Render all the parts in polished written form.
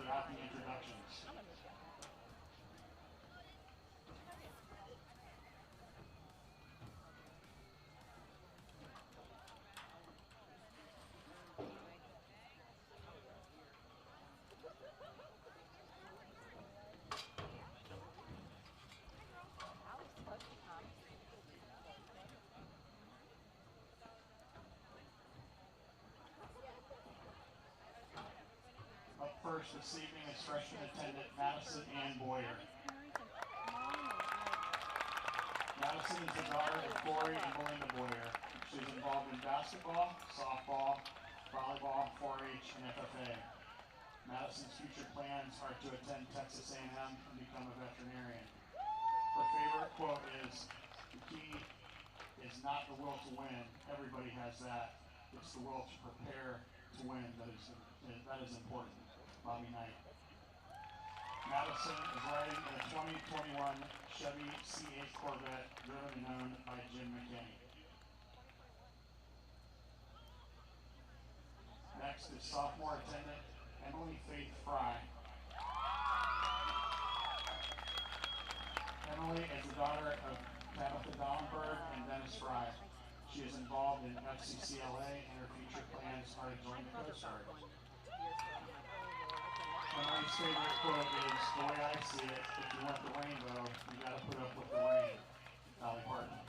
without the introductions. Up first this evening is freshman attendant Madison Ann Boyer. Madison is the daughter of Corey and Belinda Boyer. She's involved in basketball, softball, volleyball, 4-H, and FFA. Madison's future plans are to attend Texas A&M and become a veterinarian. Her favorite quote is, "The key is not the will to win. Everybody has that. It's the will to prepare to win that is important." Bobby Knight. Madison is riding in a 2021 Chevy C8 Corvette driven and owned by Jim McKinney. Next is sophomore attendant Emily Faith Fry. Emily is the daughter of Tabitha Dallenberg and Dennis Fry. She is involved in FCCLA and her future plans are to join the Coast Guard. Emily's favorite quote is, "The way I see it, if you want the rainbow, you gotta put up with the rain." Dolly Parton.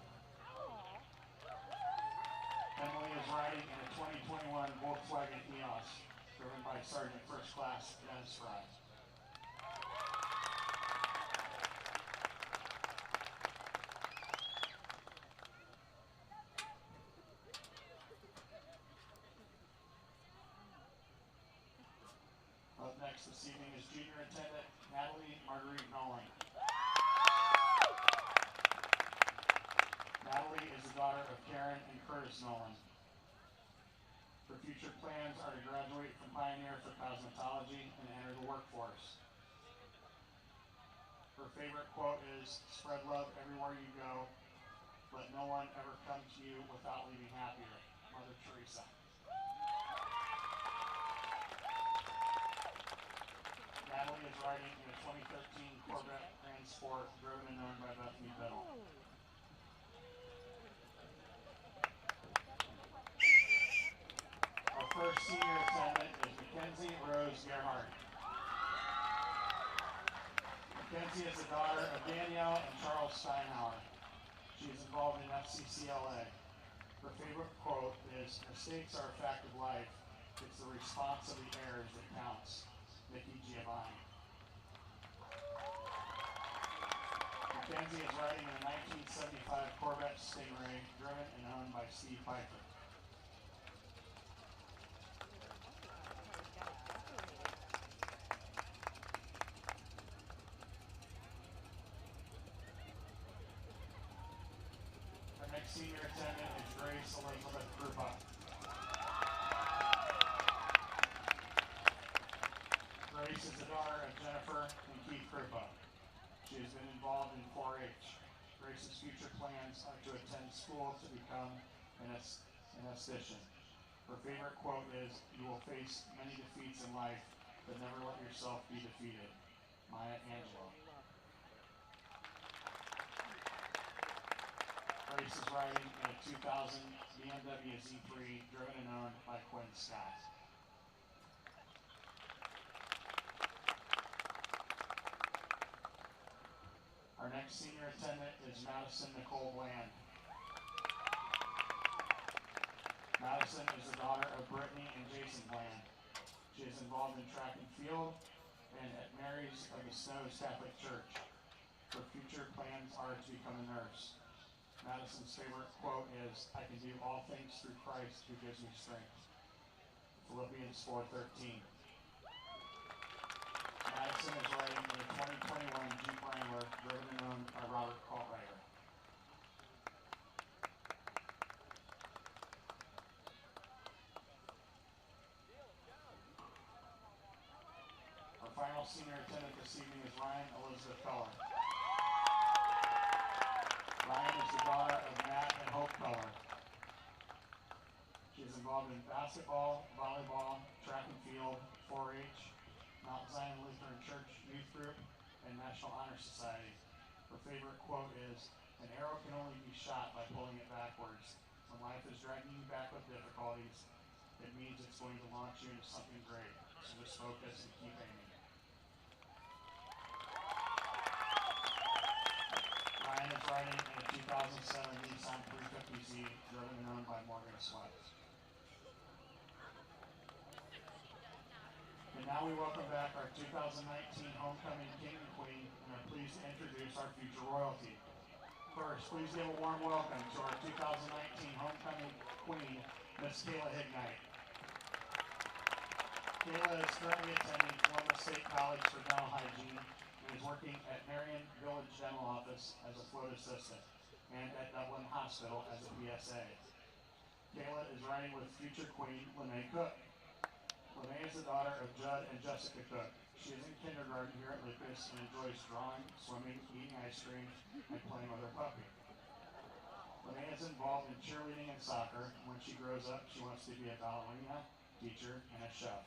Emily is riding in a 2021 Volkswagen EOS, driven by Sergeant First Class Dennis Fry. Up next this evening is junior attendant Natalie Marguerite Nolan. Natalie is the daughter of Karen and Curtis Nolan. Her future plans are to graduate from Pioneer for cosmetology and enter the workforce. Her favorite quote is, "Spread love everywhere you go. Let no one ever come to you without leaving happier." Mother Teresa. Natalie is riding in a 2013 Corvette Grand Sport driven and owned by Bethany Biddle. Our first senior attendant is Mackenzie Rose Gerhardt. Mackenzie is the daughter of Danielle and Charles Steinhauer. She is involved in FCCLA. Her favorite quote is, "Mistakes are a fact of life. It's the response of the errors that counts." Vicky Giovanni. Mackenzie is riding in a 1975 Corvette Stingray, driven and owned by Steve Piper. Our next senior attendant is Grace Elizabeth Krupa. Grace is the daughter of Jennifer and Keith Krupa. She has been involved in 4-H. Grace's future plans are to attend school to become an esthetician. Her favorite quote is, "You will face many defeats in life, but never let yourself be defeated." Maya Angelou. Grace is riding in a 2000 BMW Z3 driven and owned by Quinn Scott. Our next senior attendant is Madison Nicole Bland. Madison is the daughter of Brittany and Jason Bland. She is involved in track and field and at Mary's of the Snows Catholic Church. Her future plans are to become a nurse. Madison's favorite quote is, "I can do all things through Christ who gives me strength." Philippians 4:13. Madison is riding in a 2021 Jeep Wrangler, driven and owned by Robert Kaltwrighter. Our final senior attendant this evening is Ryan Elizabeth Keller. Ryan is the daughter of Matt and Hope Keller. She is involved in basketball, volleyball, track and field, 4-H, Mount Zion Lutheran Church Youth Group, and National Honor Society. Her favorite quote is, "An arrow can only be shot by pulling it backwards. When life is dragging you back with difficulties, it means it's going to launch you into something great. So just focus and keep aiming." Ryan is riding in a 2007 Nissan 350Z, driven and owned by Morgan Sweat. And now we welcome back our 2019 Homecoming King and Queen, and are pleased to introduce our future royalty. First, please give a warm welcome to our 2019 Homecoming Queen, Miss Kayla Hignite. Kayla is currently attending Columbus State College for Dental Hygiene and is working at Marion Village Dental Office as a float assistant and at Dublin Hospital as a PSA. Kayla is riding with future Queen Lene Cook. Lene is the daughter of Judd and Jessica Cook. She is in kindergarten here at Lucas and enjoys drawing, swimming, eating ice cream, and playing with her puppy. Lene is involved in cheerleading and soccer. When she grows up, she wants to be a ballerina, teacher, and a chef.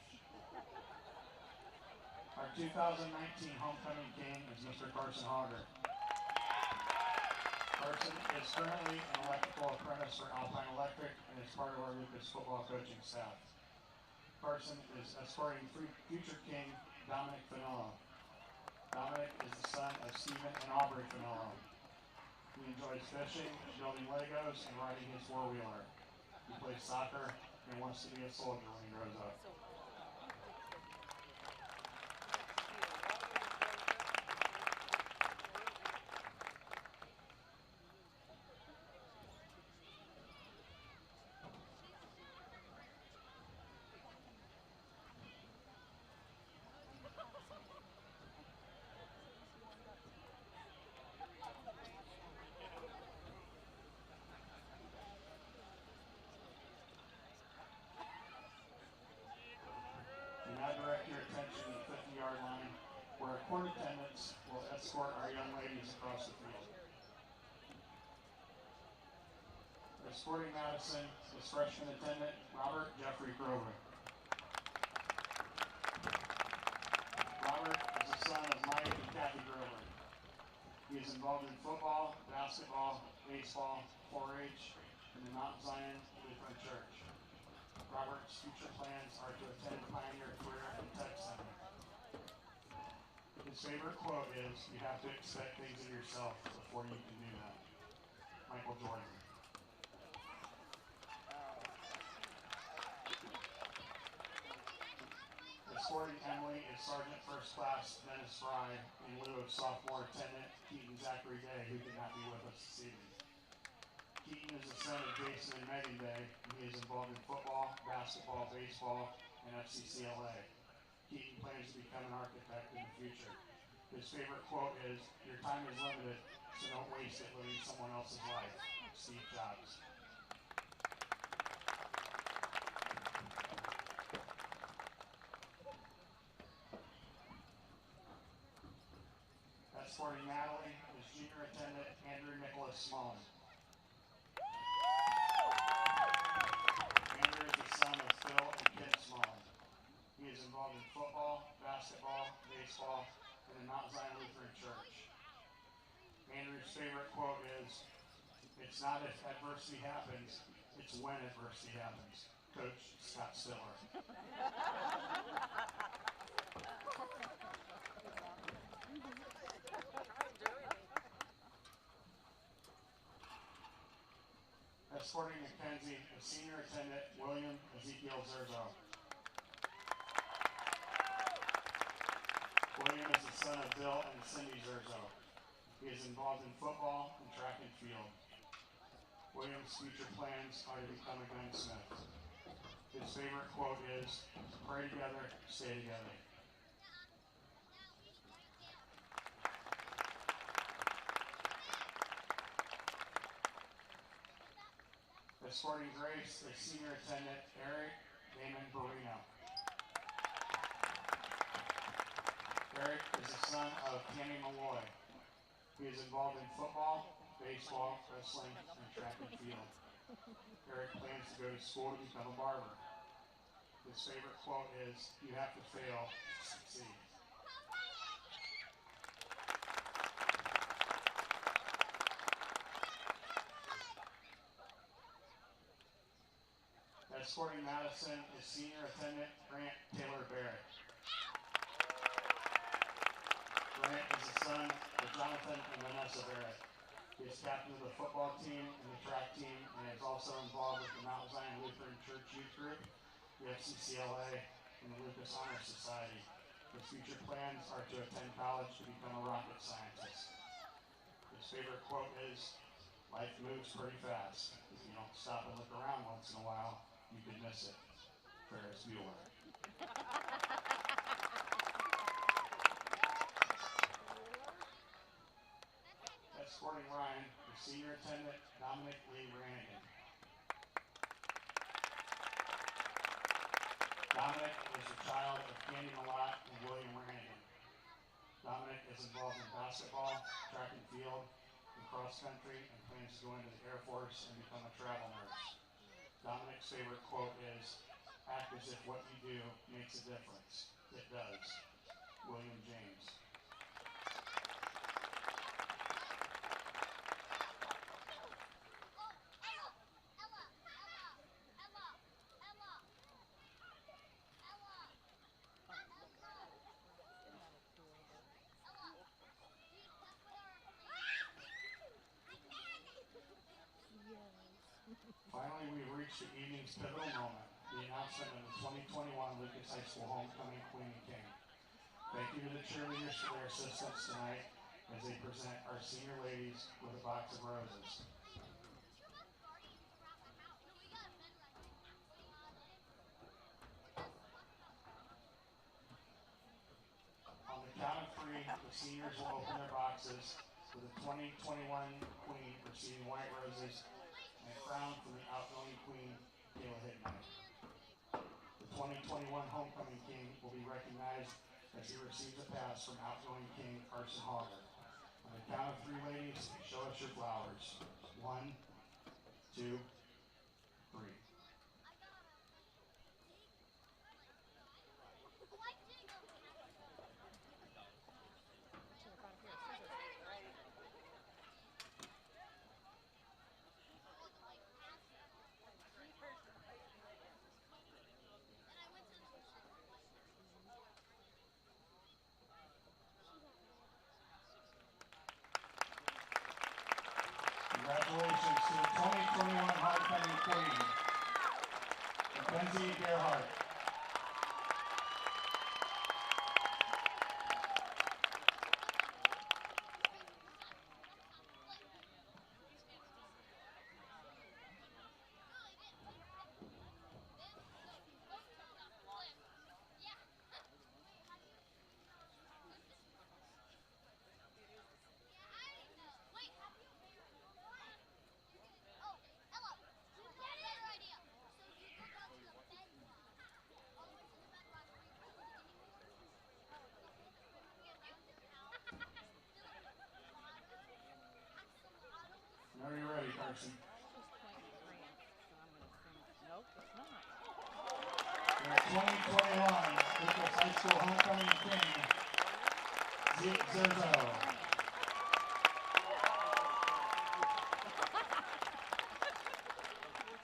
Our 2019 Homecoming King is Mr. Carson Hogger. Carson is currently an electrical apprentice for Alpine Electric and is part of our Lucas football coaching staff. Carson is escorting future King Dominic Finello. Dominic is the son of Stephen and Aubrey Finello. He enjoys fishing, building Legos, and riding his four-wheeler. He plays soccer and wants to be a soldier when he grows up. Now direct your attention to the 50-yard line, where our court attendants will escort our young ladies across the field. Escorting Madison is freshman attendant Robert Jeffrey Grover. Robert is the son of Mike and Kathy Grover. He is involved in football, basketball, baseball, 4-H, and the Mount Zion Lutheran Church. Robert's future plans are to attend Pioneer Career and Tech Center. His favorite quote is, "You have to expect things of yourself before you can do them." Michael Jordan. Escorting Emily is Sergeant First Class Dennis Fry in lieu of sophomore attendant Keaton Zachary Day, who could not be with us this evening. Keaton is the son of Jason and Megan Day, and he is involved in football, basketball, baseball, and FCCLA. Keaton plans to become an architect in the future. His favorite quote is, "Your time is limited, so don't waste it living someone else's life." Steve Jobs. Escorting Natalie is junior attendant Andrew Nicholas Smalley. Andrew is the son of Phil and Kim Smalley. He is involved in football, basketball, baseball, and the Mount Zion Lutheran Church. Andrew's favorite quote is, "It's not if adversity happens, it's when adversity happens." Coach Scott Stiller. Escorting Mackenzie is senior attendant William Ezekiel Zerzo. William is the son of Bill and Cindy Zerzo. He is involved in football and track and field. William's future plans are to become a gunsmith. His favorite quote is, "Pray together, stay together." Escorting Grace is senior attendant Eric Damon Barino. Eric is the son of Tammy Malloy. He is involved in football, baseball, wrestling, and track and field. Eric plans to go to school to become a barber. His favorite quote is, "You have to fail to succeed." Escorting Madison is Senior Attendant Grant Taylor Barrett. Grant is the son of Jonathan and Vanessa Barrett. He is captain of the football team and the track team, and is also involved with the Mount Zion Lutheran Church Youth Group, the FCCLA, and the Lucas Honor Society. His future plans are to attend college to become a rocket scientist. His favorite quote is, "Life moves pretty fast. If you don't stop and look around once in a while, you could miss it." Ferris Bueller. Escorting Ryan is Senior Attendant Dominic Lee Rannigan. Dominic is the child of Candy Malott and William Rannigan. Dominic is involved in basketball, track and field, and cross country, and plans to go into the Air Force and become a travel nurse. Dominic's favorite quote is, "Act as if what you do makes a difference. It does." William James. Finally, we've reached the evening's pivotal moment, the announcement of the 2021 Lucas High School Homecoming Queen and King. Thank you to the cheerleaders for their assistance tonight as they present our senior ladies with a box of roses. On the count of three, the seniors will open their boxes with the 2021 Queen receiving white roses and a crown from the outgoing Queen, Kayla Hickman. The 2021 Homecoming King will be recognized as he receives a pass from outgoing King Carson Hogger. On the count of three, ladies, show us your flowers. 1, 2, 3. Congratulations to the 2021 Homecoming Queen, Mackenzie Gerhardt. Are you ready, Carson? Nope, it's not. Your 2021 Lucas High School Homecoming King, Zeke Zerzo.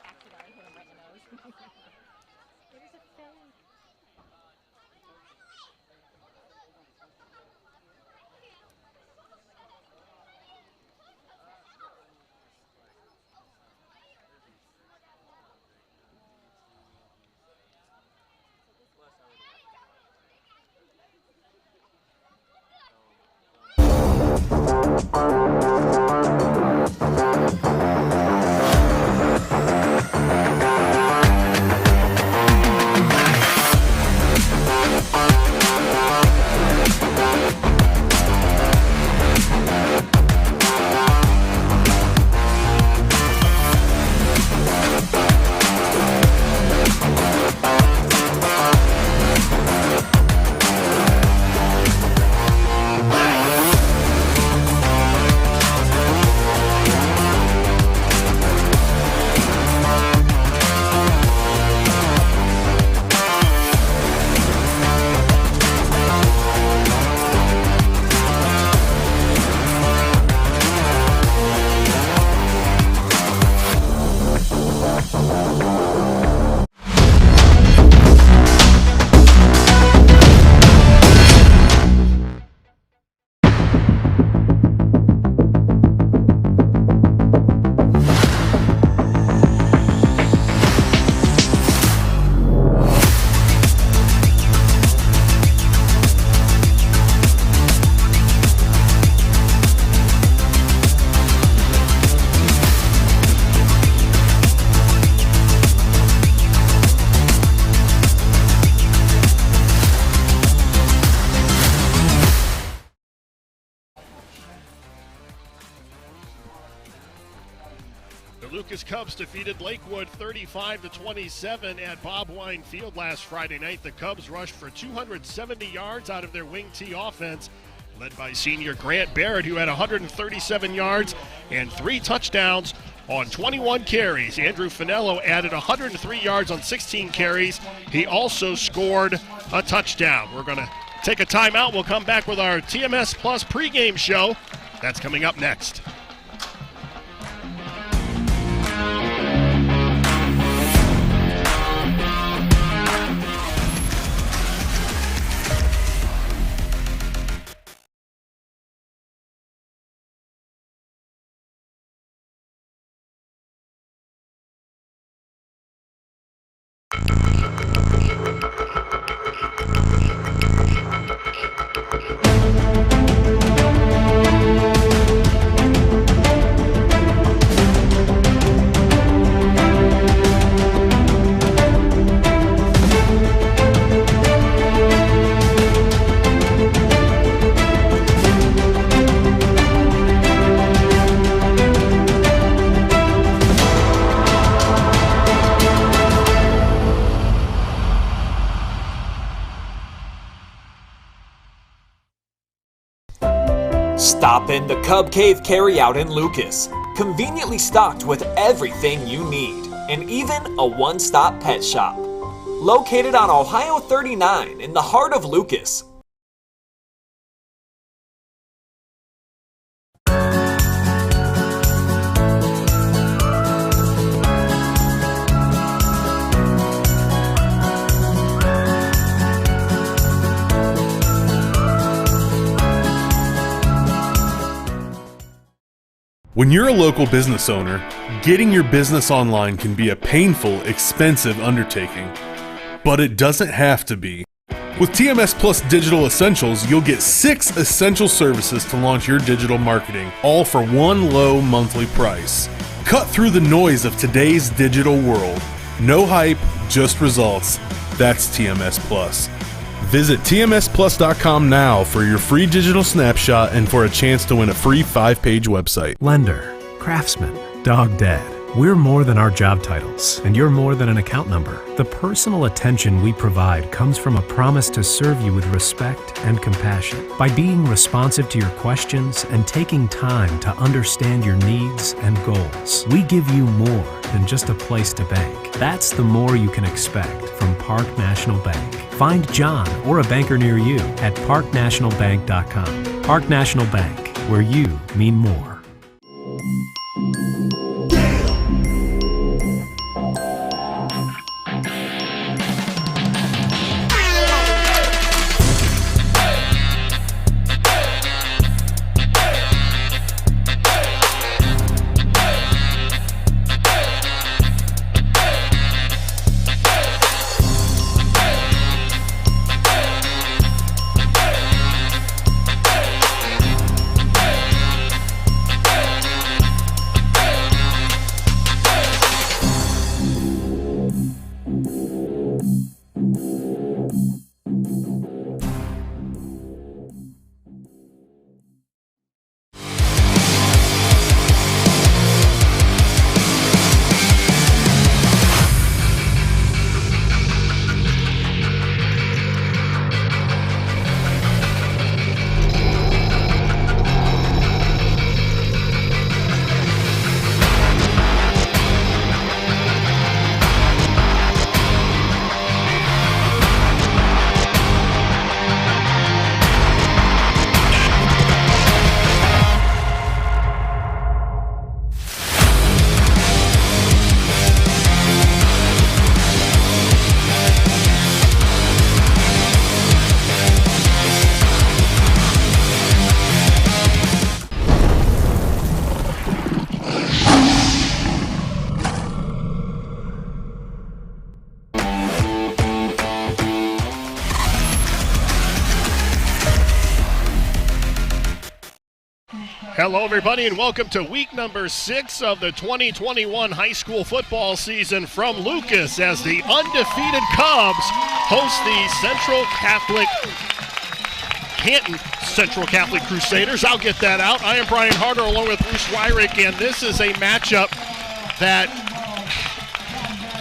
Accidentally hit him right in the nose. It was a fake. Lucas Cubs defeated Lakewood 35-27 at Bob Wine Field last Friday night. The Cubs rushed for 270 yards out of their wing T offense, led by senior Grant Barrett, who had 137 yards and 3 touchdowns on 21 carries. Andrew Finello added 103 yards on 16 carries. He also scored a touchdown. We're going to take a timeout. We'll come back with our TMS Plus pregame show. That's coming up next. Stop in the Cub Cave Carryout in Lucas. Conveniently stocked with everything you need, and even a one-stop pet shop. Located on Ohio 39 in the heart of Lucas. When you're a local business owner, getting your business online can be a painful, expensive undertaking. But it doesn't have to be. With TMS Plus Digital Essentials, you'll get 6 essential services to launch your digital marketing, all for one low monthly price. Cut through the noise of today's digital world. No hype, just results. That's TMS Plus. Visit tmsplus.com now for your free digital snapshot and for a chance to win a free 5-page website. Lender, craftsman, dog dead. We're more than our job titles, and you're more than an account number. The personal attention we provide comes from a promise to serve you with respect and compassion. By being responsive to your questions and taking time to understand your needs and goals, we give you more than just a place to bank. That's the more you can expect from Park National Bank. Find John or a banker near you at parknationalbank.com. Park National Bank, where you mean more. Hello, everybody, and welcome to week number 6 of the 2021 high school football season from Lucas as the undefeated Cubs host the Canton Central Catholic Crusaders. I'll get that out. I am Brian Harder along with Bruce Wyrick, and this is a matchup that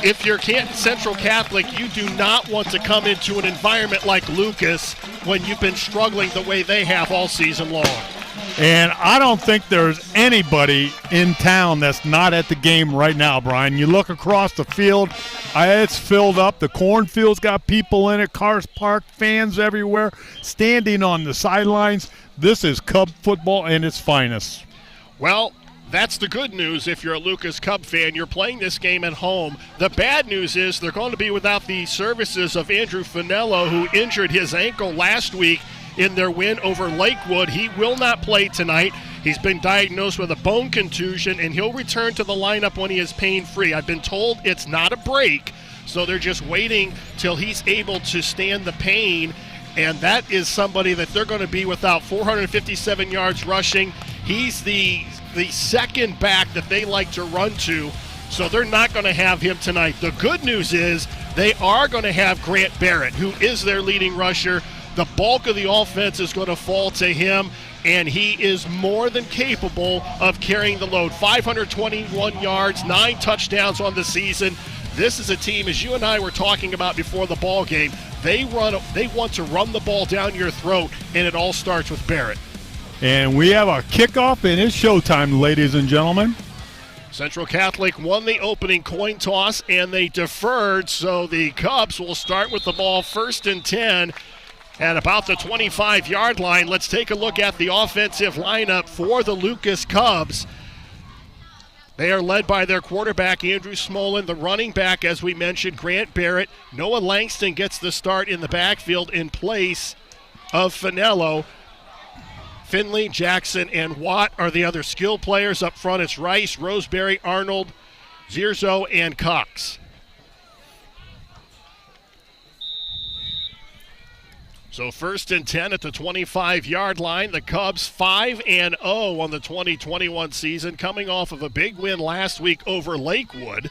if you're Canton Central Catholic, you do not want to come into an environment like Lucas when you've been struggling the way they have all season long. And I don't think there's anybody in town that's not at the game right now, Brian. You look across the field, it's filled up. The cornfield's got people in it, cars parked, fans everywhere, standing on the sidelines. This is Cub football in its finest. Well, that's the good news if you're a Lucas Cub fan. You're playing this game at home. The bad news is they're going to be without the services of Andrew Finello, who injured his ankle last week in their win over Lakewood. He will not play tonight. He's been diagnosed with a bone contusion, and he'll return to the lineup when he is pain-free. I've been told it's not a break, so they're just waiting till he's able to stand the pain, and that is somebody that they're going to be without. 457 yards rushing. He's the second back that they like to run to, so they're not going to have him tonight. The good news is they are going to have Grant Barrett, who is their leading rusher. The bulk of the offense is going to fall to him, and he is more than capable of carrying the load. 521 yards, 9 touchdowns on the season. This is a team, as you and I were talking about before the ball game, they want to run the ball down your throat, and it all starts with Barrett. And we have a kickoff, and it's showtime, ladies and gentlemen. Central Catholic won the opening coin toss, and they deferred, so the Cubs will start with the ball 1st and 10 at about the 25-yard line. Let's take a look at the offensive lineup for the Lucas Cubs. They are led by their quarterback, Andrew Smolin. The running back, as we mentioned, Grant Barrett. Noah Langston gets the start in the backfield in place of Finello. Finley, Jackson, and Watt are the other skill players. Up front, it's Rice, Roseberry, Arnold, Zierzo, and Cox. So 1st and 10 at the 25-yard line. The Cubs 5-0 on the 2021 season, coming off of a big win last week over Lakewood.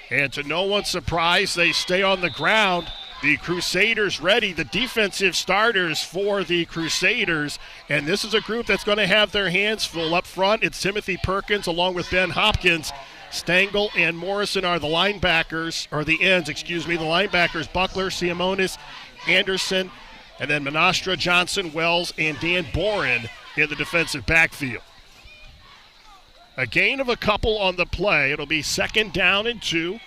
And to no one's surprise, they stay on the ground. The Crusaders ready, the defensive starters for the Crusaders. And this is a group that's going to have their hands full. Up front, it's Timothy Perkins along with Ben Hopkins. Stengel and Morrison are the linebackers, or the ends, excuse me. The linebackers, Buckler, Siamonis, Anderson, and then Monastra, Johnson, Wells, and Dan Boren in the defensive backfield. A gain of a couple on the play. It'll be 2nd down and 2.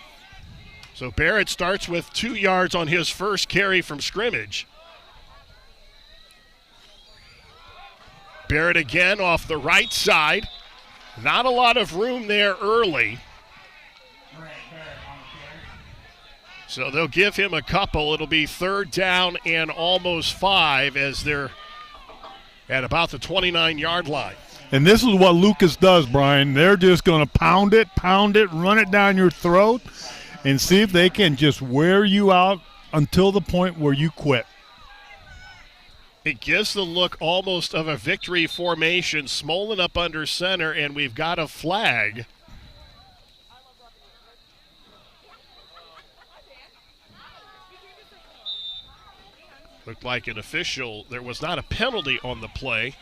So Barrett starts with 2 yards on his first carry from scrimmage. Barrett again off the right side. Not a lot of room there early. So they'll give him a couple. It'll be 3rd down and almost 5 as they're at about the 29-yard line. And this is what Lucas does, Brian. They're just going to pound it, run it down your throat, and see if they can just wear you out until the point where you quit. It gives the look almost of a victory formation. Smolin up under center, and we've got a flag. Looked like an official. There was not a penalty on the play.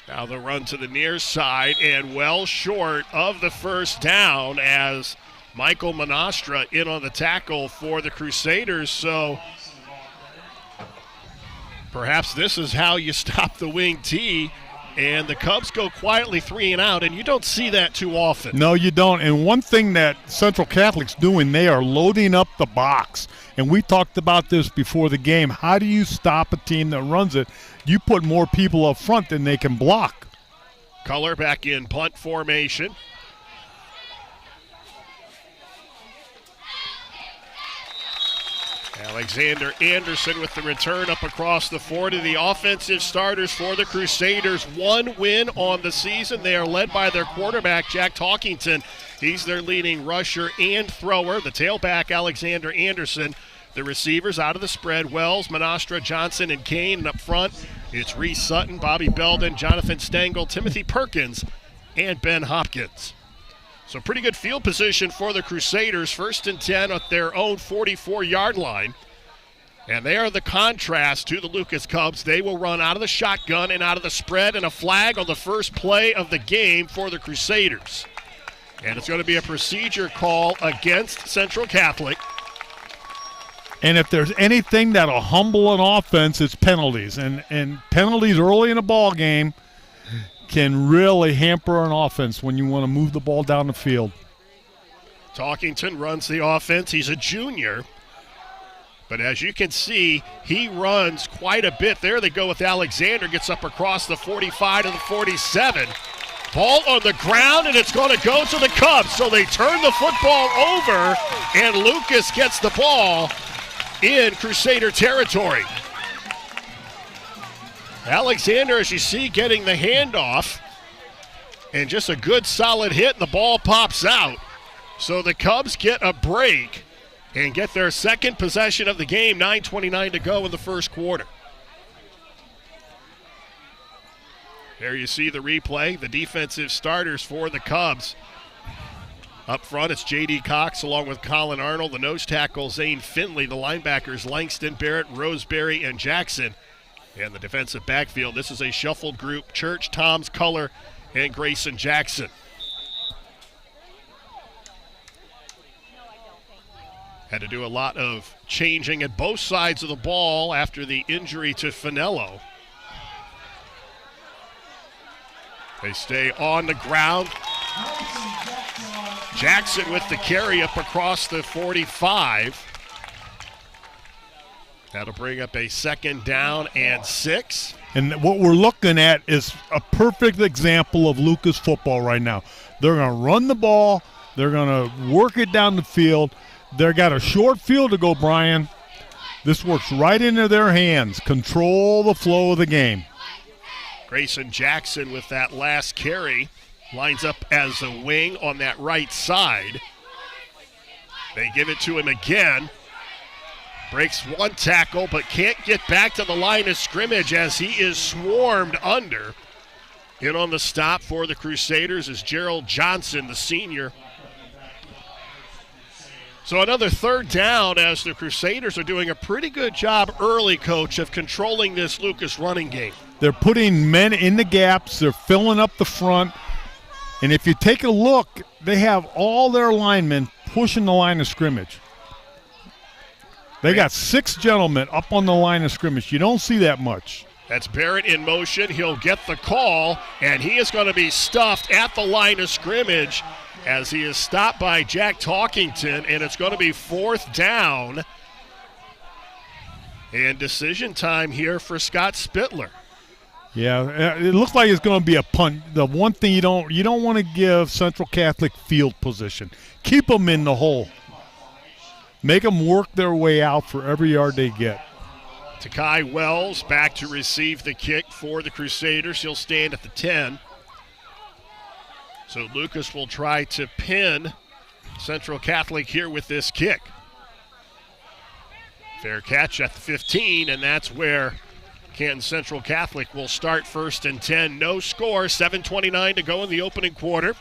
Now the run to the near side and well short of the 1st down as Michael Monastra in on the tackle for the Crusaders. So perhaps this is how you stop the wing T, and the Cubs go quietly 3 and out, and you don't see that too often. No, you don't. And one thing that Central Catholic's doing, they are loading up the box. And we talked about this before the game. How do you stop a team that runs it? You put more people up front than they can block. Color back in punt formation. Alexander Anderson with the return up across the 40. The offensive starters for the Crusaders. 1 win on the season. They are led by their quarterback, Jack Talkington. He's their leading rusher and thrower. The tailback, Alexander Anderson. The receivers out of the spread, Wells, Monastra, Johnson, and Kane. And up front, it's Reese Sutton, Bobby Belden, Jonathan Stengel, Timothy Perkins, and Ben Hopkins. So pretty good field position for the Crusaders. 1st and 10 at their own 44-yard line. And they are the contrast to the Lucas Cubs. They will run out of the shotgun and out of the spread, and a flag on the first play of the game for the Crusaders. And it's going to be a procedure call against Central Catholic. And if there's anything that'll humble an offense, it's penalties. And penalties early in a ball game can really hamper an offense when you want to move the ball down the field. Talkington runs the offense. He's a junior. But as you can see, he runs quite a bit. There they go with Alexander. Gets up across the 45 to the 47. Ball on the ground, and it's going to go to the Cubs. So they turn the football over, and Lucas gets the ball in Crusader territory. Alexander, as you see, getting the handoff. And just a good solid hit, and the ball pops out. So the Cubs get a break and get their second possession of the game, 9:29 to go in the first quarter. There you see the replay, the defensive starters for the Cubs. Up front, it's J.D. Cox along with Colin Arnold, the nose tackle, Zane Finley, the linebackers, Langston, Barrett, Roseberry, and Jackson. And the defensive backfield, this is a shuffled group, Church, Toms, Culler, and Grayson Jackson. Had to do a lot of changing at both sides of the ball after the injury to Finello. They stay on the ground. Jackson with the carry up across the 45. That'll bring up a 2nd down and 6. And what we're looking at is a perfect example of Lucas football right now. They're going to run the ball. They're going to work it down the field. They've got a short field to go, Brian. This works right into their hands. Control the flow of the game. Grayson Jackson with that last carry lines up as a wing on that right side. They give it to him again. Breaks one tackle but can't get back to the line of scrimmage as he is swarmed under. In on the stop for the Crusaders is Gerald Johnson, the senior. So another 3rd down as the Crusaders are doing a pretty good job early, Coach, of controlling this Lucas running game. They're putting men in the gaps. They're filling up the front. And if you take a look, they have all their linemen pushing the line of scrimmage. They got 6 gentlemen up on the line of scrimmage. You don't see that much. That's Barrett in motion. He'll get the call, and he is going to be stuffed at the line of scrimmage as he is stopped by Jack Talkington, and it's going to be 4th down. And decision time here for Scott Spittler. Yeah, it looks like it's going to be a punt. The one thing you don't want to give Central Catholic field position. Keep them in the hole. Make them work their way out for every yard they get. Takai Wells back to receive the kick for the Crusaders. He'll stand at the 10. So Lucas will try to pin Central Catholic here with this kick. Fair catch at the 15, and that's where Canton Central Catholic will start 1st and 10. No score, 7:29 to go in the opening quarter.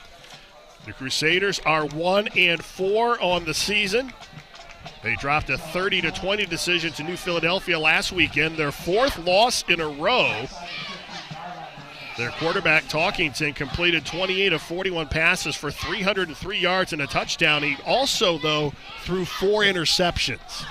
The Crusaders are 1-4 on the season. They dropped a 30-20 decision to New Philadelphia last weekend, their 4th loss in a row. Their quarterback, Talkington, completed 28 of 41 passes for 303 yards and a touchdown. He also, though, threw 4 interceptions.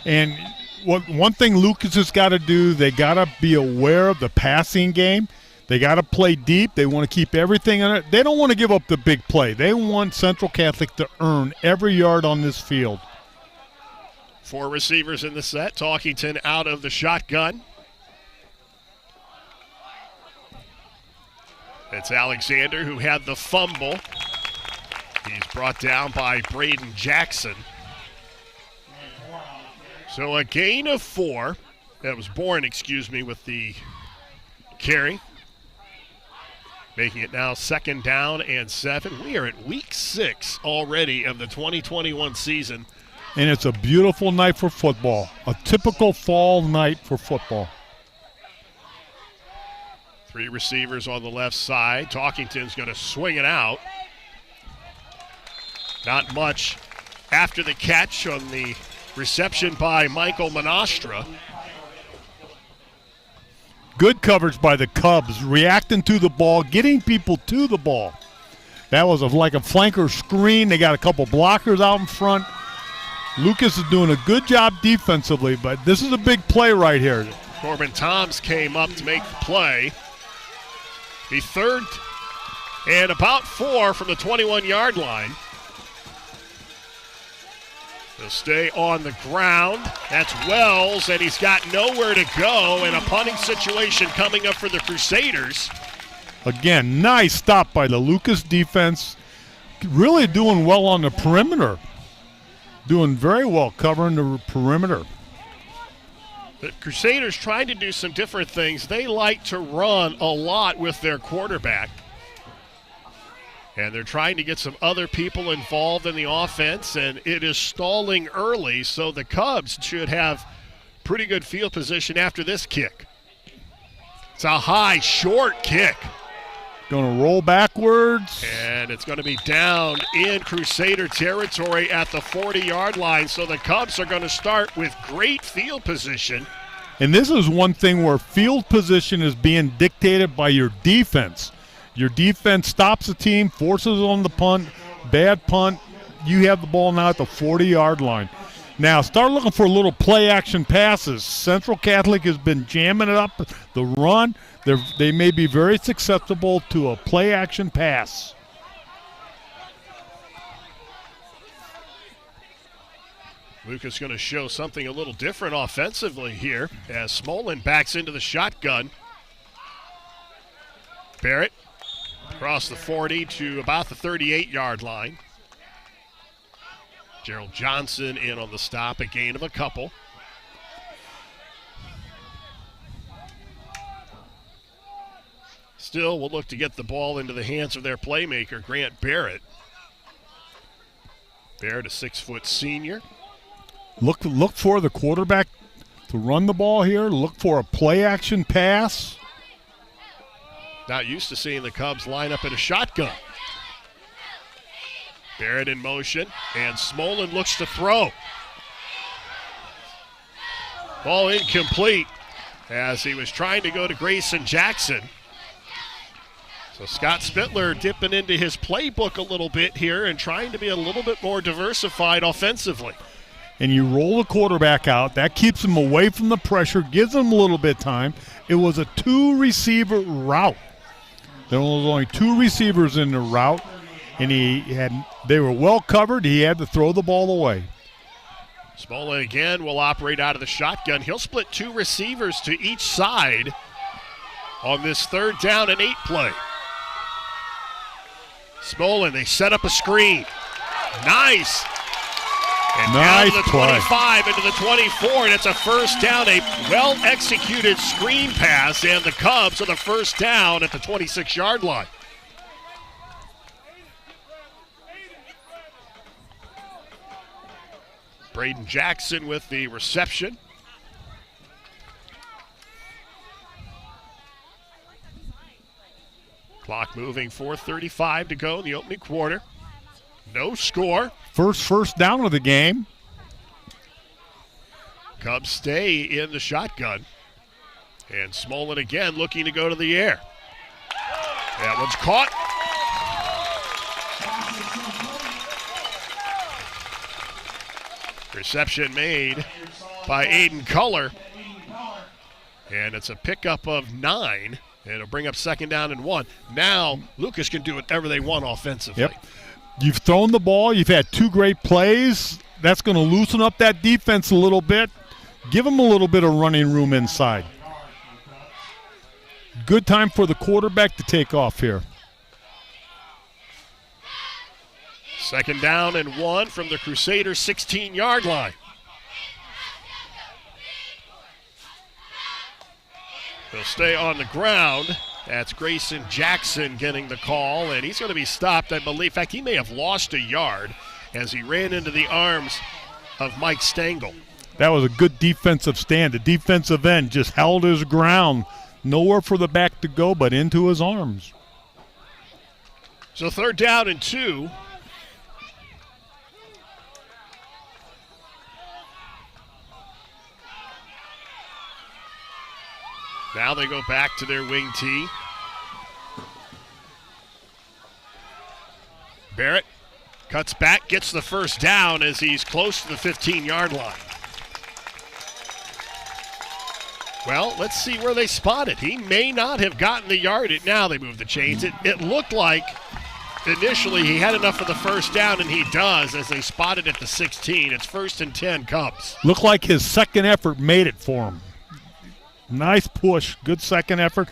And one thing Lucas has got to do, they got to be aware of the passing game. They got to play deep. They want to keep everything on it. They don't want to give up the big play. They want Central Catholic to earn every yard on this field. 4 receivers in the set. Talkington out of the shotgun. It's Alexander who had the fumble. He's brought down by Braden Jackson. So a gain of 4. That was Bourne, with the carry. Making it now 2nd down and 7. We are at week 6 already of the 2021 season. And it's a beautiful night for football. A typical fall night for football. 3 receivers on the left side. Talkington's going to swing it out. Not much after the catch on the reception by Michael Monastra. Good coverage by the Cubs, reacting to the ball, getting people to the ball. That was like a flanker screen. They got a couple blockers out in front. Lucas is doing a good job defensively, but this is a big play right here. Corbin Toms came up to make the play. The third and about 4 from the 21-yard line. He'll stay on the ground. That's Wells, and he's got nowhere to go, and a punting situation coming up for the Crusaders. Again, nice stop by the Lucas defense. Really doing well on the perimeter. Doing very well covering the perimeter. The Crusaders trying to do some different things. They like to run a lot with their quarterback. And they're trying to get some other people involved in the offense, and it is stalling early, so the Cubs should have pretty good field position after this kick. It's a high, short kick. Going to roll backwards. And it's going to be down in Crusader territory at the 40-yard line, so the Cubs are going to start with great field position. And this is one thing where field position is being dictated by your defense. Your defense stops the team, forces on the punt, bad punt. You have the ball now at the 40-yard line. Now start looking for little play-action passes. Central Catholic has been jamming it up, the run. They may be very susceptible to a play-action pass. Lucas going to show something a little different offensively here as Smolin backs into the shotgun. Barrett across the 40 to about the 38-yard line. Gerald Johnson in on the stop, a gain of a couple. Still, we'll look to get the ball into the hands of their playmaker, Grant Barrett. Barrett, a 6-foot senior. Look for the quarterback to run the ball here. Look for a play-action pass. Not used to seeing the Cubs line up in a shotgun. Barrett in motion, and Smolin looks to throw. Ball incomplete as he was trying to go to Grayson Jackson. So Scott Spittler dipping into his playbook a little bit here and trying to be a little bit more diversified offensively. And you roll the quarterback out. That keeps him away from the pressure, gives him a little bit of time. It was a 2-receiver route. There was only 2 receivers in the route, and they were well covered. He had to throw the ball away. Smolin again will operate out of the shotgun. He'll split 2 receivers to each side on this 3rd down and 8 play. Smolin, they set up a screen. Nice. And nice down to the 25 into the 24, and it's a first down, a well-executed screen pass, and the Cubs are the first down at the 26-yard line. Braden Jackson with the reception. Clock moving, 4:35 to go in the opening quarter. No score. First down of the game. Cubs stay in the shotgun. And Smolin again looking to go to the air. That one's caught. Reception made by Aiden Culler. And it's a pickup of 9. And it'll bring up 2nd down and 1. Now Lucas can do whatever they want offensively. Yep. You've thrown the ball. You've had 2 great plays. That's going to loosen up that defense a little bit. Give them a little bit of running room inside. Good time for the quarterback to take off here. 2nd down and 1 from the Crusaders' 16-yard line. He'll stay on the ground. That's Grayson Jackson getting the call, and he's going to be stopped, I believe. In fact, he may have lost a yard as he ran into the arms of Mike Stengel. That was a good defensive stand. The defensive end just held his ground. Nowhere for the back to go but into his arms. So 3rd down and 2. Now they go back to their wing tee. Barrett cuts back, gets the first down as he's close to the 15-yard line. Well, let's see where they spot it. He may not have gotten the yard. Now they move the chains. It looked like initially he had enough for the first down, and he does as they spot it at the 16. It's 1st and 10 Cubs. Looked like his second effort made it for him. Nice push, good second effort.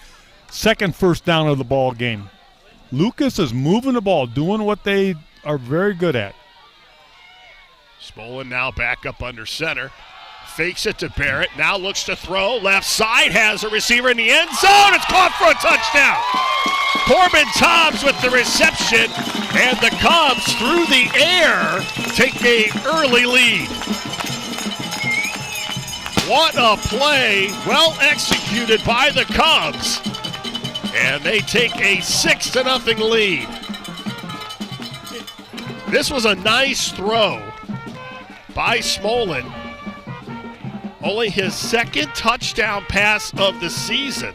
Second first down of the ball game. Lucas is moving the ball, doing what they are very good at. Smolin now back up under center. Fakes it to Barrett, now looks to throw. Left side, has a receiver in the end zone. It's caught for a touchdown. Corbin Toms with the reception, and the Cubs through the air take an early lead. What a play, well executed by the Cubs. And they take a 6-0 lead. This was a nice throw by Smolin. Only his second touchdown pass of the season.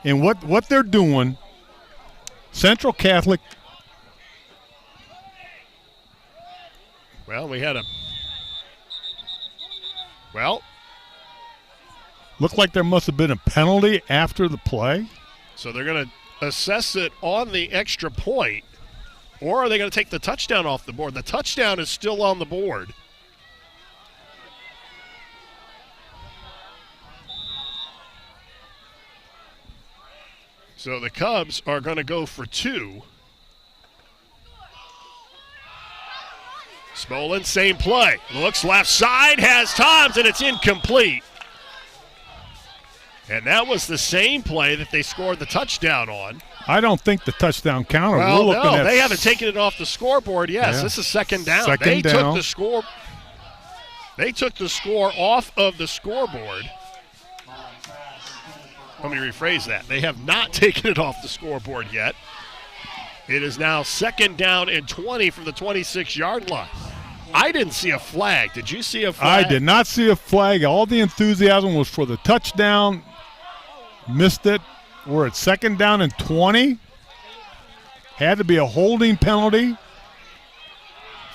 And what they're doing, Central Catholic. Well, Looked like there must have been a penalty after the play. So they're going to assess it on the extra point, or are they going to take the touchdown off the board? The touchdown is still on the board. So the Cubs are going to go for 2. Smolin, same play. Looks left side, has Toms, and it's incomplete. And that was the same play that they scored the touchdown on. I don't think the touchdown counted. Well, no, they haven't taken it off the scoreboard. Yes, yeah. This is second down. They took the score. They took the score off of the scoreboard. Let me rephrase that. They have not taken it off the scoreboard yet. It is now 2nd down and 20 from the 26-yard line. I didn't see a flag. Did you see a flag? I did not see a flag. All the enthusiasm was for the touchdown. Missed it. We're at 2nd down and 20. Had to be a holding penalty.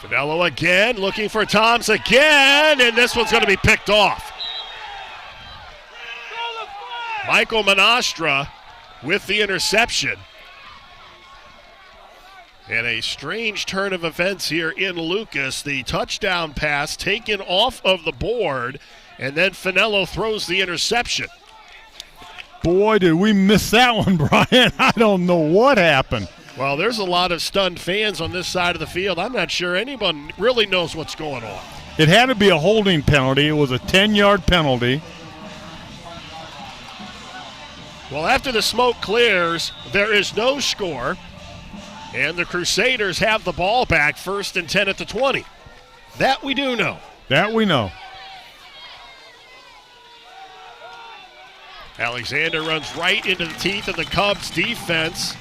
Finello again, looking for Toms again, and this one's going to be picked off. Michael Monastra with the interception. And a strange turn of events here in Lucas. The touchdown pass taken off of the board, and then Finello throws the interception. Boy, did we miss that one, Brian. I don't know what happened. Well, there's a lot of stunned fans on this side of the field. I'm not sure anyone really knows what's going on. It had to be a holding penalty. It was a 10-yard penalty. Well, after the smoke clears, there is no score. And the Crusaders have the ball back, 1st and 10 at the 20. That we do know. That we know. Alexander runs right into the teeth of the Cubs defense.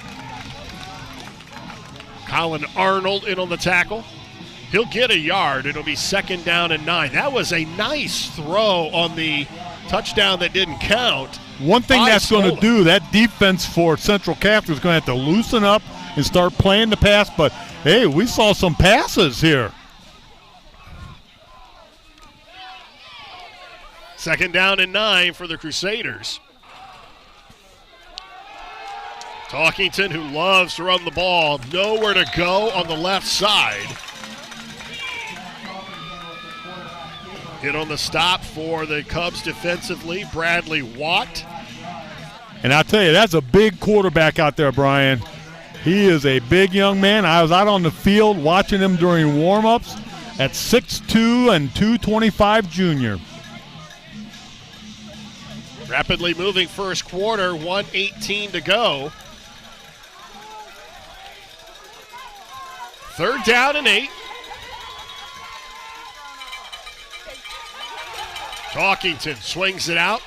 Colin Arnold in on the tackle. He'll get a yard. It'll be 2nd down and 9. That was a nice throw on the touchdown that didn't count. One thing that's going to do, that defense for Central Catholic is going to have to loosen up and start playing the pass. But, hey, we saw some passes here. 2nd down and 9 for the Crusaders. Talkington, who loves to run the ball, nowhere to go on the left side. Hit on the stop for the Cubs defensively, Bradley Watt. And I'll tell you, that's a big quarterback out there, Brian. He is a big young man. I was out on the field watching him during warm-ups at 6'2" and 225 junior. Rapidly moving first quarter, 1:18 to go. 3rd down and 8. Talkington swings it out.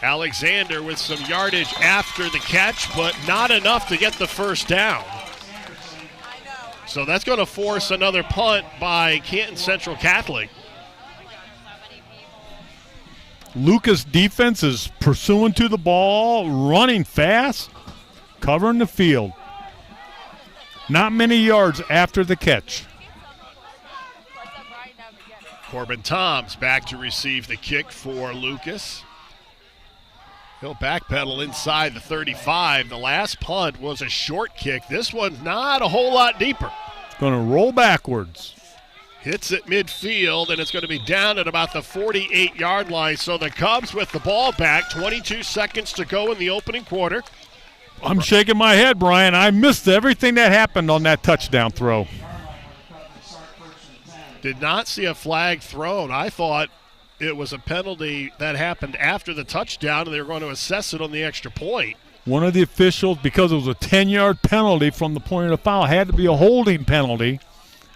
Alexander with some yardage after the catch, but not enough to get the first down. So that's going to force another punt by Canton Central Catholic. Lucas defense is pursuing to the ball, running fast, covering the field. Not many yards after the catch. Corbin Toms back to receive the kick for Lucas. He'll backpedal inside the 35. The last punt was a short kick. This one's not a whole lot deeper. Going to roll backwards. Hits at midfield, and it's going to be down at about the 48-yard line. So the Cubs with the ball back, 22 seconds to go in the opening quarter. I'm shaking my head, Brian. I missed everything that happened on that touchdown throw. Did not see a flag thrown. I thought it was a penalty that happened after the touchdown, and they were going to assess it on the extra point. One of the officials, because it was a 10-yard penalty from the point of the foul, had to be a holding penalty,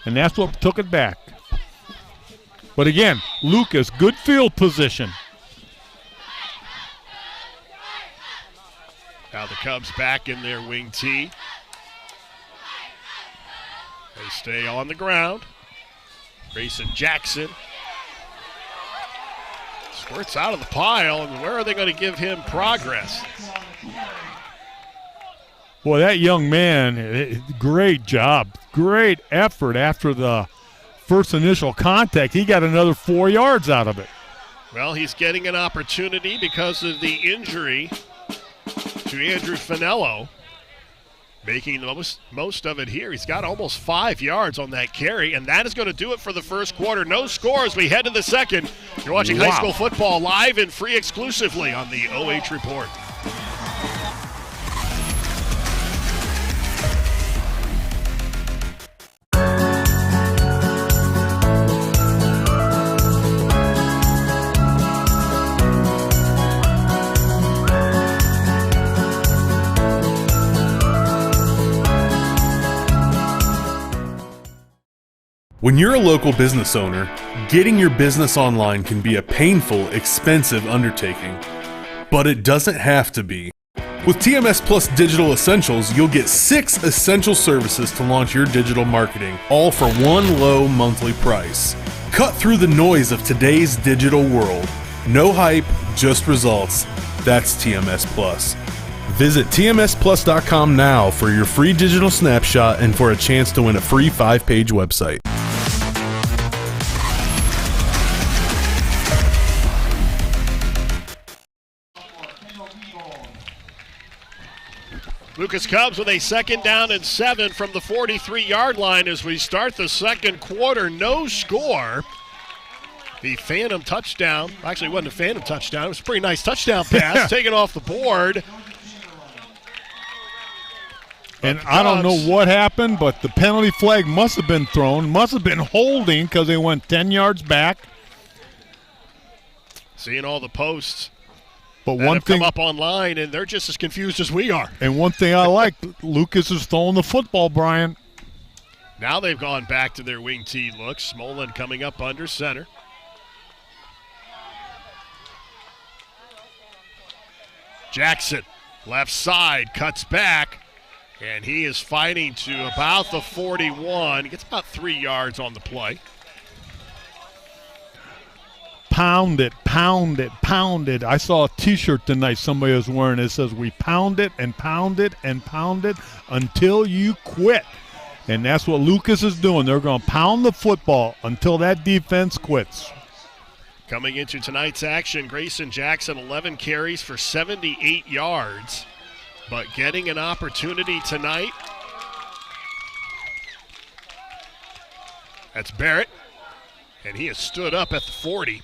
and that's what took it back. But again, Lucas, good field position. Now the Cubs back in their wing tee. They stay on the ground. Grayson Jackson squirts out of the pile, and where are they going to give him progress? Boy, that young man, great job. Great effort after the first initial contact. He got another 4 yards out of it. Well, he's getting an opportunity because of the injury to Andrew Finello. Making the most of it here. He's got almost 5 yards on that carry, and that is going to do it for the first quarter. No score as we head to the second. You're watching high school football live and free exclusively on the OH Report. When you're a local business owner, getting your business online can be a painful, expensive undertaking. But it doesn't have to be. With TMS Plus Digital Essentials, you'll get 6 essential services to launch your digital marketing, all for one low monthly price. Cut through the noise of today's digital world. No hype, just results. That's TMS Plus. Visit tmsplus.com now for your free digital snapshot and for a chance to win a free 5-page website. Lucas Cubs with a 2nd down and 7 from the 43-yard line as we start the second quarter. No score. The phantom touchdown. Actually, it wasn't a phantom touchdown. It was a pretty nice touchdown pass taken off the board. And I don't know what happened, but the penalty flag must have been thrown. Must have been holding because they went 10 yards back. Seeing all the posts. But that one have thing come up online, and they're just as confused as we are. And one thing I like, Lucas is throwing the football, Brian. Now they've gone back to their wing tee look. Smolin coming up under center. Jackson, left side, cuts back, and he is fighting to about the 41. He gets about 3 yards on the play. Pound it, pound it, pound it. I saw a T-shirt tonight somebody was wearing. It says, we pound it and pound it and pound it until you quit. And that's what Lucas is doing. They're going to pound the football until that defense quits. Coming into tonight's action, Grayson Jackson, 11 carries for 78 yards. But getting an opportunity tonight. That's Barrett. And he has stood up at the 40.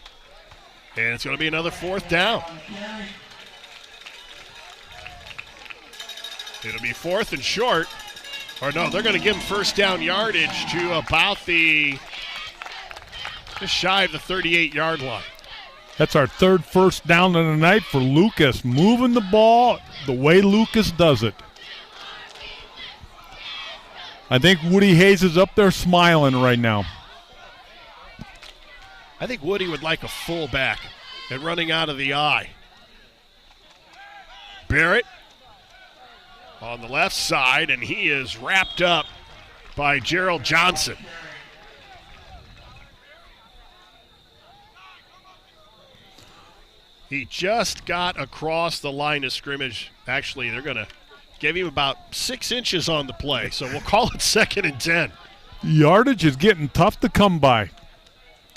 And it's going to be another 4th down. It'll be 4th and short. Or no, they're going to give him first down yardage to about just shy of the 38-yard line. That's our 3rd first down of the night for Lucas. Moving the ball the way Lucas does it. I think Woody Hayes is up there smiling right now. I think Woody would like a fullback and running out of the eye. Barrett on the left side, and he is wrapped up by Gerald Johnson. He just got across the line of scrimmage. Actually, they're going to give him about 6 inches on the play, so we'll call it 2nd and 10. Yardage is getting tough to come by.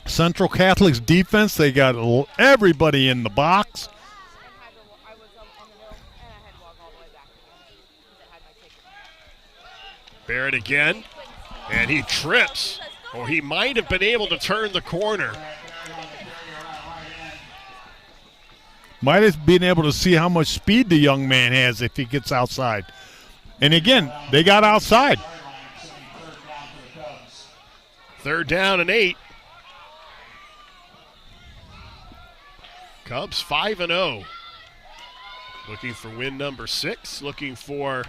Central Catholic's defense, they got everybody in the box. Barrett again, and he trips, or he might have been able to turn the corner. Might have been able to see how much speed the young man has if he gets outside. And again, they got outside. 3rd down and 8. Cubs 5-0. Looking for win number 6. Looking for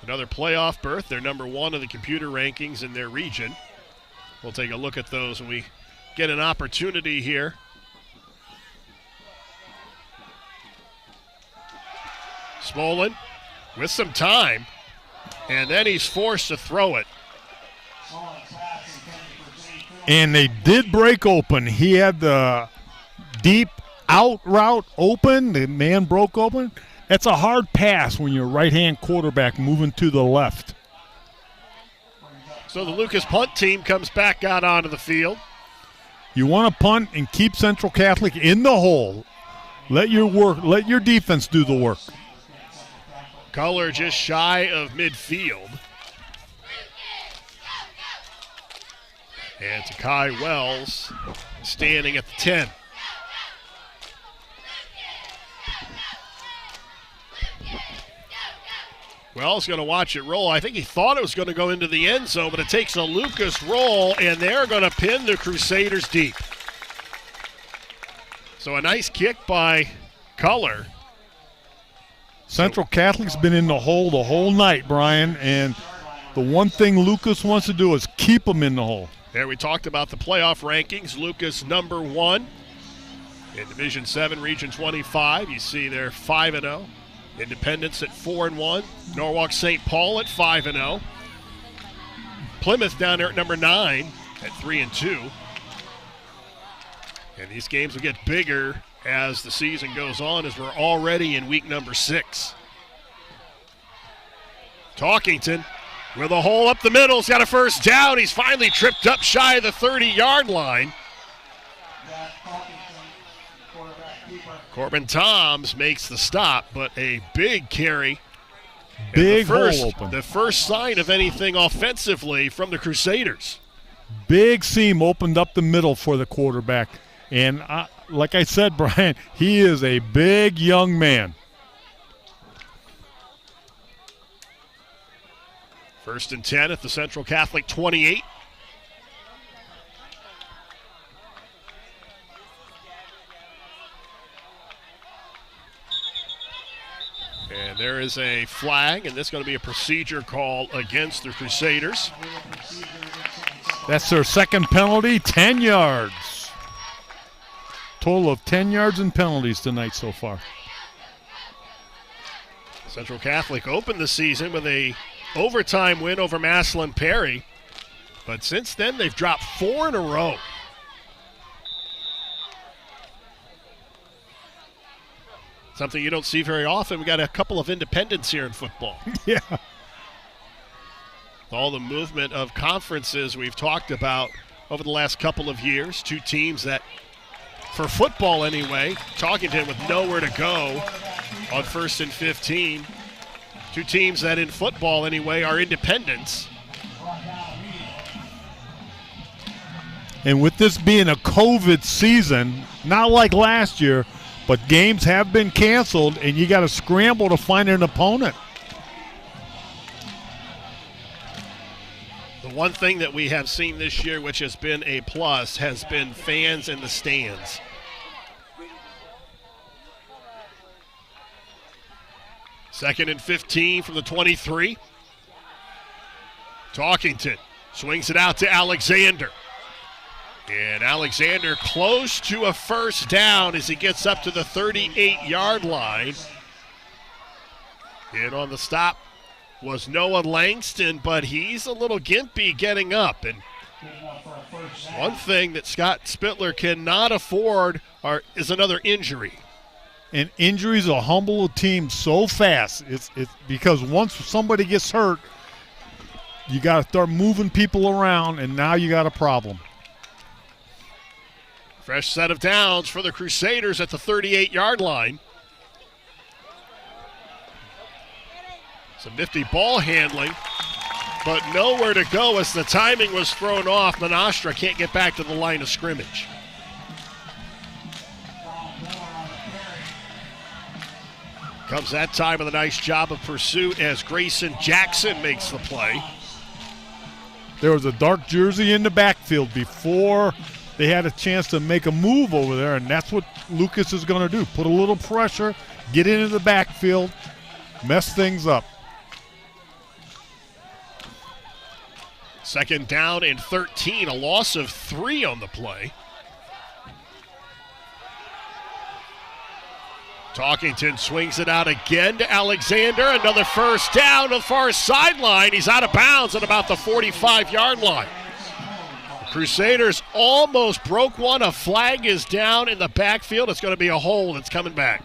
another playoff berth. They're number 1 in the computer rankings in their region. We'll take a look at those when we get an opportunity here. Smolin with some time, and then he's forced to throw it. And they did break open. He had the deep out route open. The man broke open. That's a hard pass when you're a right-hand quarterback moving to the left. So the Lucas punt team comes back out onto the field. You want to punt and keep Central Catholic in the hole. Let your defense do the work. Color just shy of midfield. And Takai Wells standing at the 10. Wells going to watch it roll. I think he thought it was going to go into the end zone, but it takes a Lucas roll, and they're going to pin the Crusaders deep. So a nice kick by Color. Central Catholic's been in the hole the whole night, Brian, and the one thing Lucas wants to do is keep them in the hole. There we talked about the playoff rankings. Lucas number 1 in Division 7, Region 25. You see they're 5-0. Independence at 4-1. Norwalk St. Paul at 5-0. Plymouth down there at number 9 at 3-2. And these games will get bigger as the season goes on, as we're already in week number 6. Talkington with a hole up the middle. He's got a first down. He's finally tripped up shy of the 30-yard line. Corbin Toms makes the stop, but a big carry. Big hole open. The first sign of anything offensively from the Crusaders. Big seam opened up the middle for the quarterback. And like I said, Brian, he is a big young man. 1st and 10 at the Central Catholic 28. And there is a flag, and this is going to be a procedure call against the Crusaders. That's their second penalty, 10 yards. Total of 10 yards in penalties tonight so far. Central Catholic opened the season with a overtime win over Massillon Perry, but since then they've dropped 4 in a row. Something you don't see very often. We got a couple of independents here in football. Yeah. All the movement of conferences we've talked about over the last couple of years. 2 teams that, for football anyway, Talkington with nowhere to go on 1st and 15. 2 teams that in football anyway are independents. And with this being a COVID season, not like last year, but games have been canceled, and you got to scramble to find an opponent. The one thing that we have seen this year, which has been a plus, has been fans in the stands. Second and 15 from the 23. Talkington swings it out to Alexander. And Alexander close to a first down as he gets up to the 38-yard line. In on the stop was Noah Langston, but he's a little gimpy getting up. And one thing that Scott Spittler cannot afford is another injury. And injuries will humble a team so fast. It's because once somebody gets hurt, you got to start moving people around, and now you got a problem. Fresh set of downs for the Crusaders at the 38-yard line. Some nifty ball handling, but nowhere to go as the timing was thrown off. Menastra can't get back to the line of scrimmage. Comes that time with a nice job of pursuit as Grayson Jackson makes the play. There was a dark jersey in the backfield before they had a chance to make a move over there, and that's what Lucas is going to do. Put a little pressure, get into the backfield, mess things up. Second down and 13, a loss of 3 on the play. Talkington swings it out again to Alexander. Another first down to the far sideline. He's out of bounds at about the 45-yard line. The Crusaders almost broke one. A flag is down in the backfield. It's going to be a hold. It's coming back.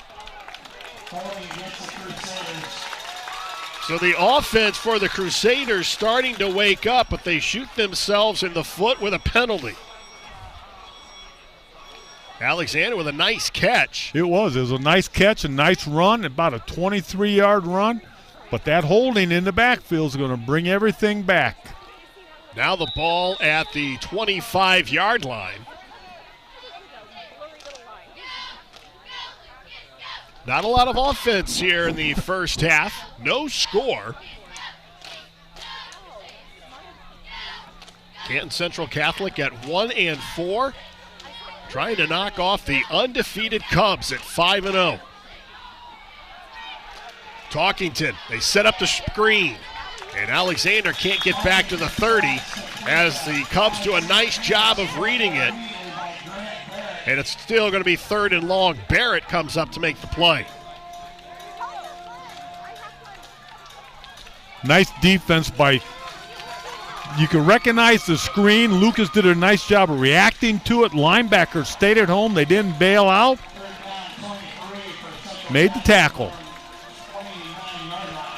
So the offense for the Crusaders starting to wake up, but they shoot themselves in the foot with a penalty. Alexander with a nice catch. It was a nice catch, a nice run, about a 23-yard run. But that holding in the backfield is going to bring everything back. Now the ball at the 25-yard line. Not a lot of offense here in the first half. No score. Canton Central Catholic at 1-4. Trying to knock off the undefeated Cubs at 5-0. Talkington, they set up the screen. And Alexander can't get back to the 30 as the Cubs do a nice job of reading it. And it's still going to be 3rd and long. Barrett comes up to make the play. Nice defense by, you can recognize the screen. Lucas did a nice job of reacting to it. Linebackers stayed at home. They didn't bail out. Made the tackle.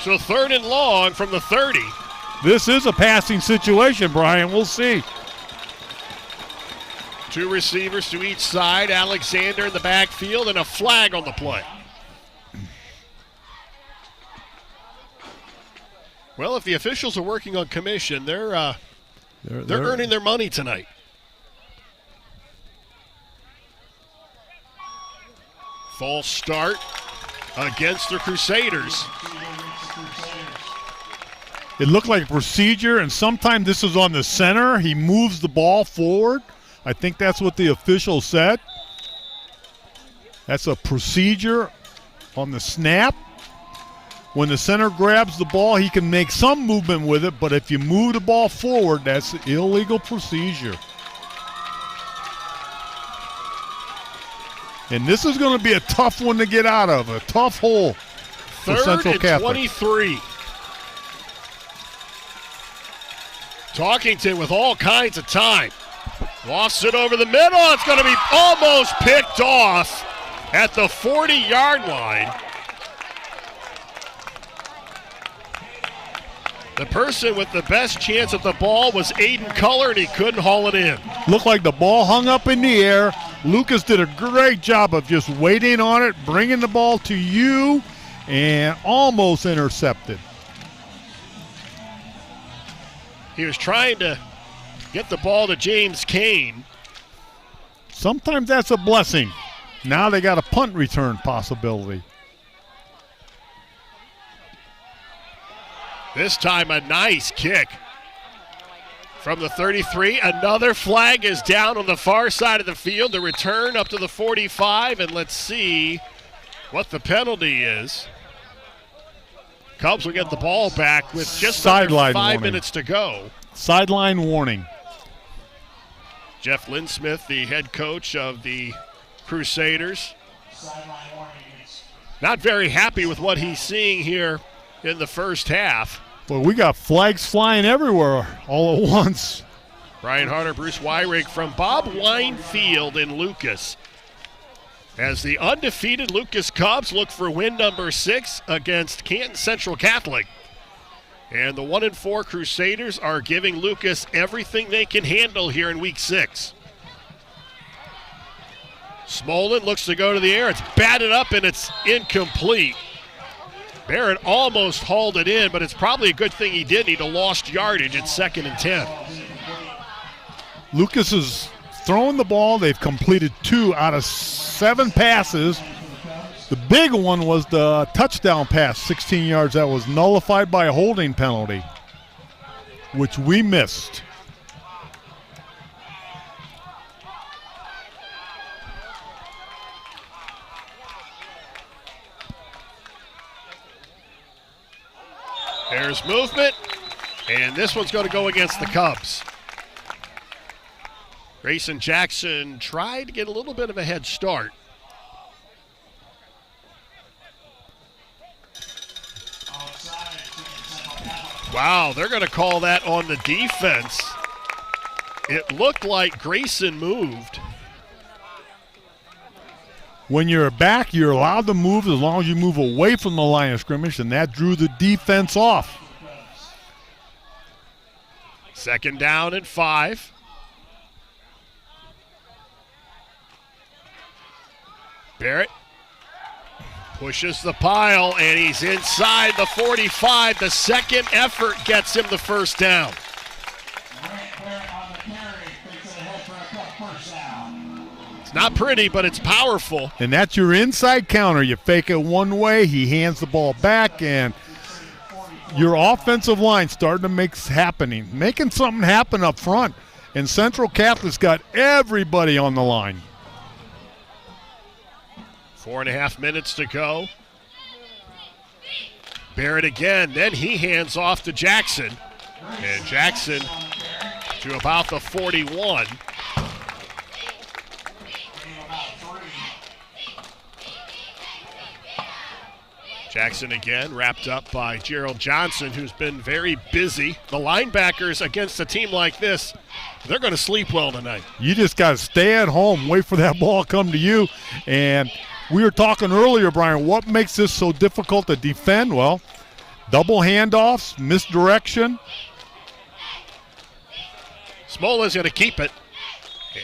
So 3rd and long from the 30. This is a passing situation, Brian. We'll see. 2 receivers to each side. Alexander in the backfield and a flag on the play. Well, if the officials are working on commission, they're earning their money tonight. False start against the Crusaders. It looked like a procedure, and sometimes this is on the center. He moves the ball forward. I think that's what the official said. That's a procedure on the snap. When the center grabs the ball, he can make some movement with it, but if you move the ball forward, that's an illegal procedure. And this is going to be a tough one to get out of, a tough hole for Central Catholic. 23. Talkington with all kinds of time. Lofts it over the middle. It's going to be almost picked off at the 40-yard line. The person with the best chance at the ball was Aiden Culler, and he couldn't haul it in. Looked like the ball hung up in the air. Lucas did a great job of just waiting on it, bringing the ball to you, and almost intercepted. He was trying to get the ball to James Kane. Sometimes that's a blessing. Now they got a punt return possibility. This time a nice kick from the 33. Another flag is down on the far side of the field. The return up to the 45, and let's see what the penalty is. Cubs will get the ball back with just under 5 minutes to go. Sideline warning. Jeff Linsmith, the head coach of the Crusaders, not very happy with what he's seeing here in the first half. Well, we got flags flying everywhere all at once. Brian Harder, Bruce Wyrick from Bob Wine Field in Lucas. As the undefeated Lucas Cubs look for win number 6 against Canton Central Catholic. And the 1-4 Crusaders are giving Lucas everything they can handle here in week 6. Smolin looks to go to the air. It's batted up and it's incomplete. Barrett almost hauled it in, but it's probably a good thing he didn't. He'd have lost yardage at 2nd and 10. Lucas is throwing the ball. They've completed 2 out of 7 passes. The big one was the touchdown pass, 16 yards. That was nullified by a holding penalty, which we missed. There's movement, and this one's going to go against the Cubs. Grayson Jackson tried to get a little bit of a head start. Wow, they're going to call that on the defense. It looked like Grayson moved. When you're back, you're allowed to move as long as you move away from the line of scrimmage, and that drew the defense off. 2nd down and 5. Barrett pushes the pile, and he's inside the 45. The second effort gets him the first down. It's not pretty, but it's powerful. And that's your inside counter. You fake it one way, he hands the ball back, and your offensive line starting to making something happen up front. And Central Catholic's got everybody on the line. 4.5 minutes to go. Barrett again, then he hands off to Jackson. And Jackson to about the 41. Jackson again, wrapped up by Gerald Johnson, who's been very busy. The linebackers against a team like this, they're going to sleep well tonight. You just got to stay at home, wait for that ball to come to you. And we were talking earlier, Brian, what makes this so difficult to defend? Well, double handoffs, misdirection. Smola's going to keep it.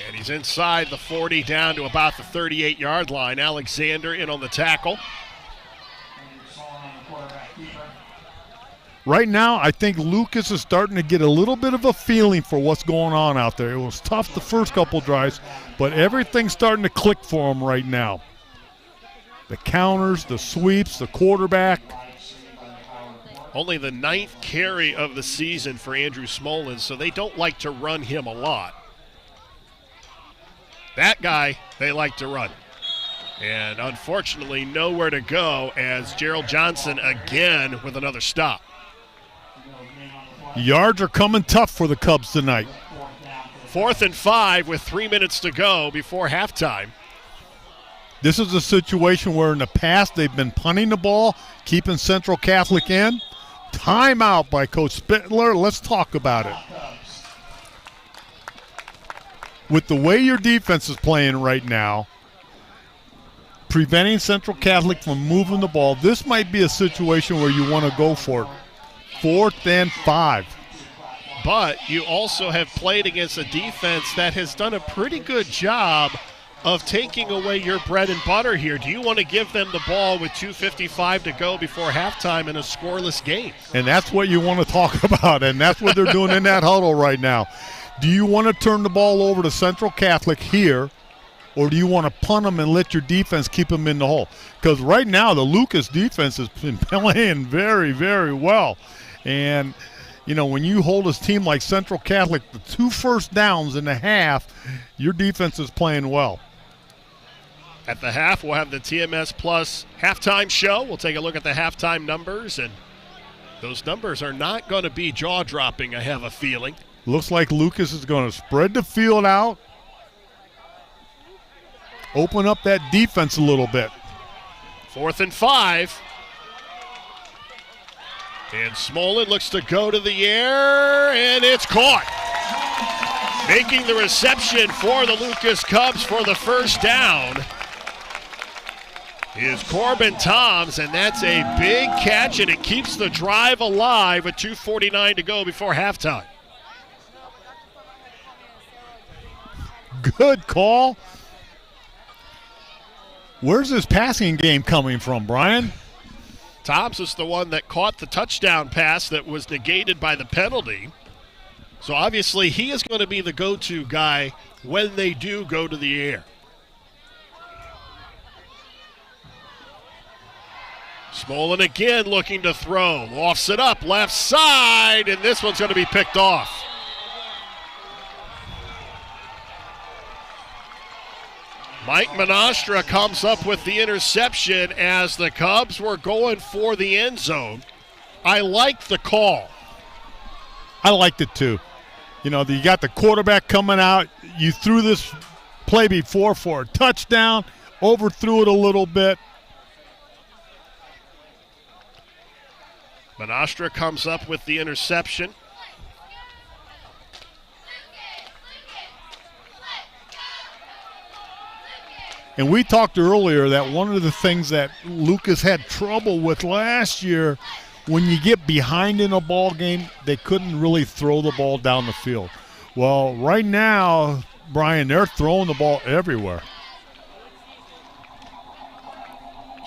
And he's inside the 40 down to about the 38-yard line. Alexander in on the tackle. Right now, I think Lucas is starting to get a little bit of a feeling for what's going on out there. It was tough the first couple drives, but everything's starting to click for him right now. The counters, the sweeps, the quarterback. Only the 9th carry of the season for Andrew Smolin, so they don't like to run him a lot. That guy, they like to run. And unfortunately, nowhere to go as Gerald Johnson again with another stop. Yards are coming tough for the Cubs tonight. 4th and 5 with 3 minutes to go before halftime. This is a situation where in the past they've been punting the ball, keeping Central Catholic in. Timeout by Coach Spittler. Let's talk about it. With the way your defense is playing right now, preventing Central Catholic from moving the ball, this might be a situation where you want to go for it. 4th and 5. But you also have played against a defense that has done a pretty good job of taking away your bread and butter here. Do you want to give them the ball with 2:55 to go before halftime in a scoreless game? And that's what you want to talk about, and that's what they're doing in that huddle right now. Do you want to turn the ball over to Central Catholic here, or do you want to punt them and let your defense keep them in the hole? Because right now the Lucas defense has been playing very, very well. And, you know, when you hold a team like Central Catholic, the 2 first downs in the half, your defense is playing well. At the half, we'll have the TMS Plus halftime show. We'll take a look at the halftime numbers, and those numbers are not going to be jaw-dropping, I have a feeling. Looks like Lucas is going to spread the field out, open up that defense a little bit. 4th and 5. And Smolin looks to go to the air, and it's caught. Making the reception for the Lucas Cubs for the first down is Corbin Toms, and that's a big catch, and it keeps the drive alive with 2:49 to go before halftime. Good call. Where's this passing game coming from, Brian? Toms is the one that caught the touchdown pass that was negated by the penalty. So obviously he is going to be the go-to guy when they do go to the air. Smolin again looking to throw. Lofts it up left side, and this one's going to be picked off. Mike Monastra comes up with the interception as the Cubs were going for the end zone. I like the call. I liked it too. You know, you got the quarterback coming out. You threw this play before for a touchdown, overthrew it a little bit. Monastra comes up with the interception. And we talked earlier that one of the things that Lucas had trouble with last year, when you get behind in a ball game, they couldn't really throw the ball down the field. Well, right now, Brian, they're throwing the ball everywhere.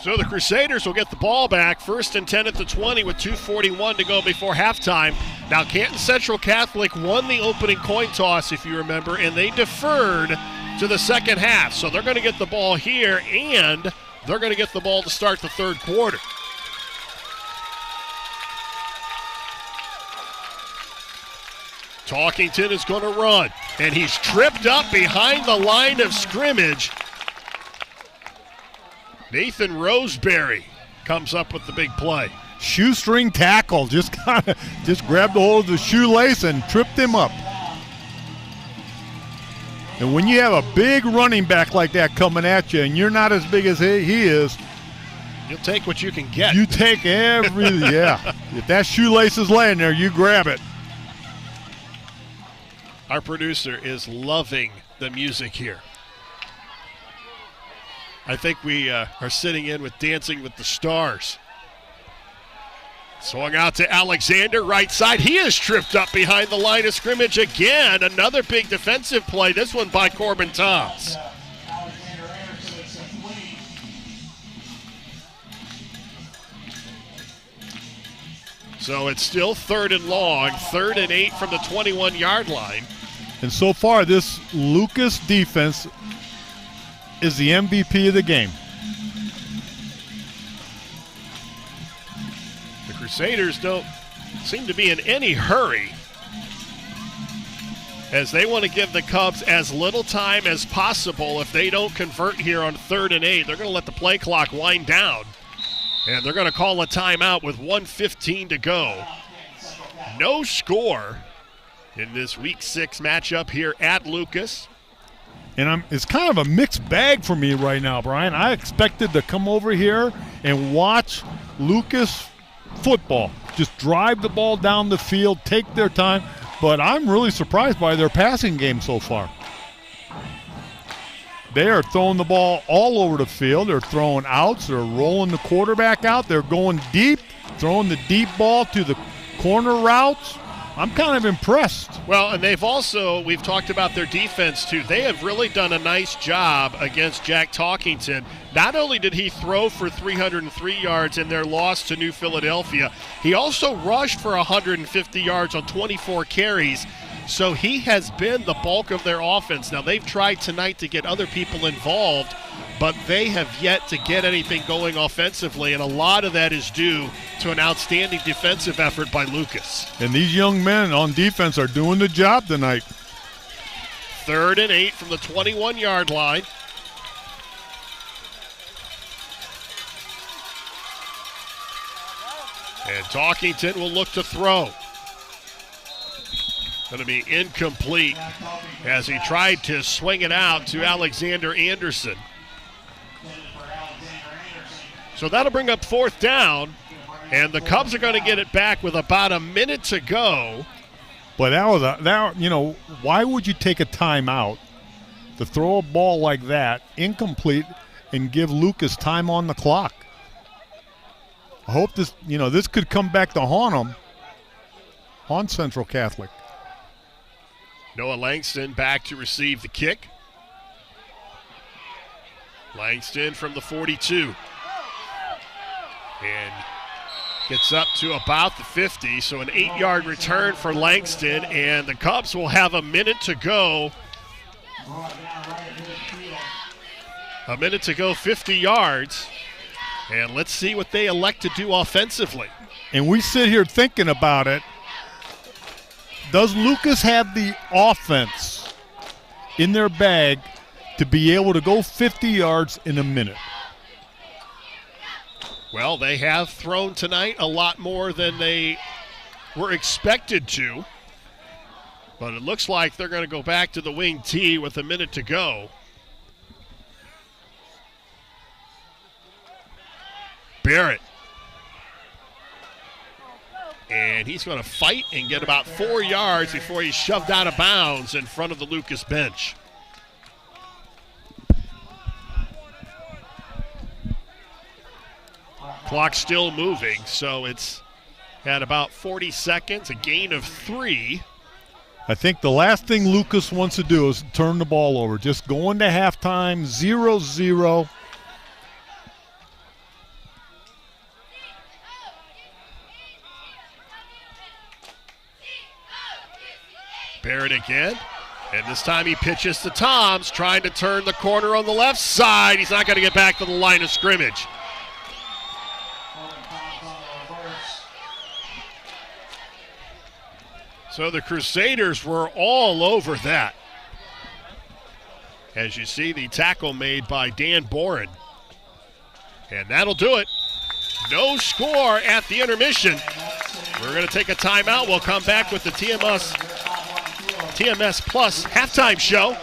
So the Crusaders will get the ball back. 1st and 10 at the 20 with 2:41 to go before halftime. Now Canton Central Catholic won the opening coin toss, if you remember, and they deferred to the second half. So they're going to get the ball here, and they're going to get the ball to start the third quarter. Talkington is going to run, and he's tripped up behind the line of scrimmage. Nathan Roseberry comes up with the big play. Shoestring tackle, just grabbed a hold of the shoelace and tripped him up. And when you have a big running back like that coming at you, and you're not as big as he is, you'll take what you can get. You take yeah. If that shoelace is laying there, you grab it. Our producer is loving the music here. I think we are sitting in with Dancing with the Stars. Swung out to Alexander, right side. He is tripped up behind the line of scrimmage again. Another big defensive play, this one by Corbin Toms. So it's still 3rd and long, 3rd and 8 from the 21-yard line. And so far, this Lucas defense is the MVP of the game. The Crusaders don't seem to be in any hurry, as they want to give the Cubs as little time as possible. If they don't convert here on 3rd and 8, they're going to let the play clock wind down, and they're going to call a timeout with 1:15 to go. No score in this Week 6 matchup here at Lucas. And it's kind of a mixed bag for me right now, Brian. I expected to come over here and watch Lucas football. Just drive the ball down the field, take their time. But I'm really surprised by their passing game so far. They are throwing the ball all over the field. They're throwing outs. They're rolling the quarterback out. They're going deep, throwing the deep ball to the corner routes. I'm kind of impressed. Well, and we've talked about their defense too. They have really done a nice job against Jack Talkington. Not only did he throw for 303 yards in their loss to New Philadelphia, he also rushed for 150 yards on 24 carries. So he has been the bulk of their offense. Now, they've tried tonight to get other people involved, but they have yet to get anything going offensively, and a lot of that is due to an outstanding defensive effort by Lucas. And these young men on defense are doing the job tonight. 3rd and 8 from the 21-yard line. And Talkington will look to throw. Going to be incomplete as he tried to swing it out to Alexander Anderson. So that'll bring up 4th down. And the Cubs are going to get it back with about a minute to go. But why would you take a timeout to throw a ball like that, incomplete, and give Lucas time on the clock? I hope this could come back to haunt Central Catholic. Noah Langston back to receive the kick. Langston from the 42. And gets up to about the 50, so an 8-yard return for Langston, and the Cubs will have a minute to go. A minute to go, 50 yards. And let's see what they elect to do offensively. And we sit here thinking about it. Does Lucas have the offense in their bag to be able to go 50 yards in a minute? Well, they have thrown tonight a lot more than they were expected to. But it looks like they're going to go back to the wing tee with a minute to go. Barrett. And he's going to fight and get about 4 yards before he's shoved out of bounds in front of the Lucas bench. Clock still moving, so it's at about 40 seconds, a gain of 3. I think the last thing Lucas wants to do is turn the ball over. Just go into halftime, 0-0. Barrett again, and this time he pitches to Toms, trying to turn the corner on the left side. He's not going to get back to the line of scrimmage. So the Crusaders were all over that. As you see, the tackle made by Dan Boren. And that'll do it. No score at the intermission. We're going to take a timeout. We'll come back with the TMS Plus halftime show.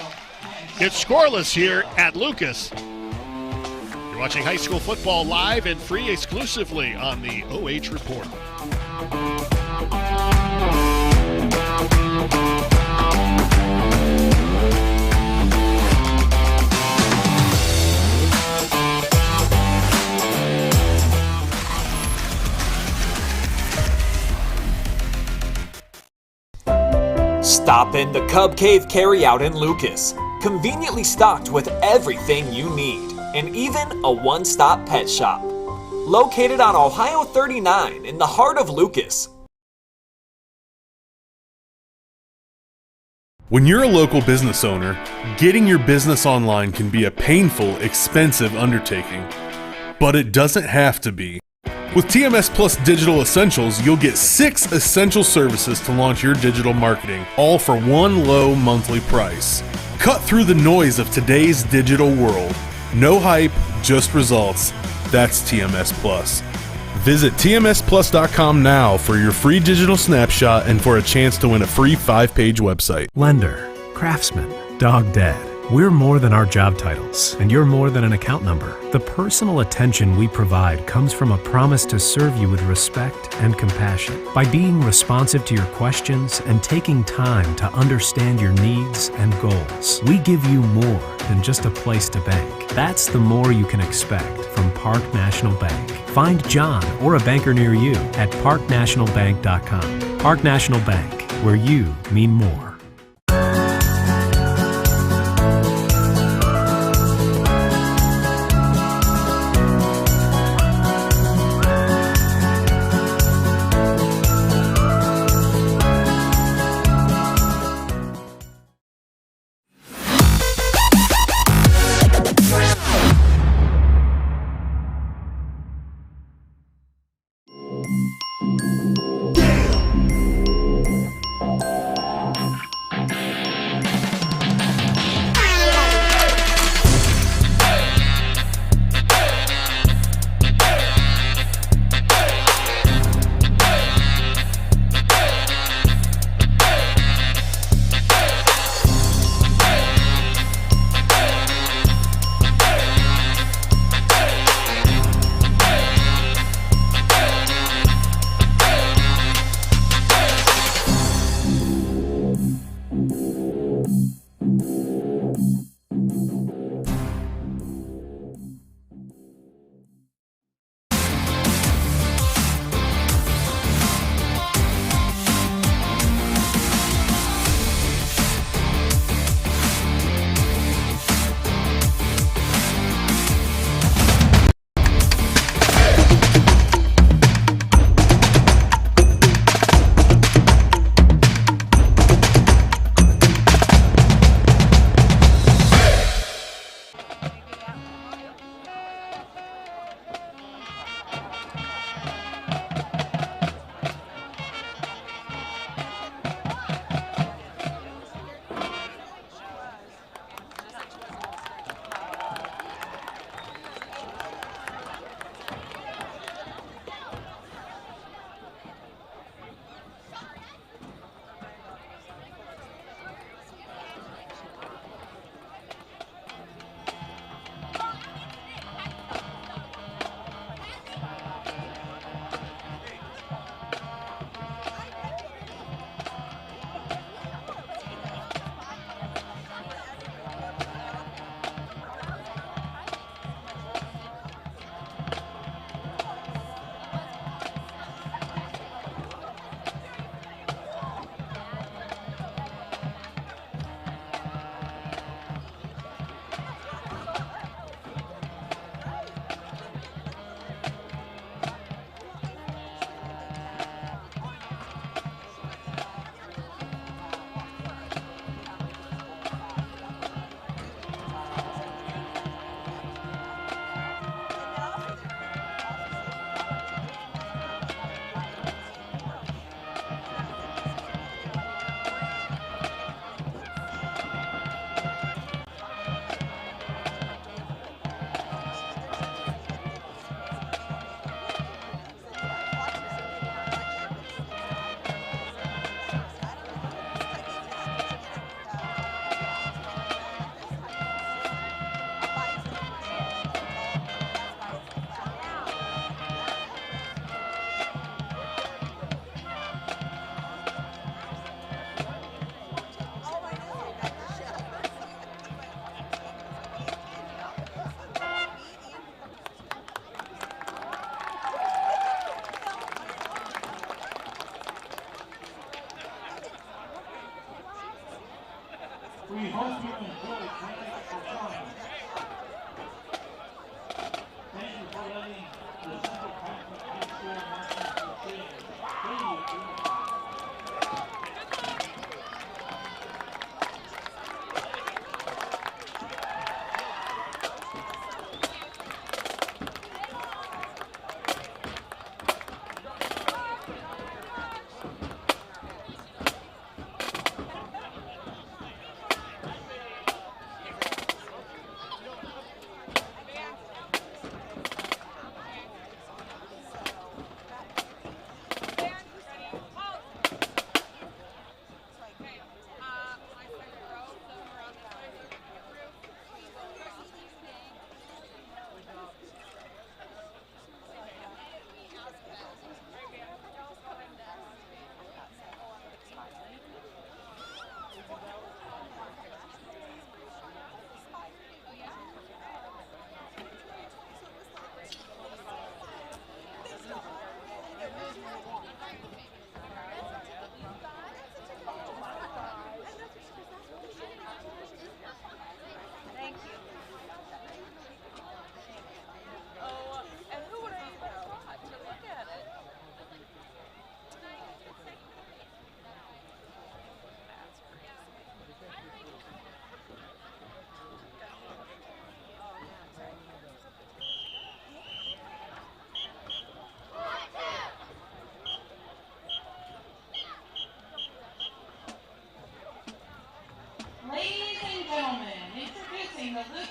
It's scoreless here at Lucas. You're watching high school football live and free exclusively on the OH Report. Stop in the Cub Cave Carryout in Lucas. Conveniently stocked with everything you need, and even a one-stop pet shop. Located on Ohio 39 in the heart of Lucas. When you're a local business owner, getting your business online can be a painful, expensive undertaking. But it doesn't have to be. With TMS Plus Digital Essentials, you'll get 6 essential services to launch your digital marketing, all for one low monthly price. Cut through the noise of today's digital world. No hype, just results. That's TMS Plus. Visit tmsplus.com now for your free digital snapshot and for a chance to win a free 5-page website. Lender, craftsman, dog dead. We're more than our job titles, and you're more than an account number. The personal attention we provide comes from a promise to serve you with respect and compassion. By being responsive to your questions and taking time to understand your needs and goals, we give you more than just a place to bank. That's the more you can expect from Park National Bank. Find John or a banker near you at parknationalbank.com. Park National Bank, where you mean more.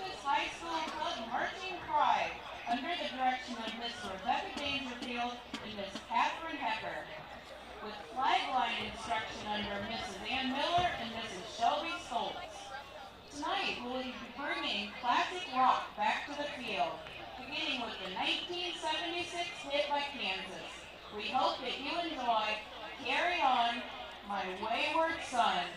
Lucas High School Club Marching Pride under the direction of Miss Rebecca Dangerfield and Miss Catherine Hecker, with flag line instruction under Mrs. Ann Miller and Mrs. Shelby Stoltz. Tonight we'll be bringing classic rock back to the field, beginning with the 1976 hit by Kansas. We hope that you enjoy Carry On, My Wayward Son.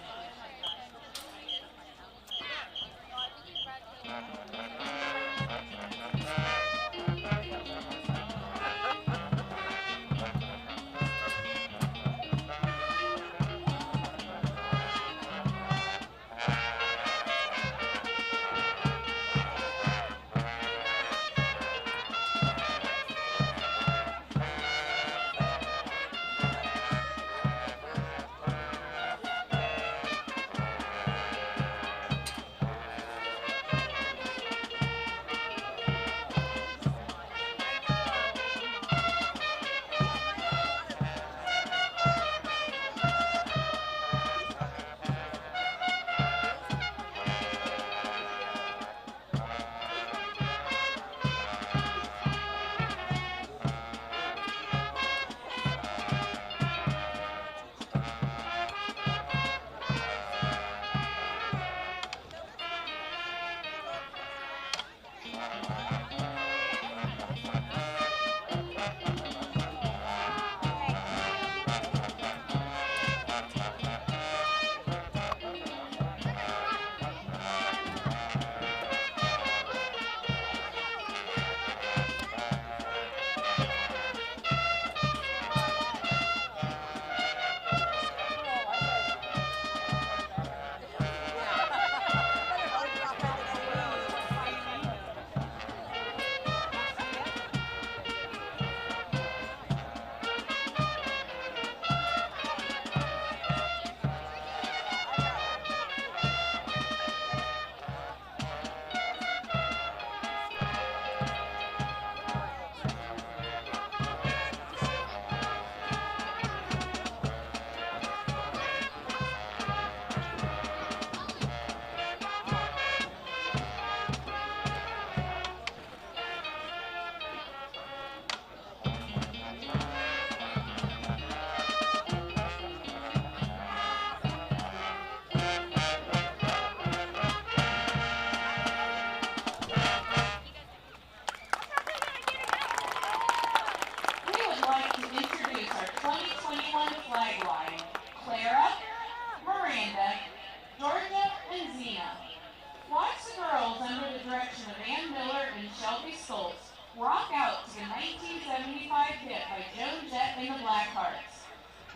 Rock out to the 1975 hit by Joan Jett and the Blackhearts.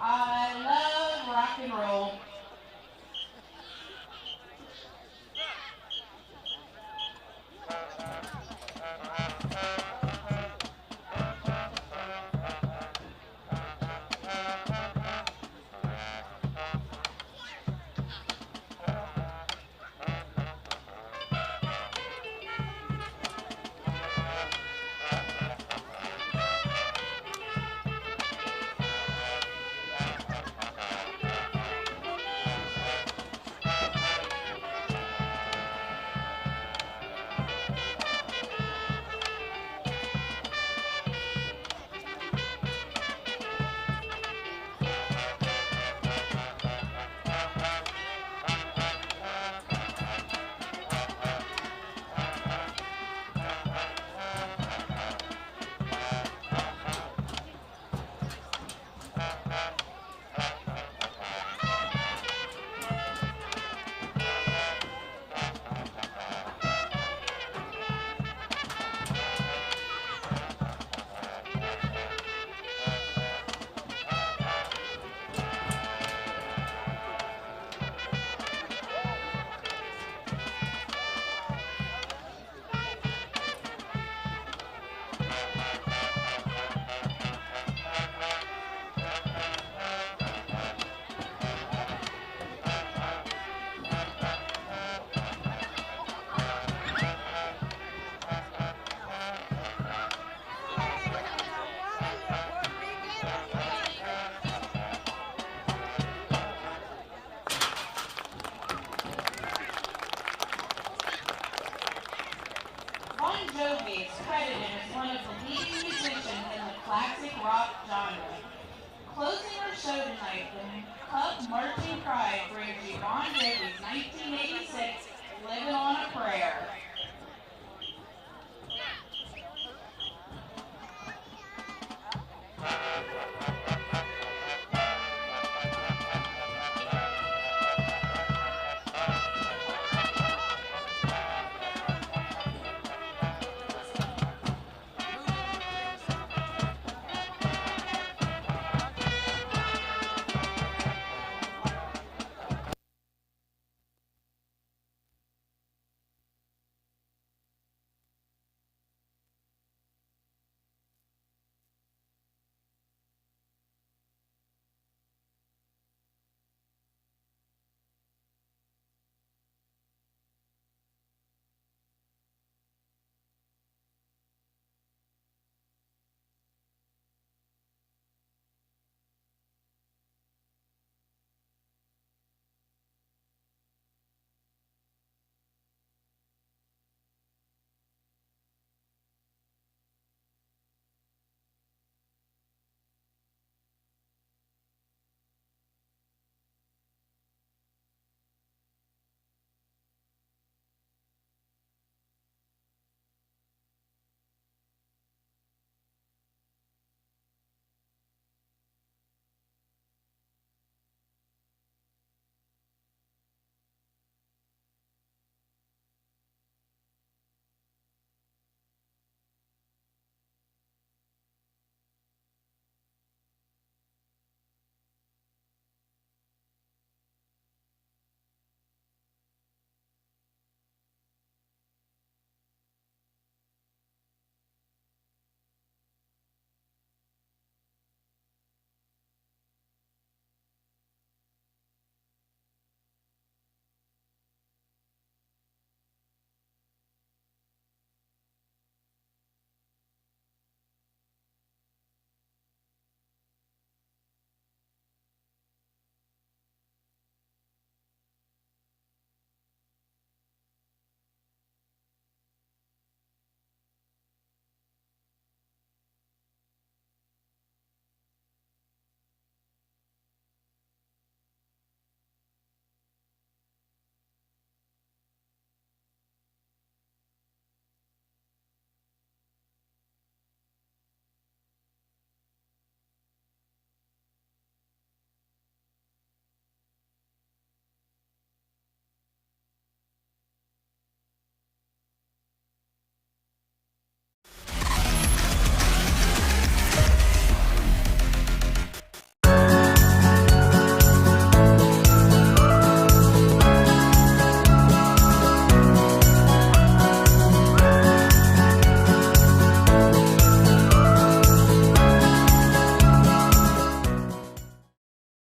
I love rock and roll. Jovi is credited as one of the leading musicians in the classic rock genre. Closing our show tonight, the Cub Marching Pride brings you Bon Jovi's 1986 Living on a Prayer.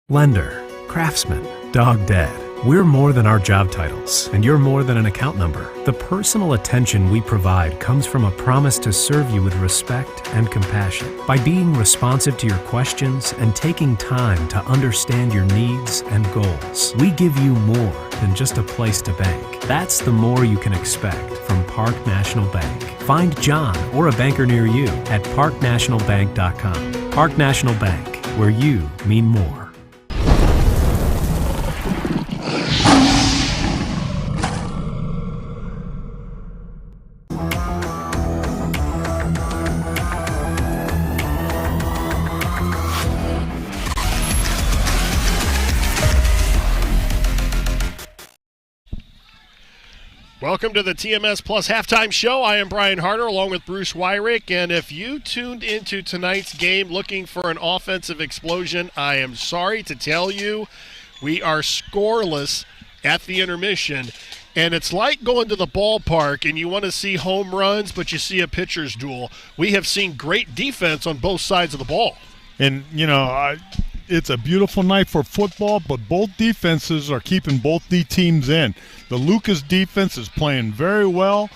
Lender, craftsman, dog dead. We're more than our job titles, and you're more than an account number. The personal attention we provide comes from a promise to serve you with respect and compassion. By being responsive to your questions and taking time to understand your needs and goals, we give you more than just a place to bank. That's the more you can expect from Park National Bank. Find John or a banker near you at parknationalbank.com. Park National Bank, where you mean more. Welcome to the TMS Plus Halftime Show. I am Brian Harder along with Bruce Wyrick, and if you tuned into tonight's game looking for an offensive explosion, I am sorry to tell you we are scoreless at the intermission, and it's like going to the ballpark and you want to see home runs, but you see a pitcher's duel. We have seen great defense on both sides of the ball. And, you know, it's a beautiful night for football, but both defenses are keeping both the teams in. The Lucas defense is playing very well,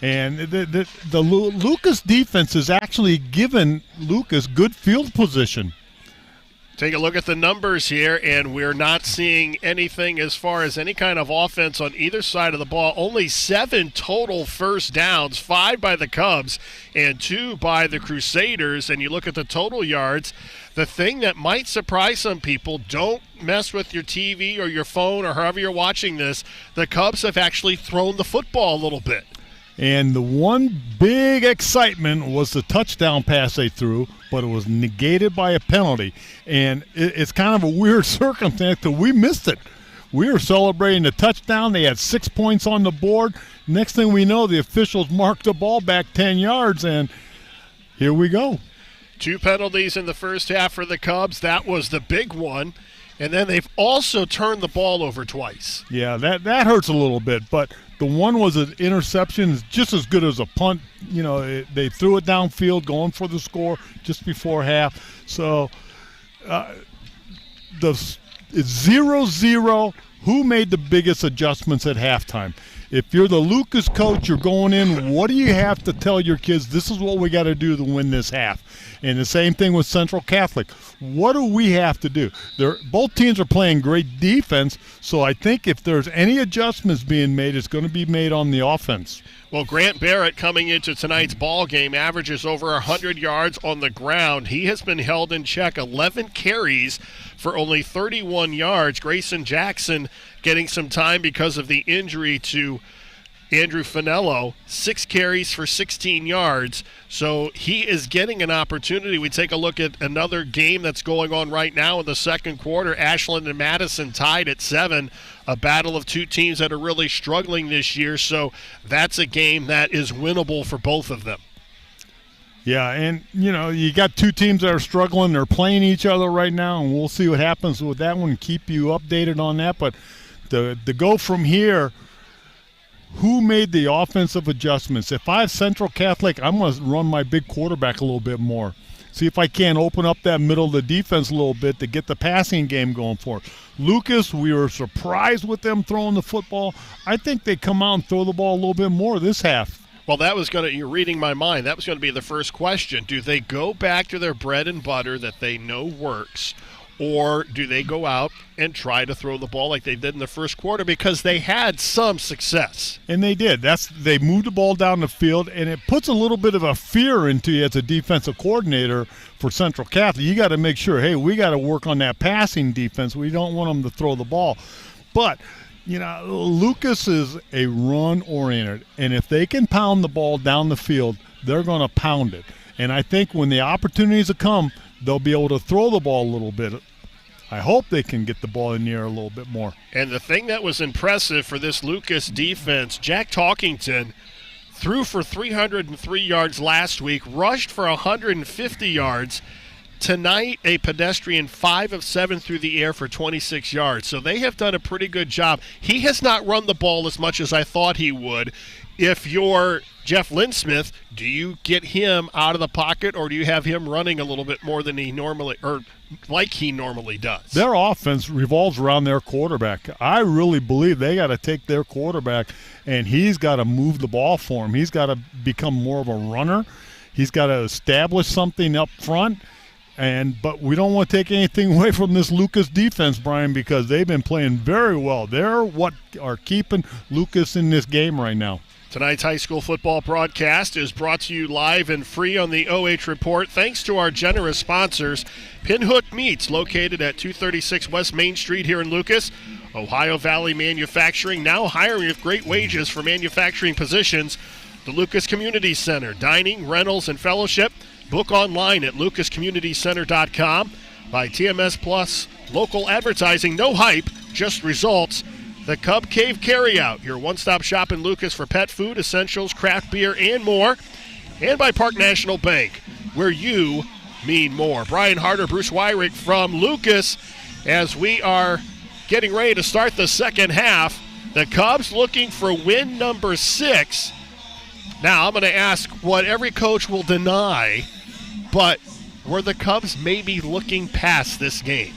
and the Lucas defense has actually given Lucas good field position. Take a look at the numbers here, and we're not seeing anything as far as any kind of offense on either side of the ball. Only 7 total first downs, 5 by the Cubs and 2 by the Crusaders. And you look at the total yards, the thing that might surprise some people, don't mess with your TV or your phone or however you're watching this, the Cubs have actually thrown the football a little bit. And the one big excitement was the touchdown pass they threw, but it was negated by a penalty. And it's kind of a weird circumstance that we missed it. We were celebrating the touchdown. They had 6 points on the board. Next thing we know, the officials marked the ball back 10 yards, and here we go. 2 penalties in the first half for the Cubs. That was the big one. And then they've also turned the ball over twice. Yeah, that hurts a little bit, but the one was an interception, it's just as good as a punt. You know, they threw it downfield going for the score just before half. So it's 0-0. Who made the biggest adjustments at halftime? If you're the Lucas coach, you're going in, what do you have to tell your kids? This is what we got to do to win this half. And the same thing with Central Catholic. What do we have to do? Both teams are playing great defense, so I think if there's any adjustments being made, it's going to be made on the offense. Well, Grant Barrett coming into tonight's ball game averages over 100 yards on the ground. He has been held in check, 11 carries for only 31 yards. Grayson Jackson getting some time because of the injury to Andrew Finello, 6 carries for 16 yards. So he is getting an opportunity. We take a look at another game that's going on right now in the second quarter. Ashland and Madison tied at 7, a battle of 2 teams that are really struggling this year. So that's a game that is winnable for both of them. Yeah, and, you know, you got 2 teams that are struggling. They're playing each other right now, and we'll see what happens with that one, keep you updated on that. But to go from here, who made the offensive adjustments? If I have Central Catholic, I'm going to run my big quarterback a little bit more. See if I can open up that middle of the defense a little bit to get the passing game going for it. Lucas, we were surprised with them throwing the football. I think they come out and throw the ball a little bit more this half. Well, you're reading my mind. That was going to be the first question. Do they go back to their bread and butter that they know works, or do they go out and try to throw the ball like they did in the first quarter, because they had some success? And they did. They moved the ball down the field, and it puts a little bit of a fear into you as a defensive coordinator for Central Catholic. You got to make sure, hey, we got to work on that passing defense. We don't want them to throw the ball. But you know, Lucas is a run-oriented, and if they can pound the ball down the field, they're going to pound it. And I think when the opportunities come, they'll be able to throw the ball a little bit. I hope they can get the ball in the air a little bit more. And the thing that was impressive for this Lucas defense, Jack Talkington threw for 303 yards last week, rushed for 150 yards. Tonight, a pedestrian 5 of 7 through the air for 26 yards. So they have done a pretty good job. He has not run the ball as much as I thought he would. If you're Jeff Linsmith, do you get him out of the pocket, or do you have him running a little bit more than he normally does? Their offense revolves around their quarterback. I really believe they got to take their quarterback, and he's got to move the ball for him. He's got to become more of a runner. He's got to establish something up front. But we don't want to take anything away from this Lucas defense, Brian, because they've been playing very well. They're what are keeping Lucas in this game right now. Tonight's high school football broadcast is brought to you live and free on the OH Report thanks to our generous sponsors, Pinhook Meats, located at 236 West Main Street here in Lucas. Ohio Valley Manufacturing, now hiring with great wages for manufacturing positions. The Lucas Community Center, dining, rentals, and fellowship. Book online at lucascommunitycenter.com. By TMS Plus, local advertising, no hype, just results. The Cub Cave Carryout, your one-stop shop in Lucas for pet food, essentials, craft beer, and more. And by Park National Bank, where you mean more. Brian Harder, Bruce Wyrick from Lucas, as we are getting ready to start the second half. The Cubs looking for win number 6. Now, I'm going to ask what every coach will deny, but were the Cubs maybe looking past this game?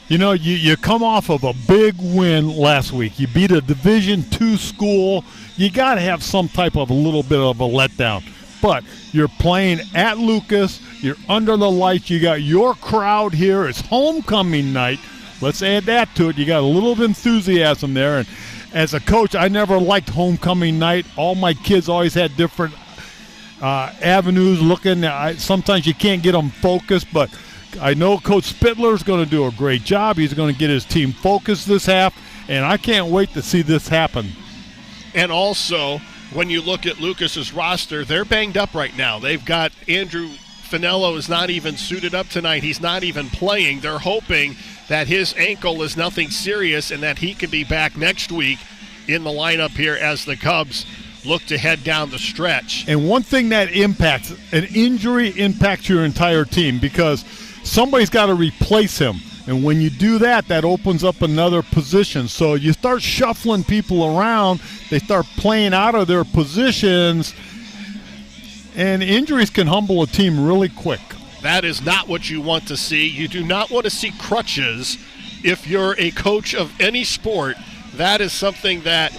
You know, you come off of a big win last week. You beat a Division II school. You got to have some type of a little bit of a letdown. but you're playing at Lucas. You're under the lights. You got your crowd here. It's homecoming night. Let's add that to it. You got a little of enthusiasm there. And as a coach, I never liked homecoming night. All my kids always had different avenues looking. Sometimes you can't get them focused, but I know Coach Spittler is going to do a great job. He's going to get his team focused this half, and I can't wait to see this happen. And also, when you look at Lucas's roster, they're banged up right now. They've got Andrew Finello is not even suited up tonight. He's not even playing. They're hoping that his ankle is nothing serious and that he can be back next week in the lineup here as the Cubs look to head down the stretch. And one thing that impacts, an injury impacts your entire team because somebody's got to replace him. And when you do that, that opens up another position. So you start shuffling people around, they start playing out of their positions, and injuries can humble a team really quick. That is not what you want to see. You do not want to see crutches if you're a coach of any sport. That is something that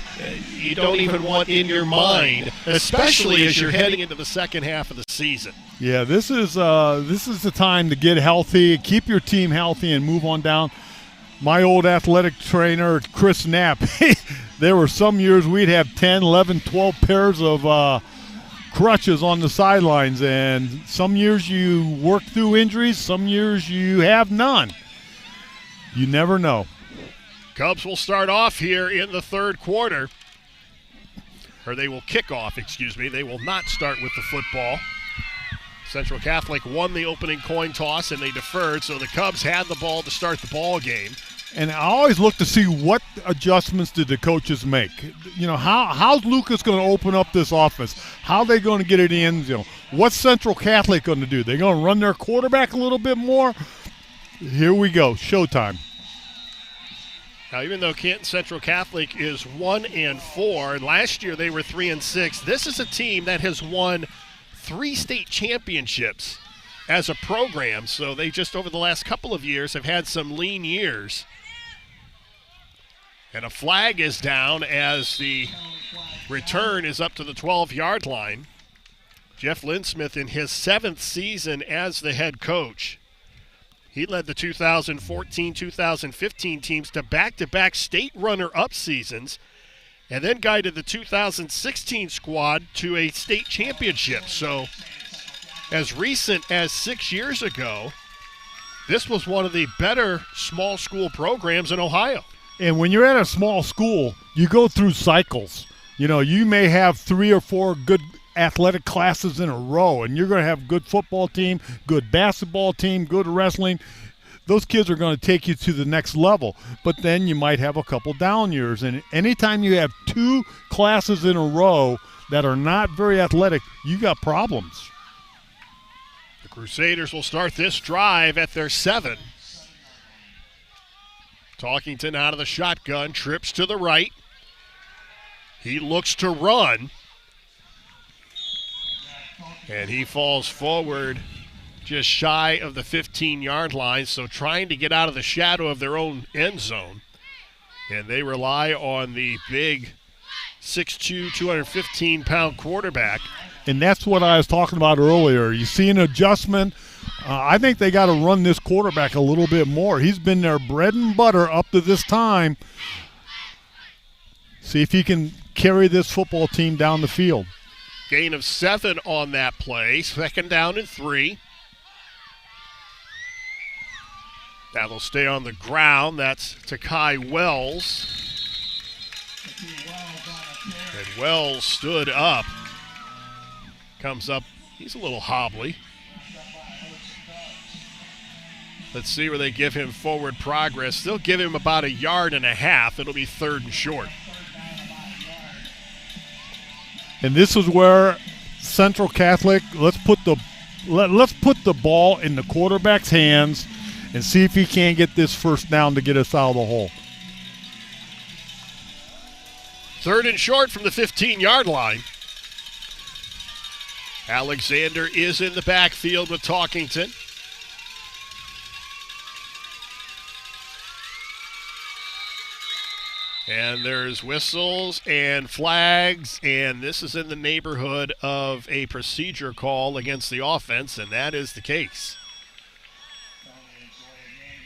you don't even want in your mind, especially as you're heading into the second half of the season. Yeah, this is the time to get healthy, keep your team healthy, and move on down. My old athletic trainer, Chris Knapp, there were some years we'd have 10, 11, 12 pairs of crutches on the sidelines, and some years you work through injuries, some years you have none. You never know. Cubs will start off here in the third quarter. Or they will kick off, excuse me. They will not start with the football. Central Catholic won the opening coin toss and they deferred, so the Cubs had the ball to start the ball game. And I always look to see what adjustments did the coaches make. You know, how's Lucas going to open up this offense? How are they going to get it in? You know, what's Central Catholic going to do? They're going to run their quarterback a little bit more? Here we go, showtime. Now, even though Canton Central Catholic is 1-4, and last year they were 3-6, this is a team that has won 3 state championships as a program. So they just over the last couple of years have had some lean years. And a flag is down as the return is up to the 12-yard line. Jeff Linsmith in his 7th season as the head coach. He led the 2014-2015 teams to back-to-back state runner-up seasons and then guided the 2016 squad to a state championship. So as recent as 6 years ago, this was one of the better small school programs in Ohio. And when you're at a small school, you go through cycles. You know, you may have 3 or 4 good athletic classes in a row, and you're going to have a good football team, good basketball team, good wrestling. Those kids are going to take you to the next level. But then you might have a couple down years. And anytime you have 2 classes in a row that are not very athletic, you got problems. The Crusaders will start this drive at their 7. Talkington out of the shotgun, trips to the right. He looks to run. And he falls forward just shy of the 15-yard line, so trying to get out of the shadow of their own end zone. And they rely on the big 6'2", 215-pound quarterback. And that's what I was talking about earlier. You see an adjustment. I think they got to run this quarterback a little bit more. He's been their bread and butter up to this time. See if he can carry this football team down the field. Gain of 7 on that play. 2nd down and 3. That'll stay on the ground. That's Takai Wells. And Wells stood up. Comes up. He's a little hobbly. Let's see where they give him forward progress. They'll give him about 1.5 yards. It'll be 3rd and short. And this is where Central Catholic, let's put the ball in the quarterback's hands and see if he can't get this first down to get us out of the hole. 3rd and short from the 15-yard line. Alexander is in the backfield with Talkington. And there's whistles and flags, and this is in the neighborhood of a procedure call against the offense, and that is the case.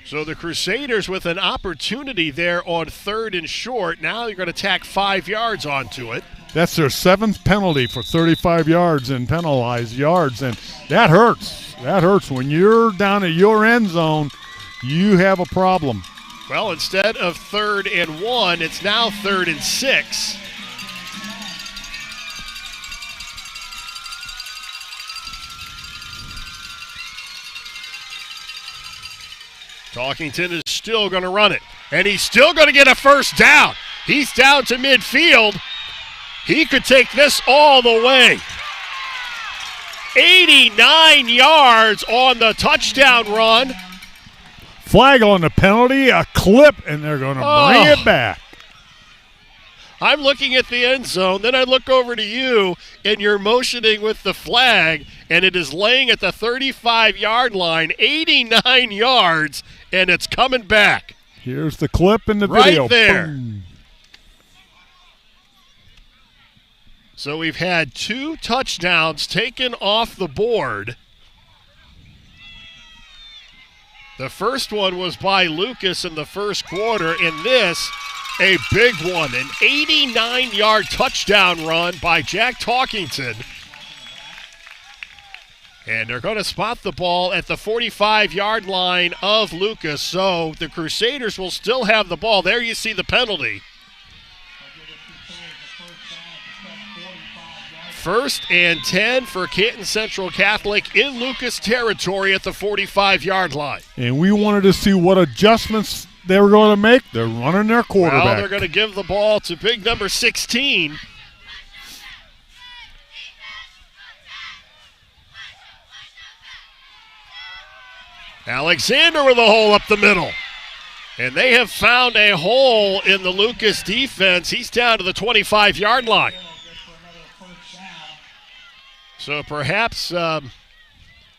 So the Crusaders with an opportunity there on 3rd and short. Now you're going to tack 5 yards onto it. That's their 7th penalty for 35 yards and penalized yards, and that hurts. That hurts. When you're down at your end zone, you have a problem. Well, instead of 3rd and 1, it's now 3rd and 6. Talkington is still going to run it, and he's still going to get a first down. He's down to midfield. He could take this all the way. 89 yards on the touchdown run. Flag on the penalty, a clip, and they're going to bring it back. I'm looking at the end zone, then I look over to you, and you're motioning with the flag, and it is laying at the 35-yard line, 89 yards, and it's coming back. Here's the clip in the video. Right there. Boom. So we've had 2 touchdowns taken off the board. The first one was by Lucas in the first quarter, and this, a big one, an 89-yard touchdown run by Jack Talkington. And they're going to spot the ball at the 45-yard line of Lucas, so the Crusaders will still have the ball. There you see the penalty. 1st and 10 for Canton Central Catholic in Lucas territory at the 45-yard line. And we wanted to see what adjustments they were going to make. They're running their quarterback. Well, they're going to give the ball to big number 16. Alexander with a hole up the middle. And they have found a hole in the Lucas defense. He's down to the 25-yard line. So perhaps a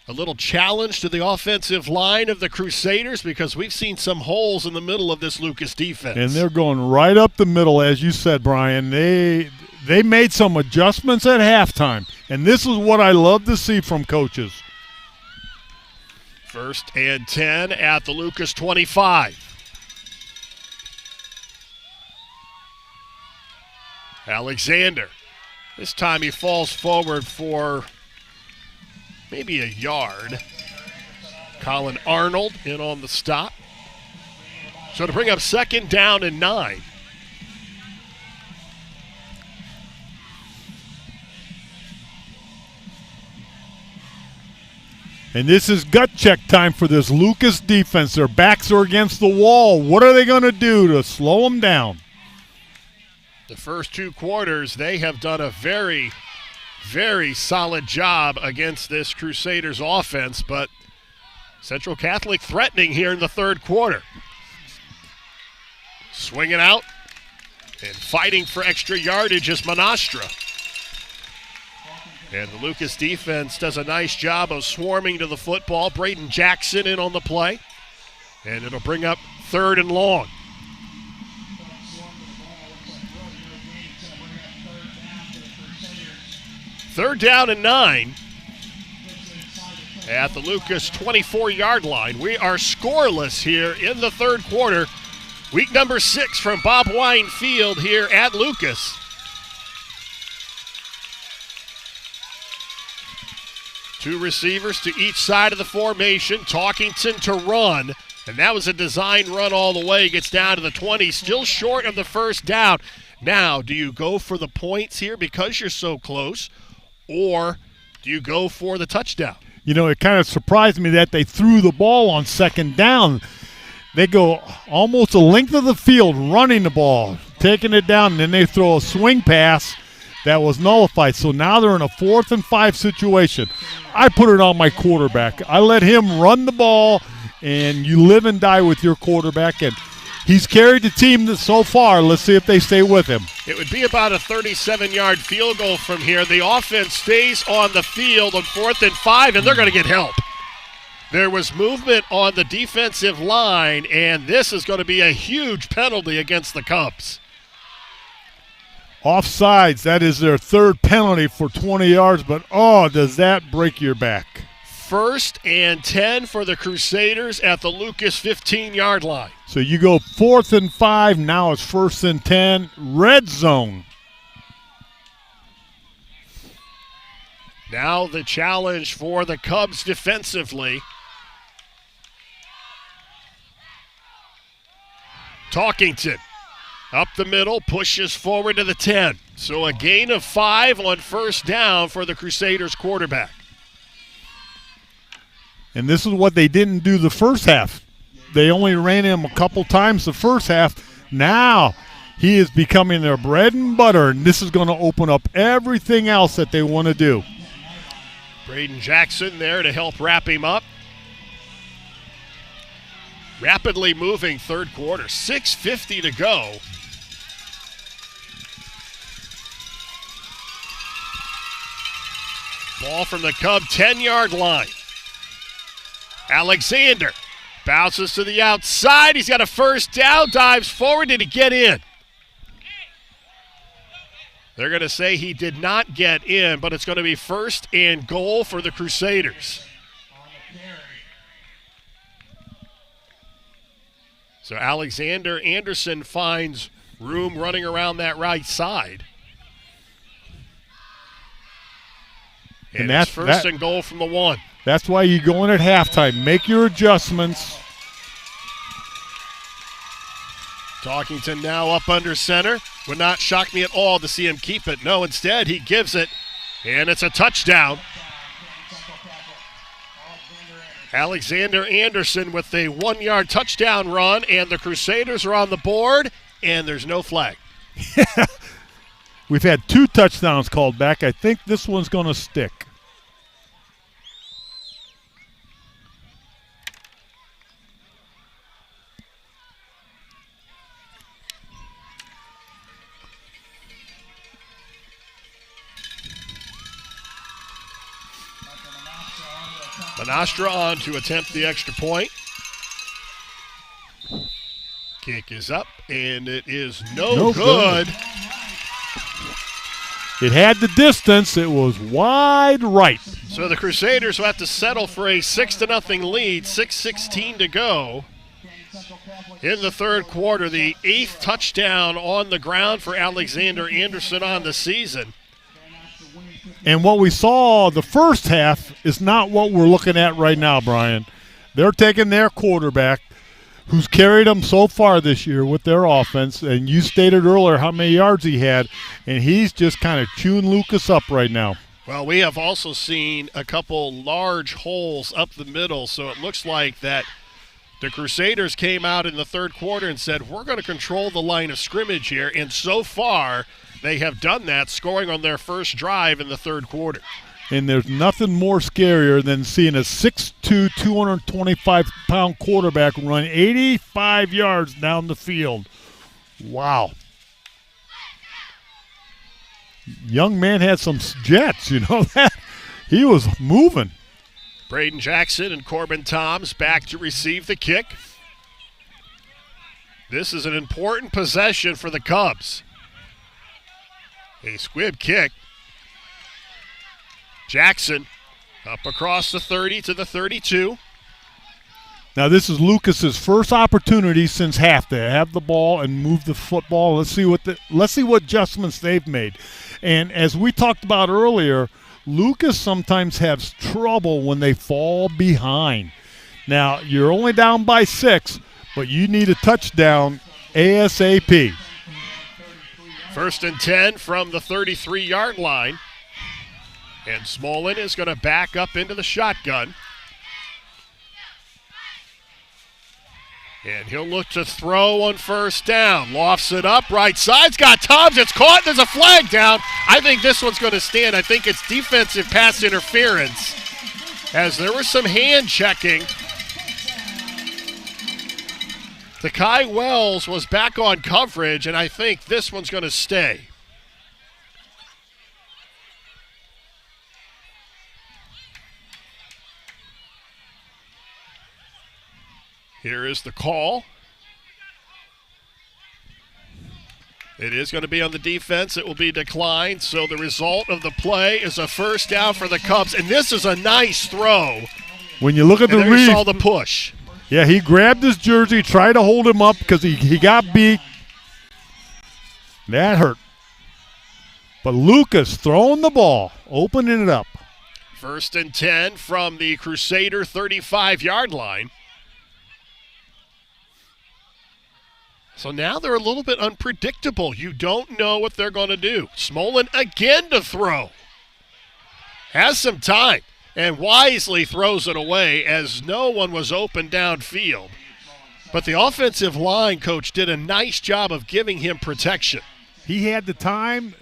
little challenge to the offensive line of the Crusaders, because we've seen some holes in the middle of this Lucas defense. And they're going right up the middle, as you said, Brian. They made some adjustments at halftime, and this is what I love to see from coaches. 1st and 10 at the Lucas 25. Alexander. This time he falls forward for maybe a yard. Colin Arnold in on the stop. So to bring up 2nd down and 9. And this is gut check time for this Lucas defense. Their backs are against the wall. What are they going to do to slow them down? The first 2 quarters, they have done a very, very solid job against this Crusaders offense, but Central Catholic threatening here in the 3rd quarter. Swinging out and fighting for extra yardage is Monastra. And the Lucas defense does a nice job of swarming to the football. Braden Jackson in on the play. And it'll bring up 3rd and long. 3rd down and 9 at the Lucas 24-yard line. We are scoreless here in the 3rd quarter. Week number 6 from Bob Wine Field here at Lucas. 2 receivers to each side of the formation. Talkington to run. And that was a design run all the way. Gets down to the 20. Still short of the first down. Now, do you go for the points here because you're so close? Or do you go for the touchdown? You know, it kind of surprised me that they threw the ball on 2nd down. They go almost the length of the field running the ball, taking it down, and then they throw a swing pass that was nullified. So now they're in a 4th and 5 situation. I put it on my quarterback. I let him run the ball, and you live and die with your quarterback. And he's carried the team so far. Let's see if they stay with him. It would be about a 37-yard field goal from here. The offense stays on the field on 4th and 5, and they're going to get help. There was movement on the defensive line, and this is going to be a huge penalty against the Cubs. Offsides, that is their third penalty for 20 yards, but oh, does that break your back. 1st and 10 for the Crusaders at the Lucas 15-yard line. So you go 4th and 5, now it's 1st and 10, red zone. Now the challenge for the Cubs defensively. Talkington up the middle, pushes forward to the 10. So a gain of 5 on 1st down for the Crusaders quarterback. And this is what they didn't do the first half. They only ran him a couple times the first half. Now he is becoming their bread and butter, and this is going to open up everything else that they want to do. Braden Jackson there to help wrap him up. Rapidly moving third quarter, 6:50 to go. Ball from the Cub 10-yard line. Alexander bounces to the outside. He's got a 1st down, dives forward. Did he get in? They're going to say he did not get in, but it's going to be 1st and goal for the Crusaders. So Alexander Anderson finds room running around that right side. And that's 1st and goal from the 1. That's why you go in at halftime. Make your adjustments. Talkington now up under center. Would not shock me at all to see him keep it. No, instead he gives it, and it's a touchdown. Alexander Anderson with a 1-yard touchdown run, and the Crusaders are on the board, and there's no flag. We've had 2 touchdowns called back. I think this one's going to stick. Monastra on to attempt the extra point. Kick is up, and it is no good. It had the distance. It was wide right. So the Crusaders will have to settle for a 6-0 lead, 6:16 to go. In the third quarter, the 8th touchdown on the ground for Alexander Anderson on the season. And what we saw the first half is not what we're looking at right now, Brian. They're taking their quarterback, who's carried them so far this year with their offense, and you stated earlier how many yards he had, and he's just kind of chewing Lucas up right now. Well, we have also seen a couple large holes up the middle, so it looks like that the Crusaders came out in the third quarter and said, we're going to control the line of scrimmage here, and so far they have done that, scoring on their first drive in the third quarter. And there's nothing more scarier than seeing a 6'2", 225-pound quarterback run 85 yards down the field. Wow. Young man had some jets, you know that? He was moving. Braden Jackson and Corbin Toms back to receive the kick. This is an important possession for the Cubs. A squib kick. Jackson up across the 30 to the 32. Now this is Lucas's first opportunity since half to have the ball and move the football. Let's see what adjustments they've made. And as we talked about earlier, Lucas sometimes has trouble when they fall behind. Now you're only down by 6, but you need a touchdown ASAP. 1st and 10 from the 33-yard line. And Smolin is going to back up into the shotgun. And he'll look to throw on 1st down. Lofts it up, right side's got Toms. It's caught. There's a flag down. I think this one's going to stand. I think it's defensive pass interference, as there was some hand checking. Takai Wells was back on coverage, and I think this one's going to stay. Here is the call. It is going to be on the defense. It will be declined. So the result of the play is a first down for the Cubs. And this is a nice throw. When you look at the read, you saw the push. Yeah, he grabbed his jersey, tried to hold him up because he got beat. That hurt. But Lucas throwing the ball, opening it up. 1st and 10 from the Crusader 35-yard line. So now they're a little bit unpredictable. You don't know what they're going to do. Smolin again to throw. Has some time and wisely throws it away as no one was open downfield. But the offensive line coach did a nice job of giving him protection. He had the time.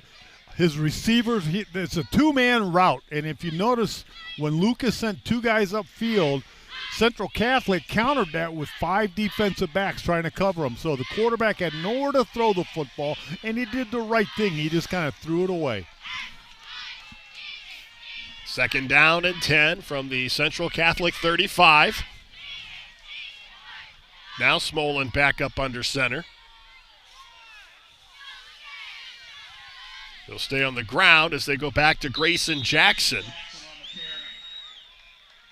His receivers, it's a two-man route. And if you notice, when Lucas sent two guys upfield, Central Catholic countered that with 5 defensive backs trying to cover him. So the quarterback had nowhere to throw the football, and he did the right thing. He just kind of threw it away. 2nd down and 10 from the Central Catholic 35. Now Smolin back up under center. They'll stay on the ground as they go back to Grayson Jackson.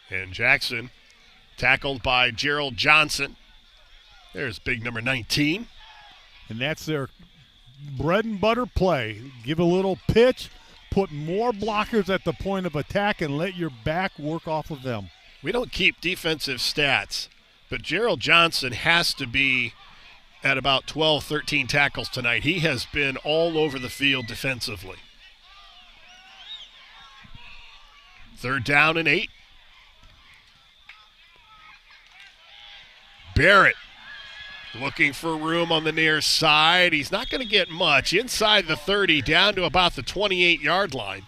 And Jackson tackled by Gerald Johnson. There's big number 19. And that's their bread and butter play. Give a little pitch, put more blockers at the point of attack, and let your back work off of them. We don't keep defensive stats, but Gerald Johnson has to be at about 12, 13 tackles tonight. He has been all over the field defensively. 3rd down and 8. Barrett looking for room on the near side. He's not going to get much. Inside the 30, down to about the 28-yard line.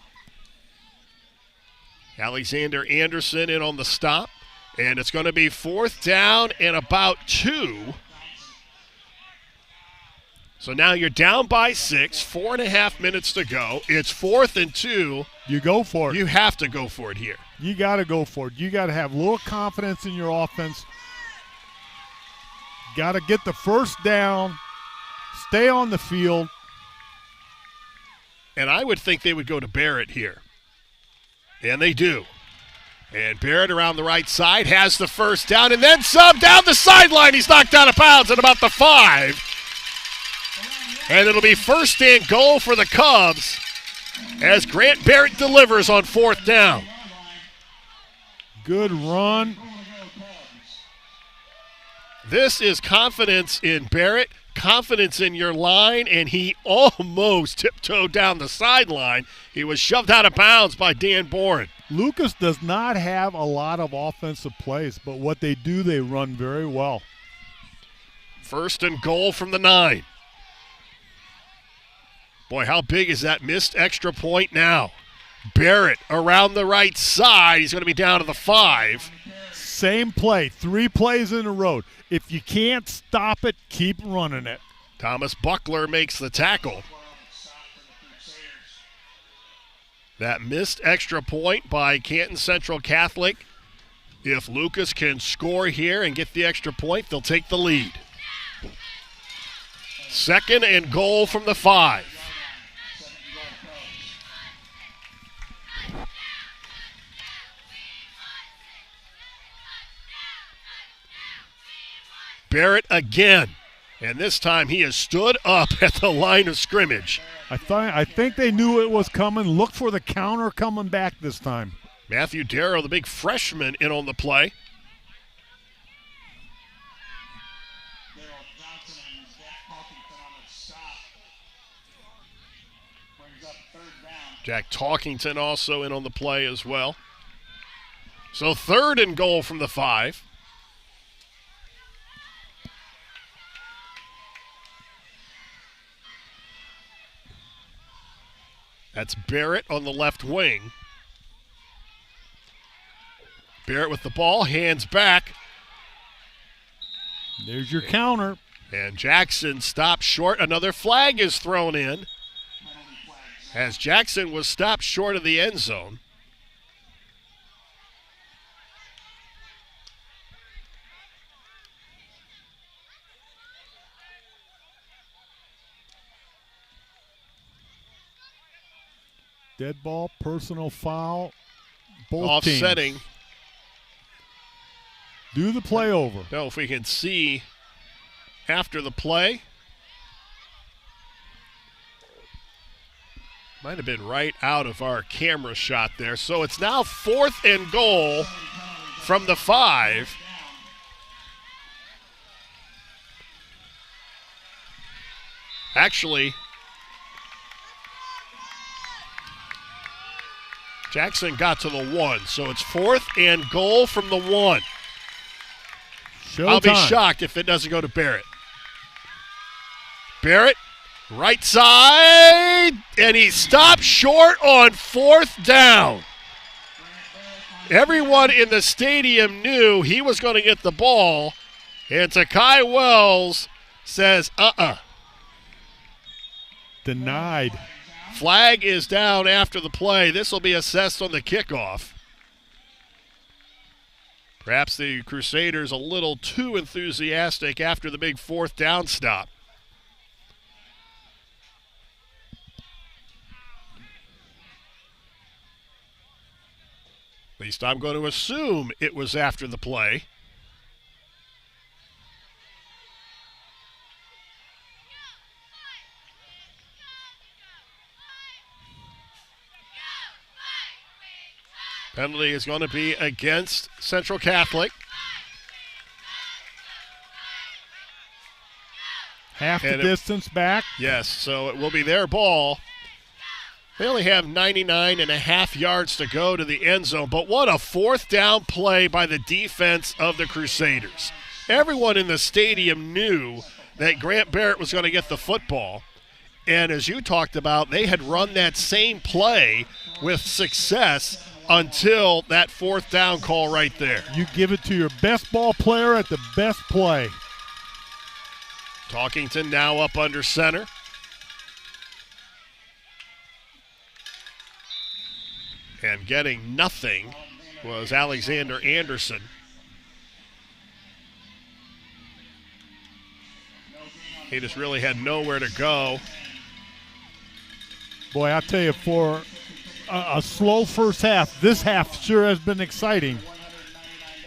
Alexander Anderson in on the stop. And it's going to be 4th down and about 2. So now you're down by 6, 4.5 minutes to go. It's 4th and 2. You go for it. You have to go for it here. You got to go for it. You got to have a little confidence in your offense. Got to get the first down, stay on the field. And I would think they would go to Barrett here. And they do. And Barrett around the right side has the first down and then some down the sideline. He's knocked out of bounds at about the 5. And it'll be 1st and goal for the Cubs as Grant Barrett delivers on 4th down. Good run. This is confidence in Barrett, confidence in your line, and he almost tiptoed down the sideline. He was shoved out of bounds by Dan Bourne. Lucas does not have a lot of offensive plays, but what they do, they run very well. 1st and goal from the 9. Boy, how big is that missed extra point now? Barrett around the right side. He's going to be down to the 5. Same play, 3 plays in a row. If you can't stop it, keep running it. Thomas Buckler makes the tackle. That missed extra point by Canton Central Catholic. If Lucas can score here and get the extra point, they'll take the lead. 2nd and goal from the 5. Barrett again, and this time he has stood up at the line of scrimmage. I think they knew it was coming. Look for the counter coming back this time. Matthew Darrow, the big freshman, in on the play. Jack Talkington also in on the play as well. So 3rd and goal from the 5. That's Barrett on the left wing. Barrett with the ball, hands back. There's your counter. And Jackson stops short. Another flag is thrown in as Jackson was stopped short of the end zone. Dead ball, personal foul. Both Offsetting. teams. Do the play over. Know if we can see after the play. Might have been right out of our camera shot there. So it's now 4th and goal from the 5. Actually, Jackson got to the 1, so it's 4th and goal from the 1. I'll be shocked if it doesn't go to Barrett. Barrett, right side, and he stopped short on 4th down. Everyone in the stadium knew he was going to get the ball, and Takai Wells says, Denied. Flag is down after the play. This will be assessed on the kickoff. Perhaps the Crusaders a little too enthusiastic after the big 4th down stop. At least I'm going to assume it was after the play. Penalty is going to be against Central Catholic. Half the distance back. Yes, so it will be their ball. They only have 99.5 yards to go to the end zone, but what a 4th down play by the defense of the Crusaders. Everyone in the stadium knew that Grant Barrett was going to get the football. And as you talked about, they had run that same play with success until that 4th down call right there. You give it to your best ball player at the best play. Talkington now up under center. And getting nothing was Alexander Anderson. He just really had nowhere to go. Boy, I'll tell you, for a slow first half, this half sure has been exciting.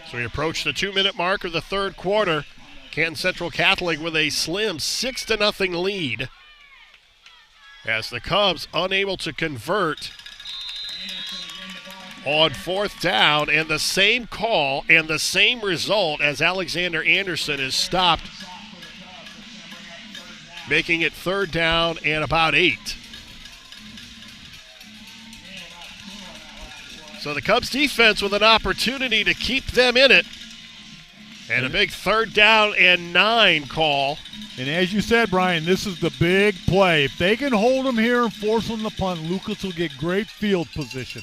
So we approach the 2-minute mark of the 3rd quarter. Canton Central Catholic with a slim 6-0 lead. As the Cubs unable to convert on 4th down, and the same call and the same result as Alexander Anderson is stopped, making it 3rd down and about 8. So the Cubs defense with an opportunity to keep them in it. And a big 3rd down and 9 call. And as you said, Brian, this is the big play. If they can hold them here and force them to punt, Lucas will get great field position.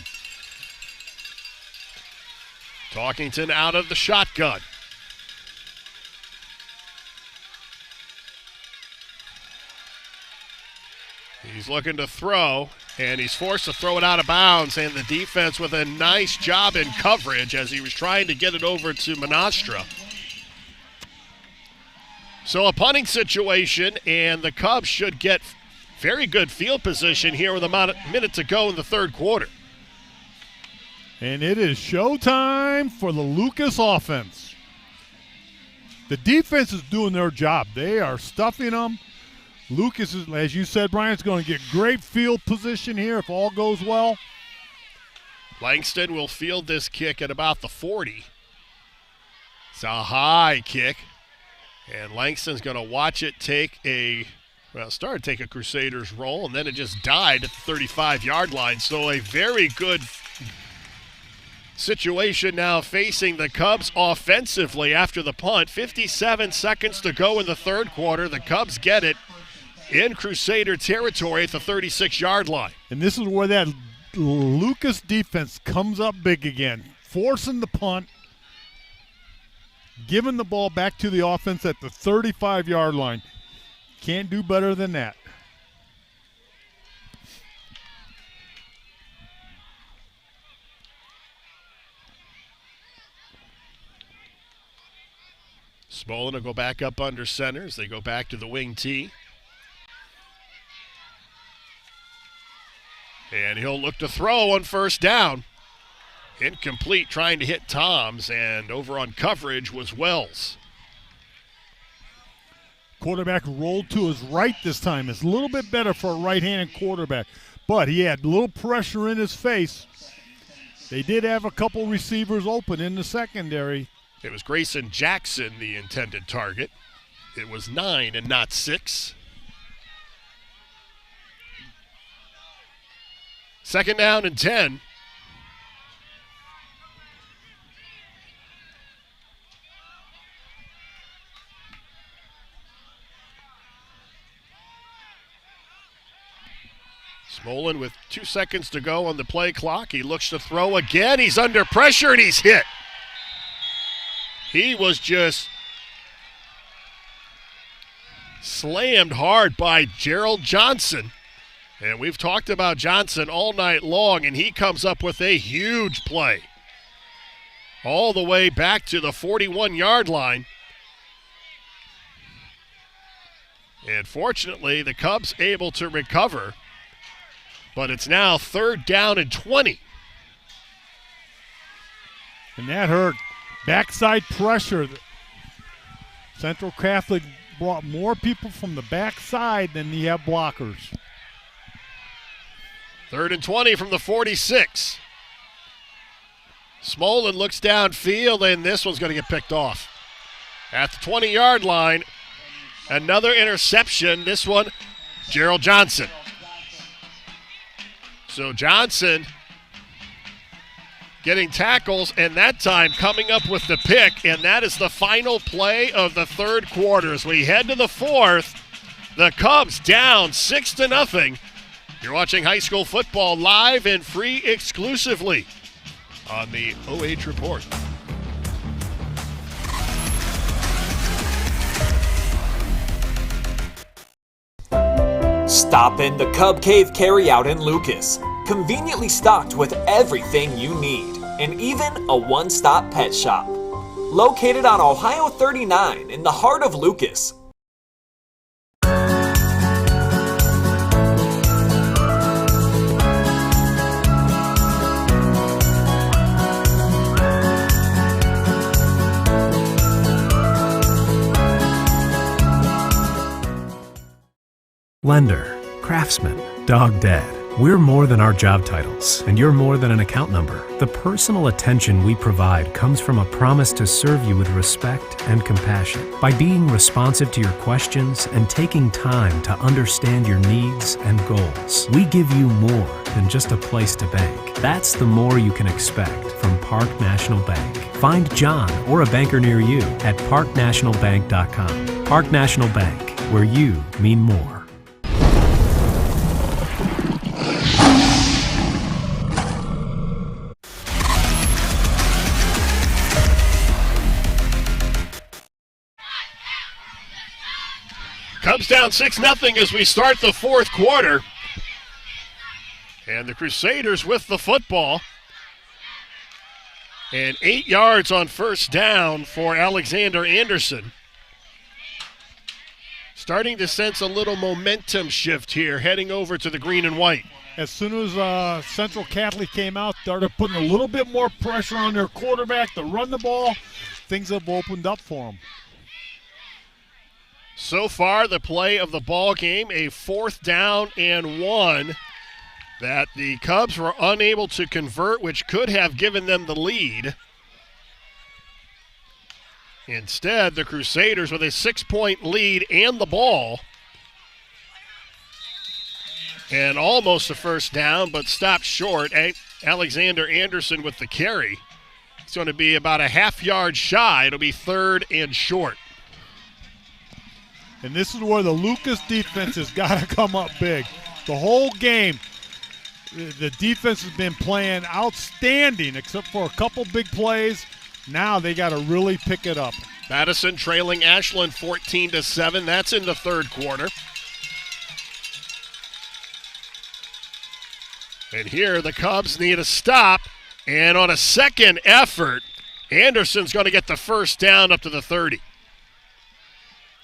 Talkington out of the shotgun. He's looking to throw, and he's forced to throw it out of bounds, and the defense with a nice job in coverage as he was trying to get it over to Monastra. So a punting situation, and the Cubs should get very good field position here with a minute to go in the 3rd quarter. And it is showtime for the Lucas offense. The defense is doing their job. They are stuffing them. Lucas, is, as you said, Brian, is going to get great field position here if all goes well. Langston will field this kick at about the 40. It's a high kick. And Langston's going to watch it take a Crusaders roll, and then it just died at the 35-yard line. So a very good situation now facing the Cubs offensively after the punt. 57 seconds to go in the 3rd quarter. The Cubs get it in Crusader territory at the 36-yard line. And this is where that Lucas defense comes up big again, forcing the punt, giving the ball back to the offense at the 35-yard line. Can't do better than that. Smolin will go back up under center as they go back to the wing tee. And he'll look to throw on first down. Incomplete, trying to hit Toms, and over on coverage was Wells. Quarterback rolled to his right this time. It's a little bit better for a right-handed quarterback, but he had a little pressure in his face. They did have a couple receivers open in the secondary. It was Grayson Jackson, the intended target. It was 9 and not 6. Second down and 10. Smolin with 2 seconds to go on the play clock. He looks to throw again. He's under pressure and he's hit. He was just slammed hard by Gerald Johnson. And we've talked about Johnson all night long, and he comes up with a huge play. All the way back to the 41-yard line. And fortunately, the Cubs able to recover. But it's now 3rd down and 20. And that hurt. Backside pressure. Central Catholic brought more people from the backside than they have blockers. 3rd and 20 from the 46. Smolin looks downfield, and this one's going to get picked off. At the 20-yard line, another interception. This one, Gerald Johnson. So Johnson getting tackles, and that time coming up with the pick, and that is the final play of the third quarter. As we head to the fourth, the Cubs down 6-0. You're watching high school football live and free exclusively on the OH Report. Stop in the Cub Cave Carryout in Lucas. Conveniently stocked with everything you need, and even a one-stop pet shop. Located on Ohio 39 in the heart of Lucas. Lender, craftsman, dog dad. We're more than our job titles, and you're more than an account number. The personal attention we provide comes from a promise to serve you with respect and compassion. By being responsive to your questions and taking time to understand your needs and goals, we give you more than just a place to bank. That's the more you can expect from Park National Bank. Find John or a banker near you at parknationalbank.com. Park National Bank, where you mean more. Cubs down 6-0 as we start the fourth quarter. And the Crusaders with the football. And 8 yards on first down for Alexander Anderson. Starting to sense a little momentum shift here, heading over to the green and white. As soon as Central Catholic came out, started putting a little bit more pressure on their quarterback to run the ball, things have opened up for them. So far, the play of the ball game, a 4th down and 1 that the Cubs were unable to convert, which could have given them the lead. Instead, the Crusaders with a 6-point lead and the ball. And almost a first down, but stopped short. Alexander Anderson with the carry. It's going to be about a half-yard shy. It'll be 3rd and short. And this is where the Lucas defense has got to come up big. The whole game, the defense has been playing outstanding except for a couple big plays. Now they got to really pick it up. Madison trailing Ashland 14-7. That's in the third quarter. And here the Cubs need a stop. And on a second effort, Anderson's going to get the first down up to the 30.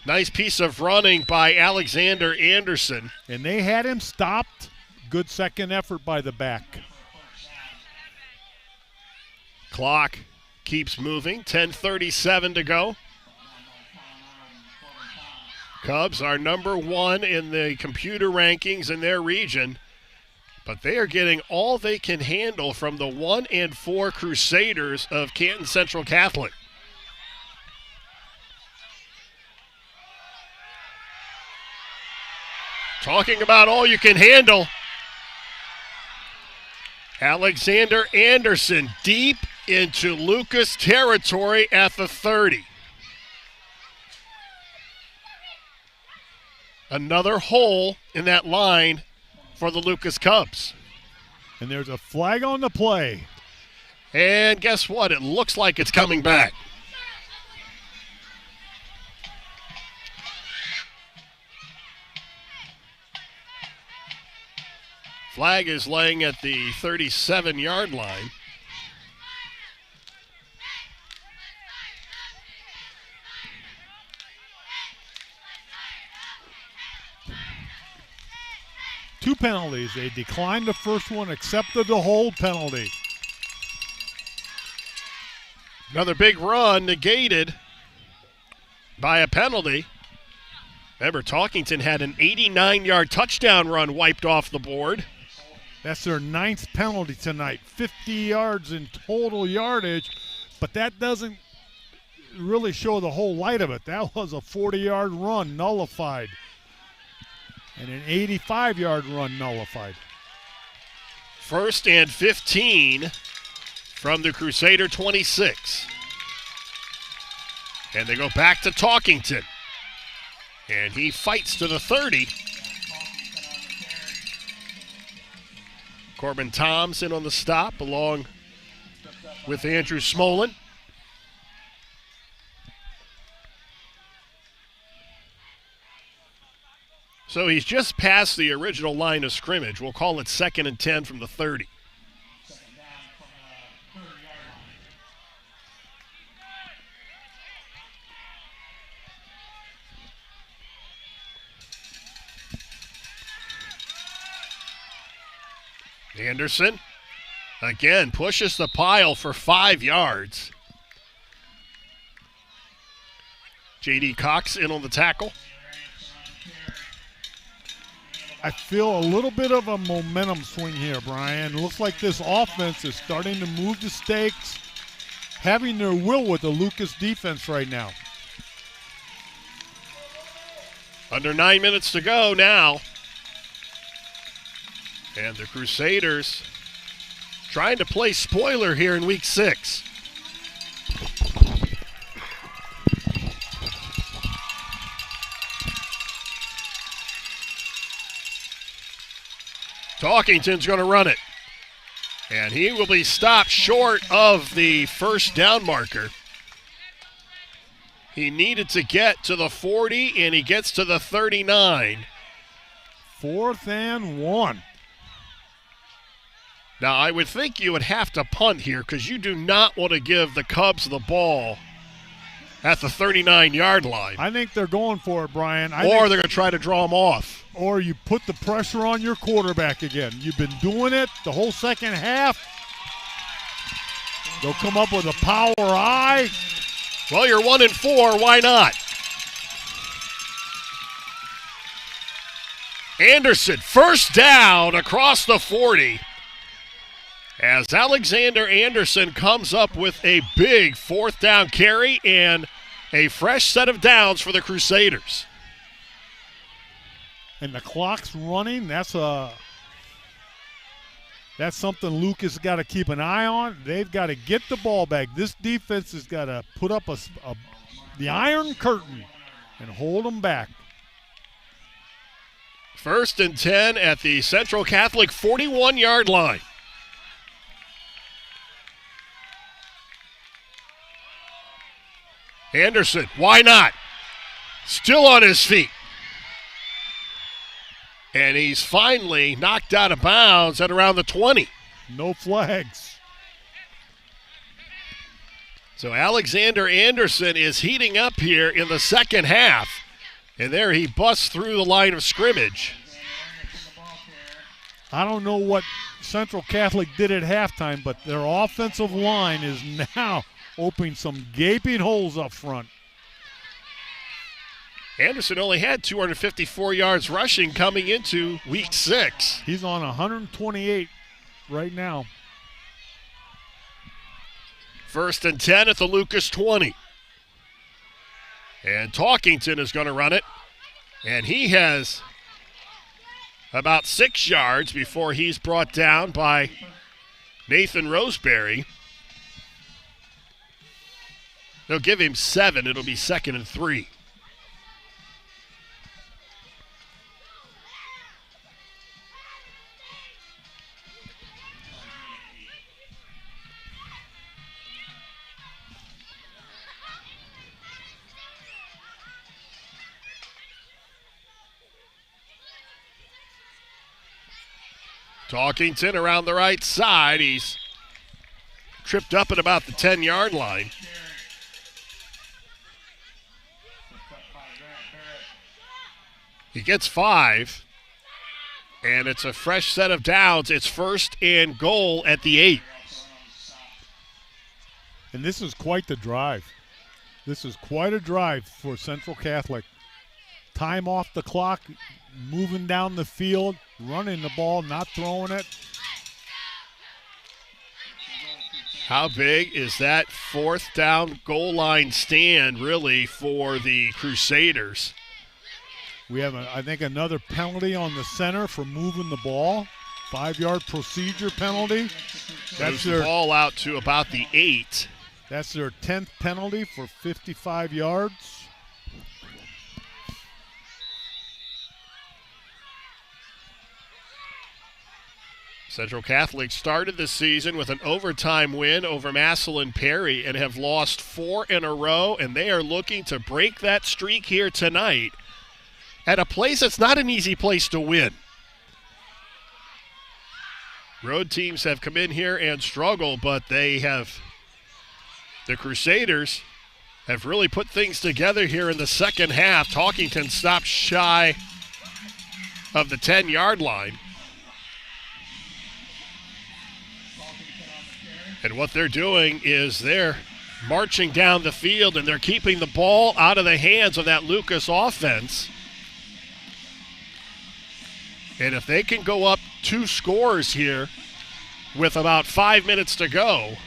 Nice piece of running by Alexander Anderson. And they had him stopped good second effort by the back. Clock keeps moving, 10:37 to go. Cubs are number 1 in the computer rankings in their region, but they are getting all they can handle from the 1 and 4 Crusaders of Canton Central Catholic. Talking about all you can handle. Alexander Anderson deep into Lucas territory at the 30. Another hole in that line for the Lucas Cubs. And there's a flag on the play. And guess what? It looks like it's coming back. Flag is laying at the 37-yard line. Two penalties. They declined the first one, accepted the hold penalty. Another big run negated by a penalty. Remember, Talkington had an 89-yard touchdown run wiped off the board. That's their 9th penalty tonight. 50 yards in total yardage, but that doesn't really show the whole light of it. That was a 40-yard run nullified. And an 85-yard run nullified. 1st and 15 from the Crusader 26. And they go back to Talkington. And he fights to the 30. Corbin Thompson on the stop along with Andrew Smolin. So he's just past the original line of scrimmage. We'll call it 2nd and 10 from the 30. Anderson again pushes the pile for 5 yards. J.D. Cox in on the tackle. I feel a little bit of a momentum swing here, Brian. Looks like this offense is starting to move the stakes, having their will with the Lucas defense right now. Under 9 minutes to go now. And the Crusaders trying to play spoiler here in week 6. Talkington's going to run it. And he will be stopped short of the first down marker. He needed to get to the 40, and he gets to the 39. 4th and 1. Now, I would think you would have to punt here because you do not want to give the Cubs the ball at the 39-yard line. I think they're going for it, Brian. Or they're going to try to draw them off. Or you put the pressure on your quarterback again. You've been doing it the whole second half. They'll come up with a power I. Well, you're 1 and 4. Why not? Anderson, first down across the 40. As Alexander Anderson comes up with a big 4th down carry and a fresh set of downs for the Crusaders. And the clock's running. That's something Lucas got to keep an eye on. They've got to get the ball back. This defense has got to put up the iron curtain and hold them back. 1st and 10 at the Central Catholic 41-yard line. Anderson, why not? Still on his feet. And he's finally knocked out of bounds at around the 20. No flags. So Alexander Anderson is heating up here in the second half. And there he busts through the line of scrimmage. I don't know what Central Catholic did at halftime, but their offensive line is now opening some gaping holes up front. Anderson only had 254 yards rushing coming into week 6. He's on 128 right now. 1st and 10 at the Lucas 20. And Talkington is going to run it. And he has about 6 yards before he's brought down by Nathan Roseberry. They'll give him 7. It'll be 2nd and 3. Talkington around the right side. He's tripped up at about the 10-yard line. He gets 5, and it's a fresh set of downs. It's 1st and goal at the 8. And this is quite the drive. This is quite a drive for Central Catholic. Time off the clock, moving down the field, running the ball, not throwing it. How big is that 4th down goal line stand really for the Crusaders? We have, I think, another penalty on the center for moving the ball. 5-yard procedure penalty. That's their ball out to about the 8. That's their 10th penalty for 55 yards. Central Catholic started the season with an overtime win over Massillon Perry and have lost 4 in a row, and they are looking to break that streak here tonight at a place that's not an easy place to win. Road teams have come in here and struggled, but the Crusaders have really put things together here in the second half. Talkington stopped shy of the 10-yard line. And what they're doing is they're marching down the field and they're keeping the ball out of the hands of that Lucas offense. And if they can go up 2 scores here with about 5 minutes to go.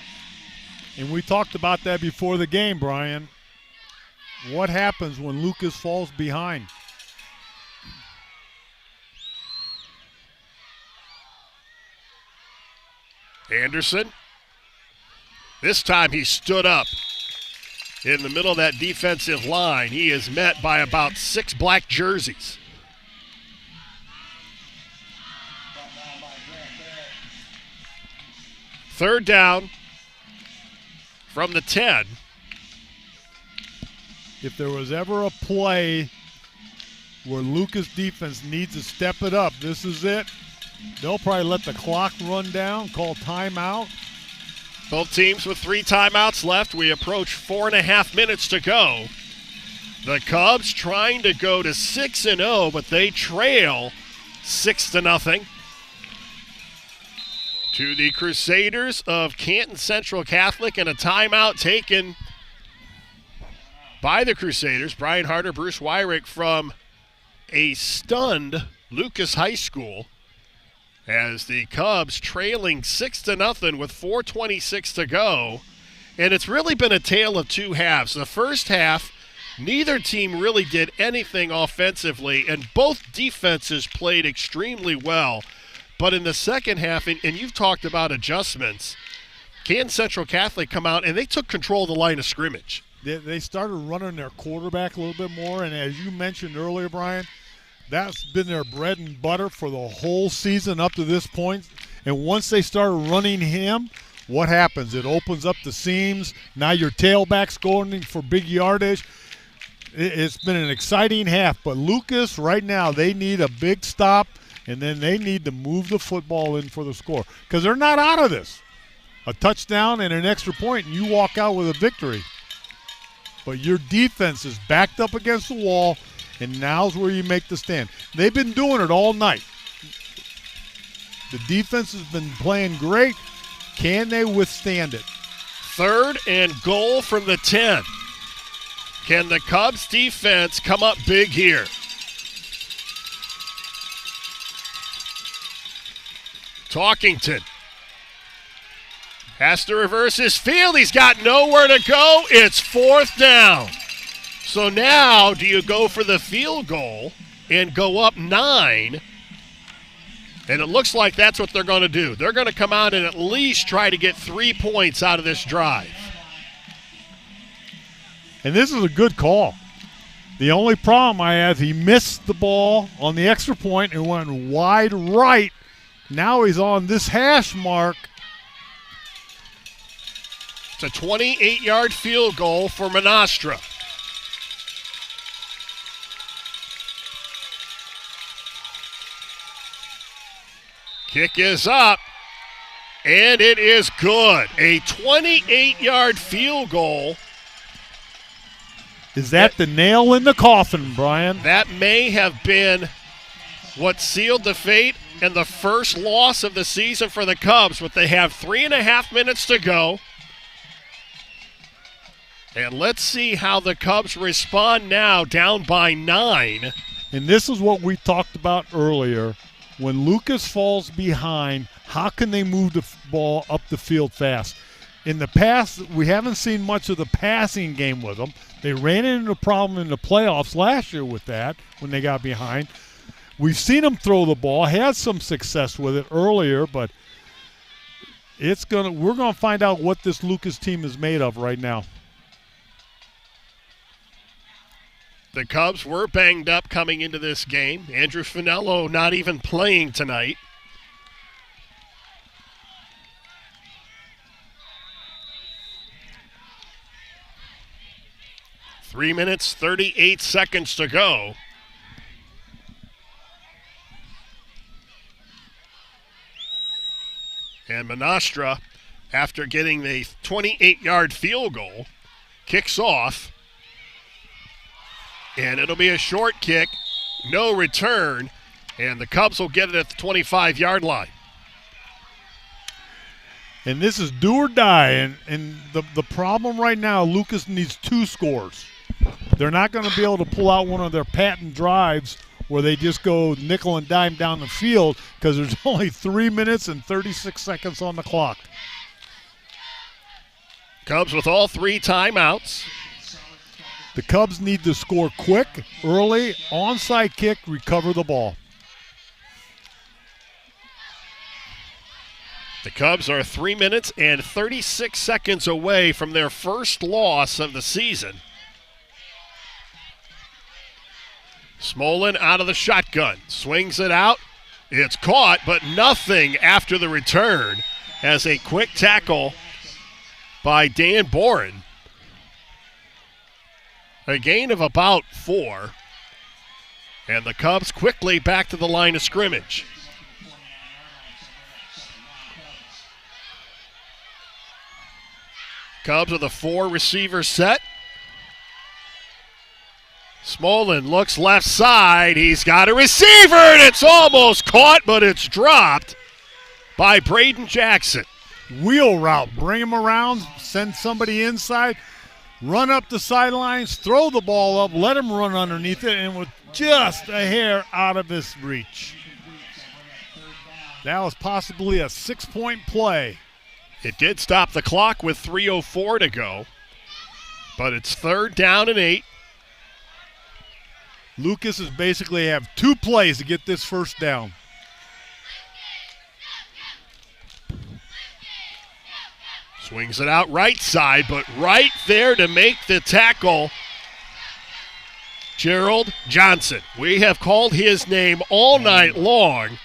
And we talked about that before the game, Brian. What happens when Lucas falls behind? Anderson. This time he stood up in the middle of that defensive line. He is met by about 6 black jerseys. Third down from the 10. If there was ever a play where Lucas defense needs to step it up, this is it. They'll probably let the clock run down, call timeout. Both teams with 3 timeouts left. We approach 4.5 minutes to go. The Cubs trying to go to 6-0, but they trail 6-0 to the Crusaders of Canton Central Catholic, and a timeout taken by the Crusaders. Brian Harder, Bruce Wyrick from a stunned Lucas High School, as the Cubs trailing 6-0 with 4:26 to go. And it's really been a tale of 2 halves. The first half, neither team really did anything offensively, and both defenses played extremely well. But in the second half, and you've talked about adjustments, Canton Central Catholic come out and they took control of the line of scrimmage. They started running their quarterback a little bit more, and as you mentioned earlier, Brian, that's been their bread and butter for the whole season up to this point. And once they start running him, what happens? It opens up the seams. Now your tailback's going for big yardage. It's been an exciting half. But Lucas, right now, they need a big stop, and then they need to move the football in for the score, because they're not out of this. A touchdown and an extra point, and you walk out with a victory. But your defense is backed up against the wall, and now's where you make the stand. They've been doing it all night. The defense has been playing great. Can they withstand it? 3rd and goal from the 10. Can the Cubs defense come up big here? Talkington has to reverse his field. He's got nowhere to go. It's 4th down. So now do you go for the field goal and go up 9? And it looks like that's what they're going to do. They're going to come out and at least try to get 3 points out of this drive. And this is a good call. The only problem I have, he missed the ball on the extra point and went wide right. Now he's on this hash mark. It's a 28-yard field goal for Monastra. Kick is up, and it is good. A 28-yard field goal. Is that the nail in the coffin, Brian? That may have been what sealed the fate and the first loss of the season for the Cubs, but they have 3.5 minutes to go. And let's see how the Cubs respond now, down by 9. And this is what we talked about earlier. When Lucas falls behind, how can they move the ball up the field fast? In the past, we haven't seen much of the passing game with them. They ran into a problem in the playoffs last year with that when they got behind. We've seen them throw the ball, had some success with it earlier, but we're gonna find out what this Lucas team is made of right now. The Cubs were banged up coming into this game. Andrew Finello not even playing tonight. Three minutes, 38 seconds to go. And Monastra, after getting the 28-yard field goal, kicks off. And it'll be a short kick, no return, and the Cubs will get it at the 25-yard line. And this is do or die, and the problem right now, Lucas needs 2 scores. They're not going to be able to pull out one of their patent drives where they just go nickel and dime down the field because there's only 3 minutes and 36 seconds on the clock. Cubs with all 3 timeouts. The Cubs need to score quick, early, onside kick, recover the ball. The Cubs are 3 minutes and 36 seconds away from their first loss of the season. Smolin out of the shotgun, swings it out. It's caught, but nothing after the return as a quick tackle by Dan Boren. A gain of about 4. And the Cubs quickly back to the line of scrimmage. Cubs with a 4-receiver set. Smolin looks left side. He's got a receiver, and it's almost caught, but it's dropped by Braden Jackson. Wheel route. Bring him around, send somebody inside. Run up the sidelines, throw the ball up, let him run underneath it, and with just a hair out of his reach. That was possibly a 6-point play. It did stop the clock with 3:04 to go, but it's 3rd down and 8. Lucas is basically have 2 plays to get this first down. Swings it out right side, but right there to make the tackle, Gerald Johnson. We have called his name all night long.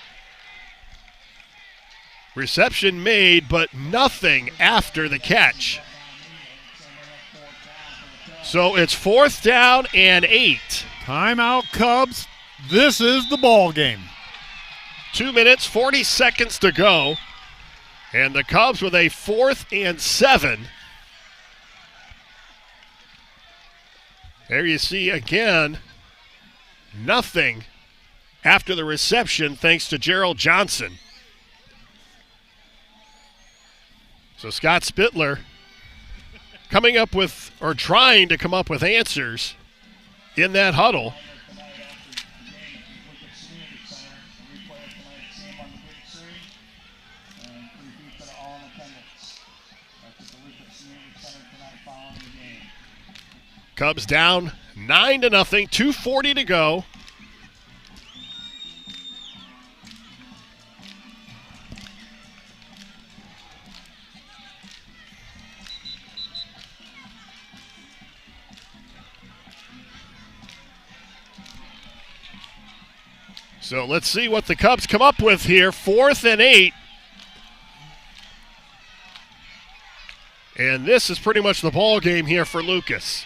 Reception made, but nothing after the catch. So it's 4th down and 8. Timeout, Cubs. This is the ball game. 2 minutes, 40 seconds to go. And the Cubs with a 4th and 7. There you see again, nothing after the reception thanks to Gerald Johnson. So Scott Spittler coming up with, or trying to come up with answers in that huddle. Cubs down 9-0, 2:40 to go. So let's see what the Cubs come up with here. 4th and 8. And this is pretty much the ball game here for Lucas.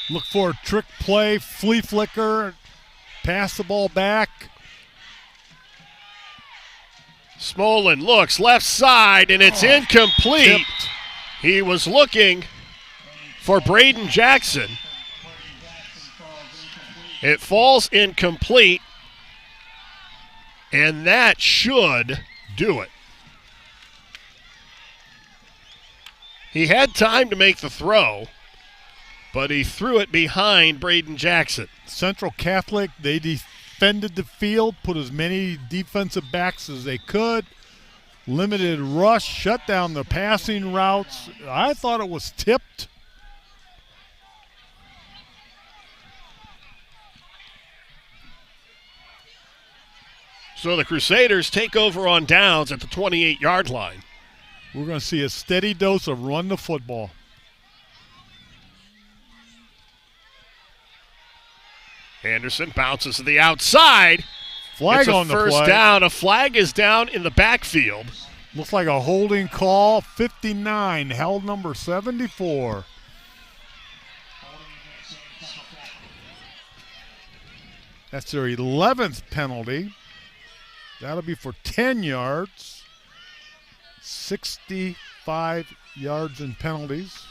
Look for a trick play, flea flicker, pass the ball back. Smolin looks left side, and it's incomplete. Tipped. He was looking for Braden Jackson. It falls incomplete, and that should do it. He had time to make the throw, but he threw it behind Braden Jackson. Central Catholic, they defended the field, put as many defensive backs as they could, limited rush, shut down the passing routes. I thought it was tipped. So the Crusaders take over on downs at the 28-yard line. We're going to see a steady dose of run the football. Anderson bounces to the outside. Flag it's a on the first play. down. A flag is down in the backfield. Looks like a holding call. 59, held number 74. That's their 11th penalty. That'll be for 10 yards. 65 yards in penalties.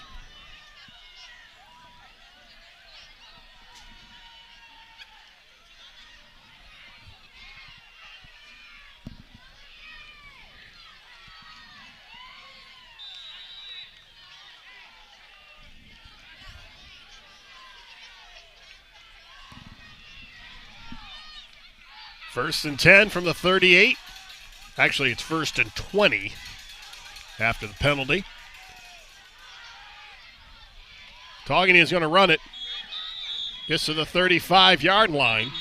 First and 10 from the 38. Actually, it's first and 20 after the penalty. Togany is going to run it. Gets to the 35-yard line.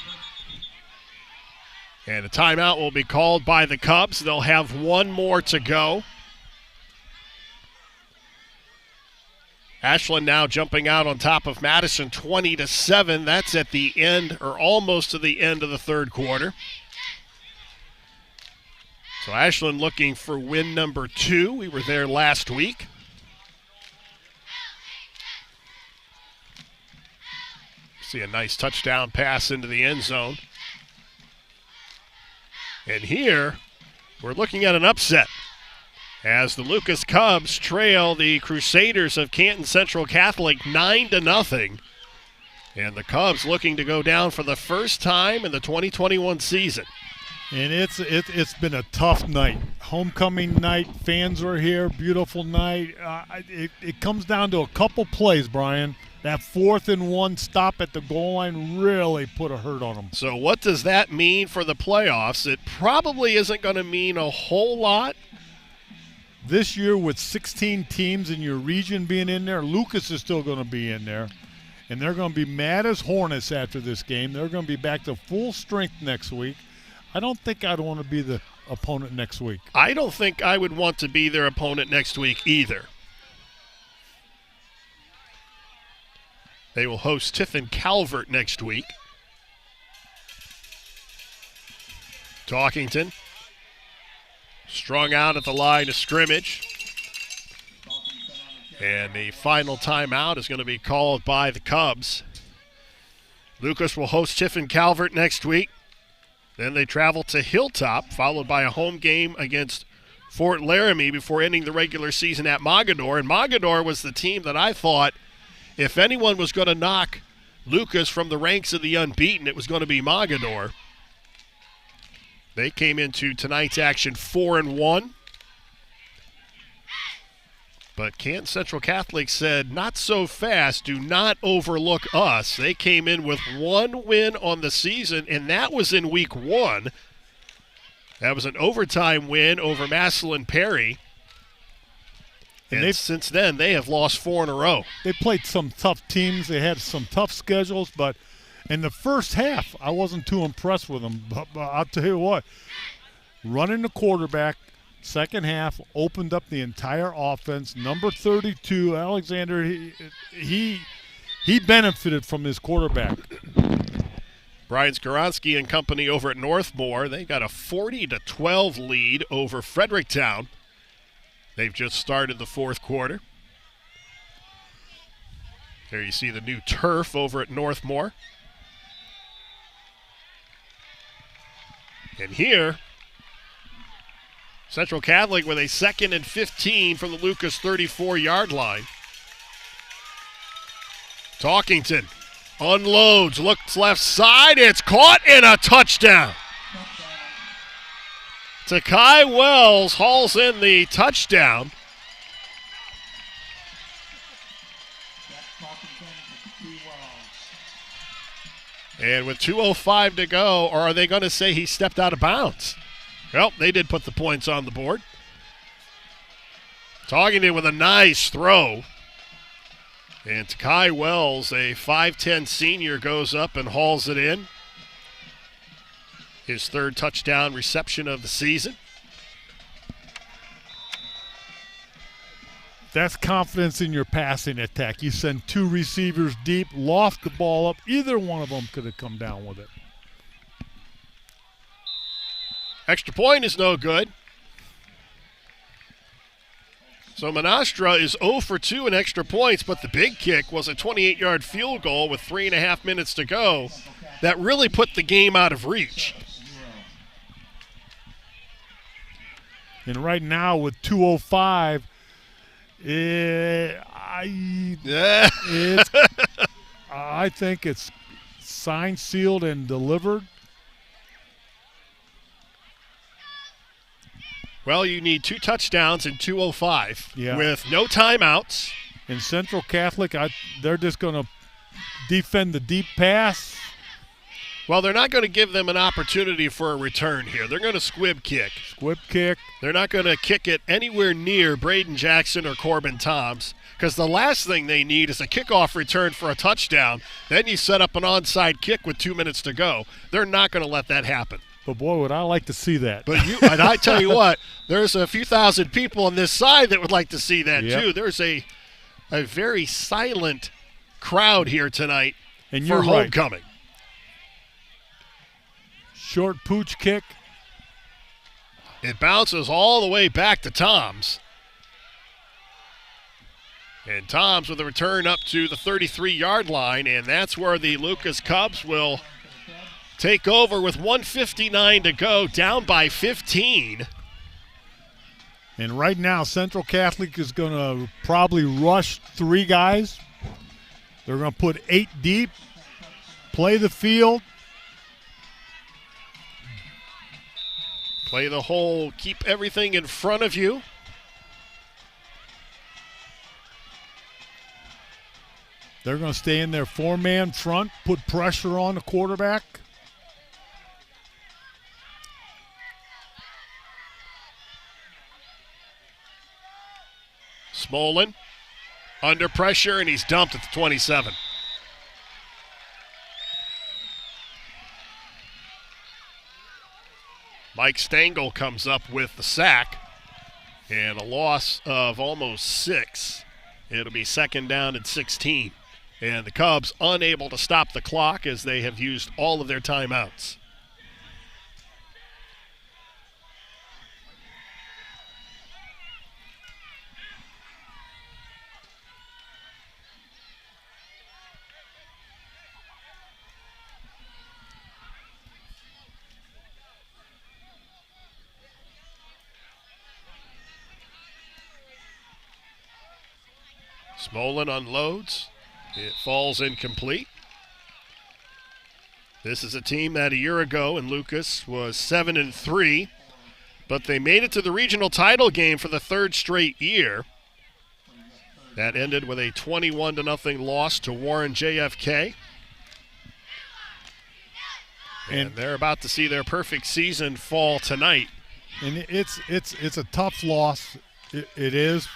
And a timeout will be called by the Cubs. They'll have one more to go. Ashland now jumping out on top of Madison 20-7. That's at the end, or almost to the end of the third quarter. So Ashland looking for win number 2. We were there last week. See a nice touchdown pass into the end zone. And here, we're looking at an upset as the Lucas Cubs trail the Crusaders of Canton Central Catholic 9-0. And the Cubs looking to go down for the first time in the 2021 season. And it's been a tough night. Homecoming night, fans were here, beautiful night. It comes down to a couple plays, Brian. That 4th and 1 stop at the goal line really put a hurt on them. So what does that mean for the playoffs? It probably isn't going to mean a whole lot. This year with 16 teams in your region being in there, Lucas is still going to be in there. And they're going to be mad as hornets after this game. They're going to be back to full strength next week. I don't think I'd want to be the opponent next week. I don't think I would want to be their opponent next week either. They will host Tiffin Calvert next week. Talkington strung out at the line of scrimmage. And the final timeout is going to be called by the Cubs. Lucas will host Tiffin Calvert next week. Then they travel to Hilltop, followed by a home game against Fort Laramie before ending the regular season at Mogador. And Mogador was the team that I thought, if anyone was going to knock Lucas from the ranks of the unbeaten, it was going to be Mogador. They came into tonight's action 4-1. But Canton Central Catholic said, not so fast, do not overlook us. They came in with 1 win on the season, and that was in week 1. That was an overtime win over Massillon Perry. And since then, they have lost 4 in a row. They played some tough teams. They had some tough schedules, but in the first half, I wasn't too impressed with them. But I'll tell you what, running the quarterback, second half opened up the entire offense. Number 32, Alexander, he benefited from his quarterback. Brian Skoronsky and company over at Northmore, they got a 40-12 lead over Fredericktown. They've just started the fourth quarter. There you see the new turf over at Northmore. And here, Central Catholic with a 2nd and 15 from the Lucas 34-yard line. Talkington unloads, looks left side, it's caught, and a touchdown. Takai Wells hauls in the touchdown. And with 2:05 to go, or are they going to say he stepped out of bounds? Well, they did put the points on the board. Talkington with a nice throw. And Takai Wells, a 5'10 senior, goes up and hauls it in. His 3rd touchdown reception of the season. That's confidence in your passing attack. You send 2 receivers deep, loft the ball up. Either one of them could have come down with it. Extra point is no good. So Menastra is 0 for 2 in extra points, but the big kick was a 28-yard field goal with 3.5 minutes to go. That really put the game out of reach. And right now with 2:05, I think it's signed, sealed, and delivered. Well, you need 2 touchdowns in 2:05 with no timeouts. In Central Catholic, they're just going to defend the deep pass. Well, they're not going to give them an opportunity for a return here. They're going to squib kick. Squib kick. They're not going to kick it anywhere near Braden Jackson or Corbin Toms, because the last thing they need is a kickoff return for a touchdown. Then you set up an onside kick with 2 minutes to go. They're not going to let that happen. But, boy, would I like to see that. But and I tell you what, there's a few thousand people on this side that would like to see that, too. There's a very silent crowd here tonight for homecoming. Right. Short pooch kick. It bounces all the way back to Toms. And Toms with a return up to the 33-yard line, and that's where the Lucas Cubs will take over with 1:59 to go, down by 15. And right now, Central Catholic is going to probably rush 3 guys. They're going to put 8 deep, play the field. Play the hole, keep everything in front of you. They're going to stay in their 4-man front, put pressure on the quarterback. Smolin under pressure, and he's dumped at the 27. Mike Stengel comes up with the sack and a loss of almost 6. It'll be 2nd down and 16. And the Cubs unable to stop the clock as they have used all of their timeouts. Smolin unloads. It falls incomplete. This is a team that a year ago in Lucas was 7-3, but they made it to the regional title game for the third straight year. That ended with a 21-0 loss to Warren JFK. And they're about to see their perfect season fall tonight. And it's a tough loss. It is.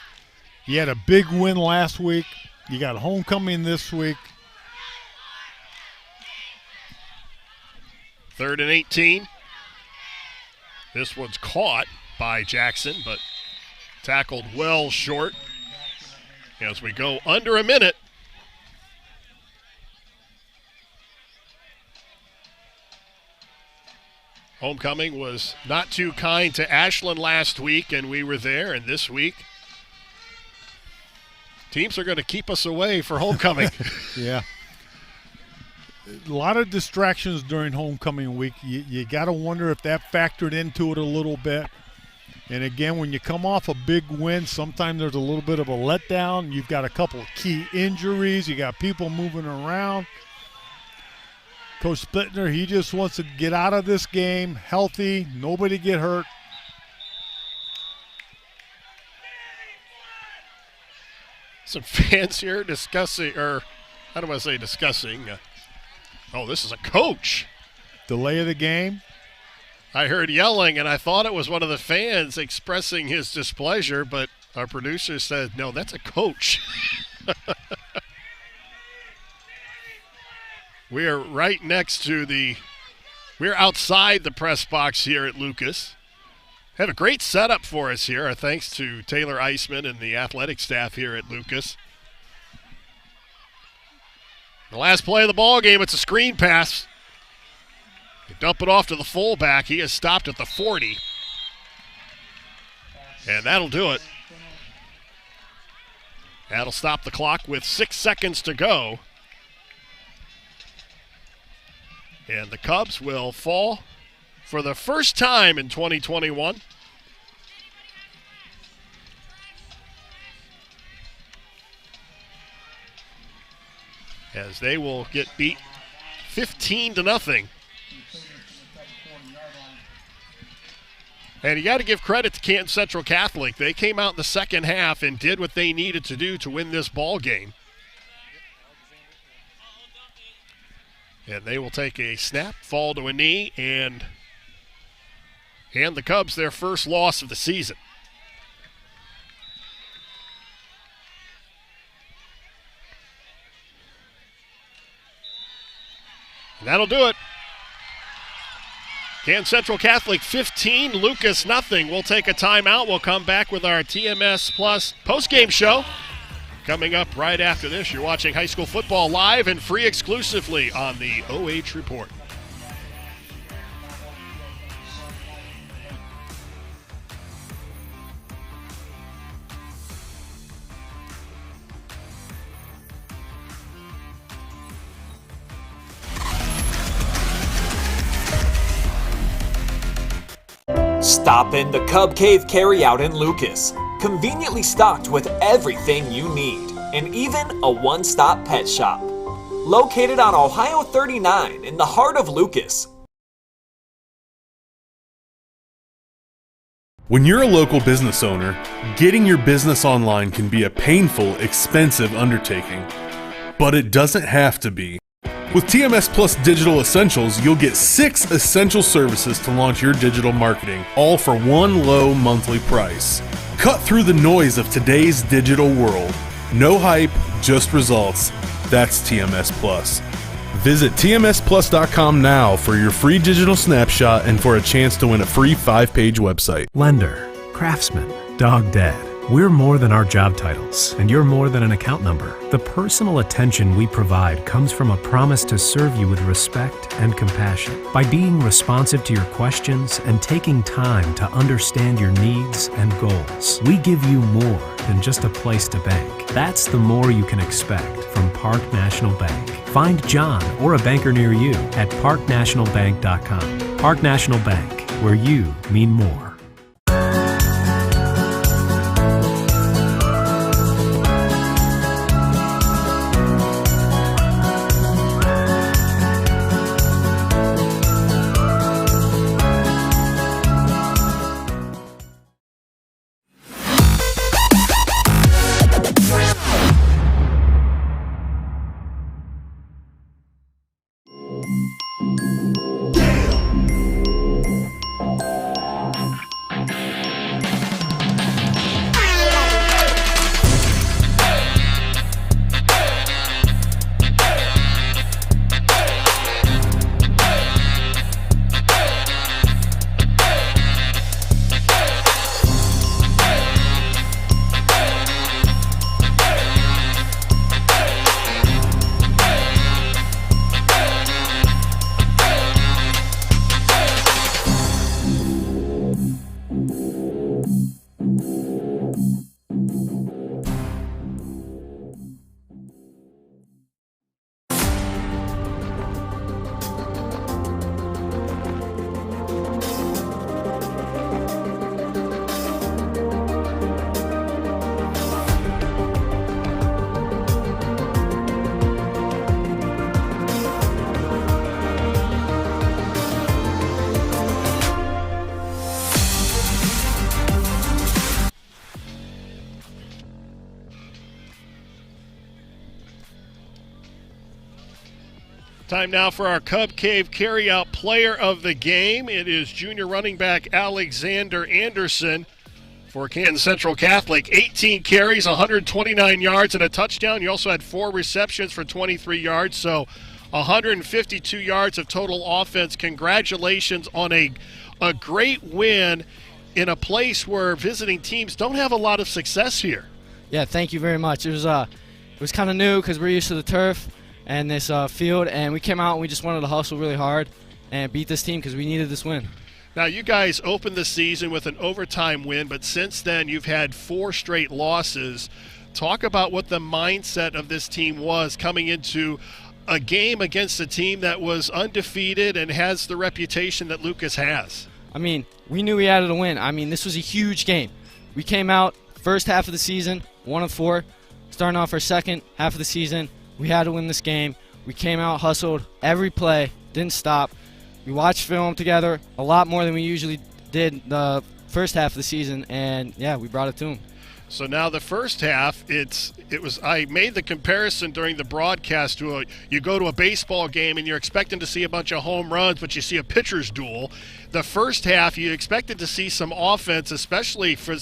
You had a big win last week. You got homecoming this week. 3rd and 18. This one's caught by Jackson, but tackled well short as we go under a minute. Homecoming was not too kind to Ashland last week, and we were there, and this week teams are going to keep us away for homecoming. Yeah. A lot of distractions during homecoming week. You got to wonder if that factored into it a little bit. And again, when you come off a big win, sometimes there's a little bit of a letdown. You've got a couple of key injuries. You got people moving around. Coach Splittner, he just wants to get out of this game healthy, nobody get hurt. Some fans here discussing, or how do I say discussing? This is a coach. Delay of the game. I heard yelling, and I thought it was one of the fans expressing his displeasure, but our producer said, no, that's a coach. We are right next to we're outside the press box here at Lucas. Have a great setup for us here. Our thanks to Taylor Eisman and the athletic staff here at Lucas. The last play of the ball game, it's a screen pass. They dump it off to the fullback. He is stopped at the 40. And that'll do it. That'll stop the clock with 6 seconds to go. And the Cubs will fall for the first time in 2021. As they will get beat 15-0. And you got to give credit to Canton Central Catholic. They came out in the second half and did what they needed to do to win this ball game. And they will take a snap, fall to a knee, and hand the Cubs their first loss of the season. And that'll do it. Canton Central Catholic 15, Lucas nothing. We'll take a timeout. We'll come back with our TMS Plus postgame show. Coming up right after this, you're watching high school football live and free exclusively on the OH Report. Stop in the Cub Cave Carryout in Lucas. Conveniently stocked with everything you need, and even a one-stop pet shop. Located on Ohio 39 in the heart of Lucas. When you're a local business owner, getting your business online can be a painful, expensive undertaking. But it doesn't have to be. With TMS Plus Digital Essentials, you'll get 6 essential services to launch your digital marketing, all for one low monthly price. Cut through the noise of today's digital world. No hype, just results. That's TMS Plus. Visit tmsplus.com now for your free digital snapshot and for a chance to win a free 5-page website. Lender, craftsman, dog dad. We're more than our job titles, and you're more than an account number. The personal attention we provide comes from a promise to serve you with respect and compassion. By being responsive to your questions and taking time to understand your needs and goals, we give you more than just a place to bank. That's the more you can expect from Park National Bank. Find John or a banker near you at parknationalbank.com. Park National Bank, where you mean more. Time now for our Cub Cave Carryout Player of the Game. It is junior running back Alexander Anderson for Canton Central Catholic. 18 carries, 129 yards, and a touchdown. You also had 4 receptions for 23 yards, so 152 yards of total offense. Congratulations on a great win in a place where visiting teams don't have a lot of success here. Yeah, thank you very much. It was kind of new because we're used to the turf and this field, and we came out and we just wanted to hustle really hard and beat this team because we needed this win. Now, you guys opened the season with an overtime win, but since then you've had 4 straight losses. Talk about what the mindset of this team was coming into a game against a team that was undefeated and has the reputation that Lucas has. I mean, we knew we had to win. I mean, this was a huge game. We came out first half of the season, 1-4. Starting off our second half of the season, we had to win this game. We came out, hustled every play, didn't stop. We watched film together a lot more than we usually did the first half of the season, and yeah, we brought it to them. So now the first half, I made the comparison during the broadcast to you go to a baseball game and you're expecting to see a bunch of home runs, but you see a pitcher's duel. The first half, you expected to see some offense, especially for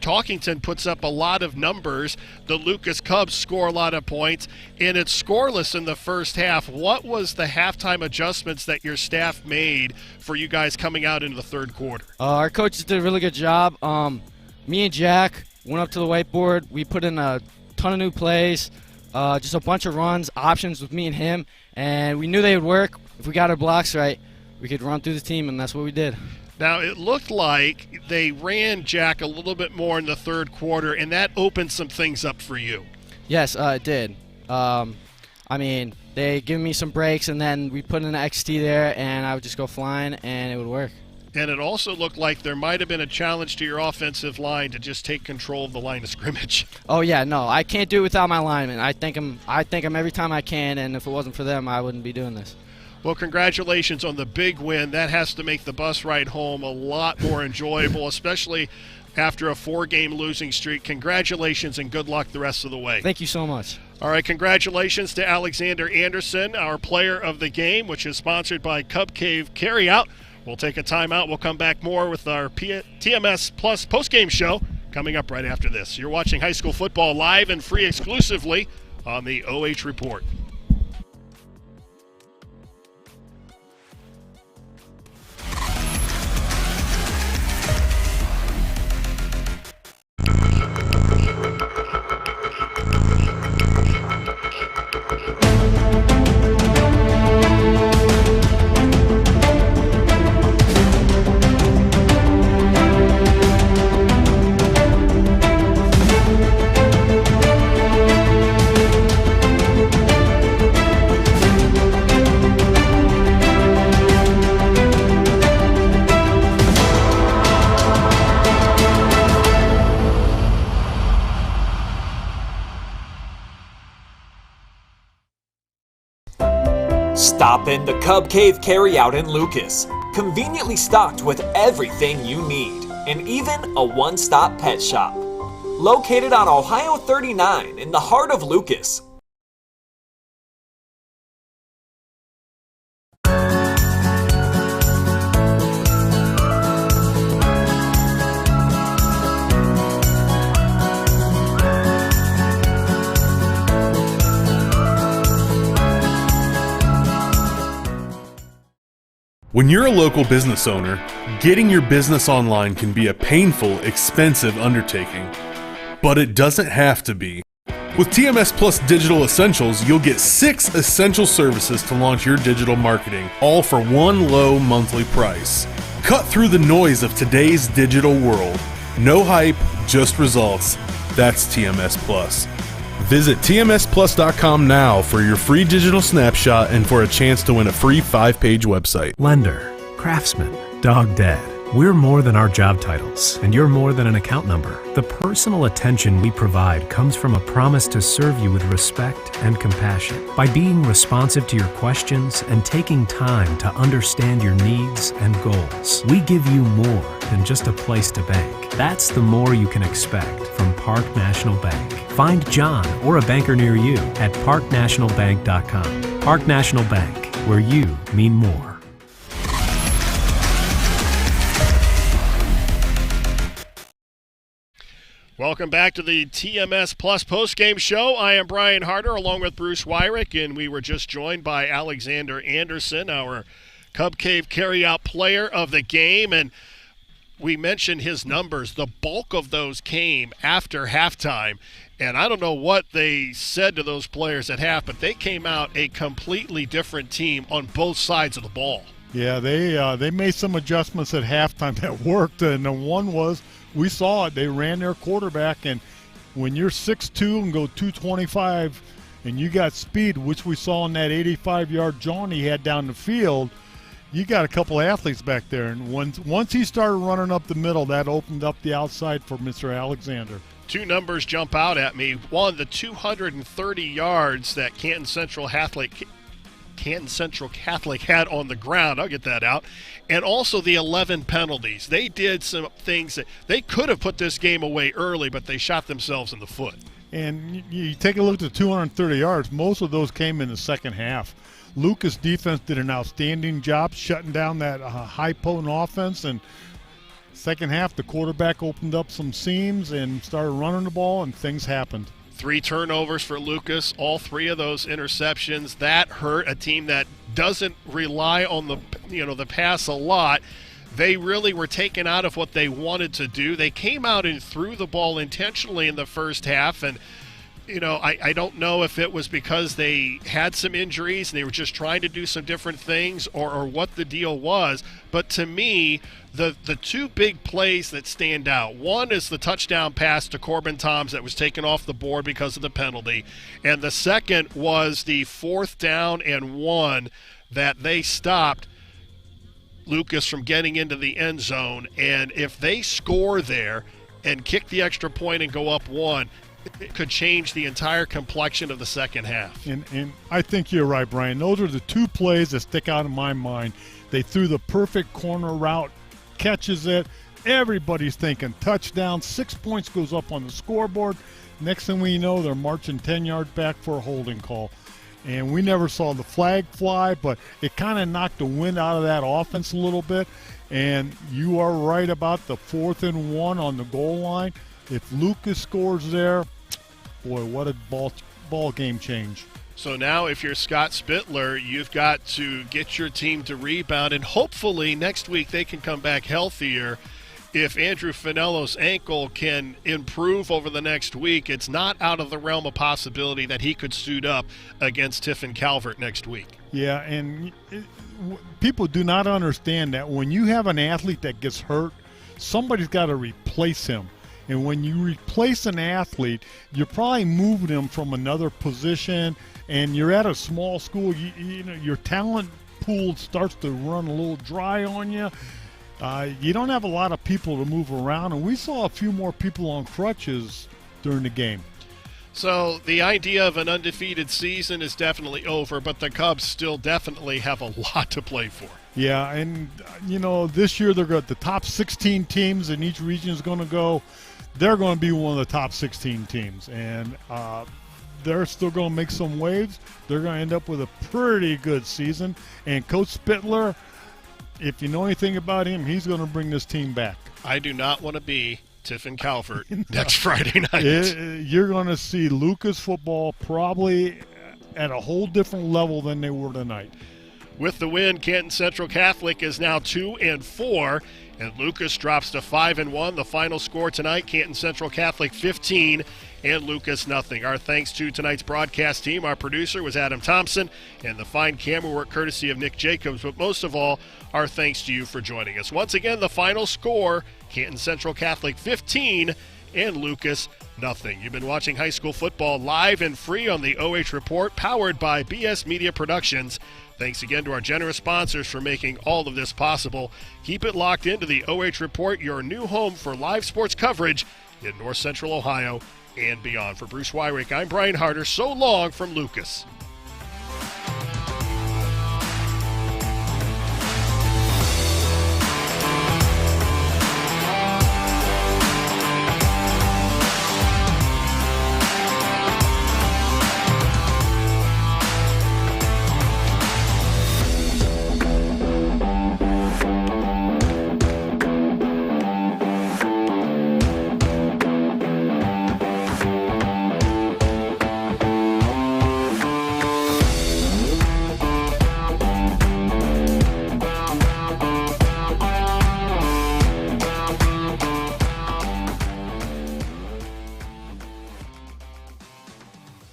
Talkington puts up a lot of numbers. The Lucas Cubs score a lot of points, and it's scoreless in the first half. What was the halftime adjustments that your staff made for you guys coming out into the third quarter? Our coaches did a really good job. Me and Jack went up to the whiteboard. We put in a ton of new plays, just a bunch of runs, options with me and him, and we knew they would work. If we got our blocks right, we could run through the team, and that's what we did. Now, it looked like they ran Jack a little bit more in the third quarter, and that opened some things up for you. Yes, it did. I mean, they give me some breaks, and then we put in an XT there, and I would just go flying, and it would work. And it also looked like there might have been a challenge to your offensive line to just take control of the line of scrimmage. Oh, yeah, no, I can't do it without my linemen. I thank them every time I can, and if it wasn't for them, I wouldn't be doing this. Well, congratulations on the big win. That has to make the bus ride home a lot more enjoyable, especially after a 4-game losing streak. Congratulations and good luck the rest of the way. Thank you so much. All right, congratulations to Alexander Anderson, our player of the game, which is sponsored by Cub Cave Carryout. We'll take a timeout. We'll come back more with our TMS Plus postgame show coming up right after this. You're watching high school football live and free exclusively on the OH Report. Stop in the Cub Cave Carryout in Lucas. Conveniently stocked with everything you need, and even a one-stop pet shop. Located on Ohio 39 in the heart of Lucas. When you're a local business owner, getting your business online can be a painful, expensive undertaking. But it doesn't have to be. With TMS Plus Digital Essentials, you'll get 6 essential services to launch your digital marketing, all for one low monthly price. Cut through the noise of today's digital world. No hype, just results. That's TMS Plus. Visit tmsplus.com now for your free digital snapshot and for a chance to win a free 5-page website. Lender, craftsman, dog dead. We're more than our job titles, and you're more than an account number. The personal attention we provide comes from a promise to serve you with respect and compassion. By being responsive to your questions and taking time to understand your needs and goals, we give you more than just a place to bank. That's the more you can expect from Park National Bank. Find John or a banker near you at parknationalbank.com. Park National Bank, where you mean more. Welcome back to the TMS Plus postgame show. I am Brian Harder along with Bruce Wyrick, and we were just joined by Alexander Anderson, our Cub Cave Carryout player of the game. And we mentioned his numbers. The bulk of those came after halftime. And I don't know what they said to those players at half, but they came out a completely different team on both sides of the ball. Yeah, they made some adjustments at halftime that worked, and the one was, we saw it, they ran their quarterback, and when you're 6'2" and go 225 and you got speed, which we saw in that 85-yard jaunt he had down the field, you got a couple of athletes back there. And once he started running up the middle, that opened up the outside for Mr. Alexander. Two numbers jump out at me. One, the 230 yards that Canton Central Catholic had on the ground. I'll get that out. And also the 11 penalties. They did some things that they could have put this game away early, but they shot themselves in the foot. And you take a look at the 230 yards, most of those came in the second half. Lucas defense did an outstanding job shutting down that high potent offense, and second half the quarterback opened up some seams and started running the ball, and things happened. 3 turnovers for Lucas, all 3 of those interceptions. That hurt a team that doesn't rely on the pass a lot. They really were taken out of what they wanted to do. They came out and threw the ball intentionally in the first half, and I don't know if it was because they had some injuries and they were just trying to do some different things or what the deal was. But to me, the 2 big plays that stand out, one is the touchdown pass to Corbin Toms that was taken off the board because of the penalty. And the second was the 4th down and 1 that they stopped Lucas from getting into the end zone. And if they score there and kick the extra point and go up 1, it could change the entire complexion of the second half. And I think you're right, Brian. Those are the 2 plays that stick out in my mind. They threw the perfect corner route, catches it. Everybody's thinking touchdown. 6 points goes up on the scoreboard. Next thing we know, they're marching 10 yards back for a holding call. And we never saw the flag fly, but it kind of knocked the wind out of that offense a little bit. And you are right about the 4th and 1 on the goal line. If Lucas scores there, boy, what a ball game change. So now if you're Scott Spittler, you've got to get your team to rebound, and hopefully next week they can come back healthier. If Andrew Finello's ankle can improve over the next week, it's not out of the realm of possibility that he could suit up against Tiffin Calvert next week. Yeah, and people do not understand that when you have an athlete that gets hurt, somebody's got to replace him. And when you replace an athlete, you're probably moving them from another position, and you're at a small school. Your talent pool starts to run a little dry on you. You don't have a lot of people to move around, and we saw a few more people on crutches during the game. So the idea of an undefeated season is definitely over, but the Cubs still definitely have a lot to play for. Yeah, and, this year they're got the top 16 teams in each region is going to go. They're going to be one of the top 16 teams, and they're still going to make some waves. They're going to end up with a pretty good season. And Coach Spittler, if you know anything about him, he's going to bring this team back. I do not want to be Tiffin Calvert next Friday night. You're going to see Lucas football probably at a whole different level than they were tonight. With the win, Canton Central Catholic is now 2-4, and Lucas drops to 5-1. The final score tonight, Canton Central Catholic 15 and Lucas nothing. Our thanks to tonight's broadcast team. Our producer was Adam Thompson, and the fine camera work courtesy of Nick Jacobs. But most of all, our thanks to you for joining us. Once again, the final score, Canton Central Catholic 15 and Lucas nothing. You've been watching high school football live and free on the OH Report, powered by BS Media Productions. Thanks again to our generous sponsors for making all of this possible. Keep it locked into the OH Report, your new home for live sports coverage in North Central Ohio and beyond. For Bruce Wyrick, I'm Brian Harder. So long from Lucas.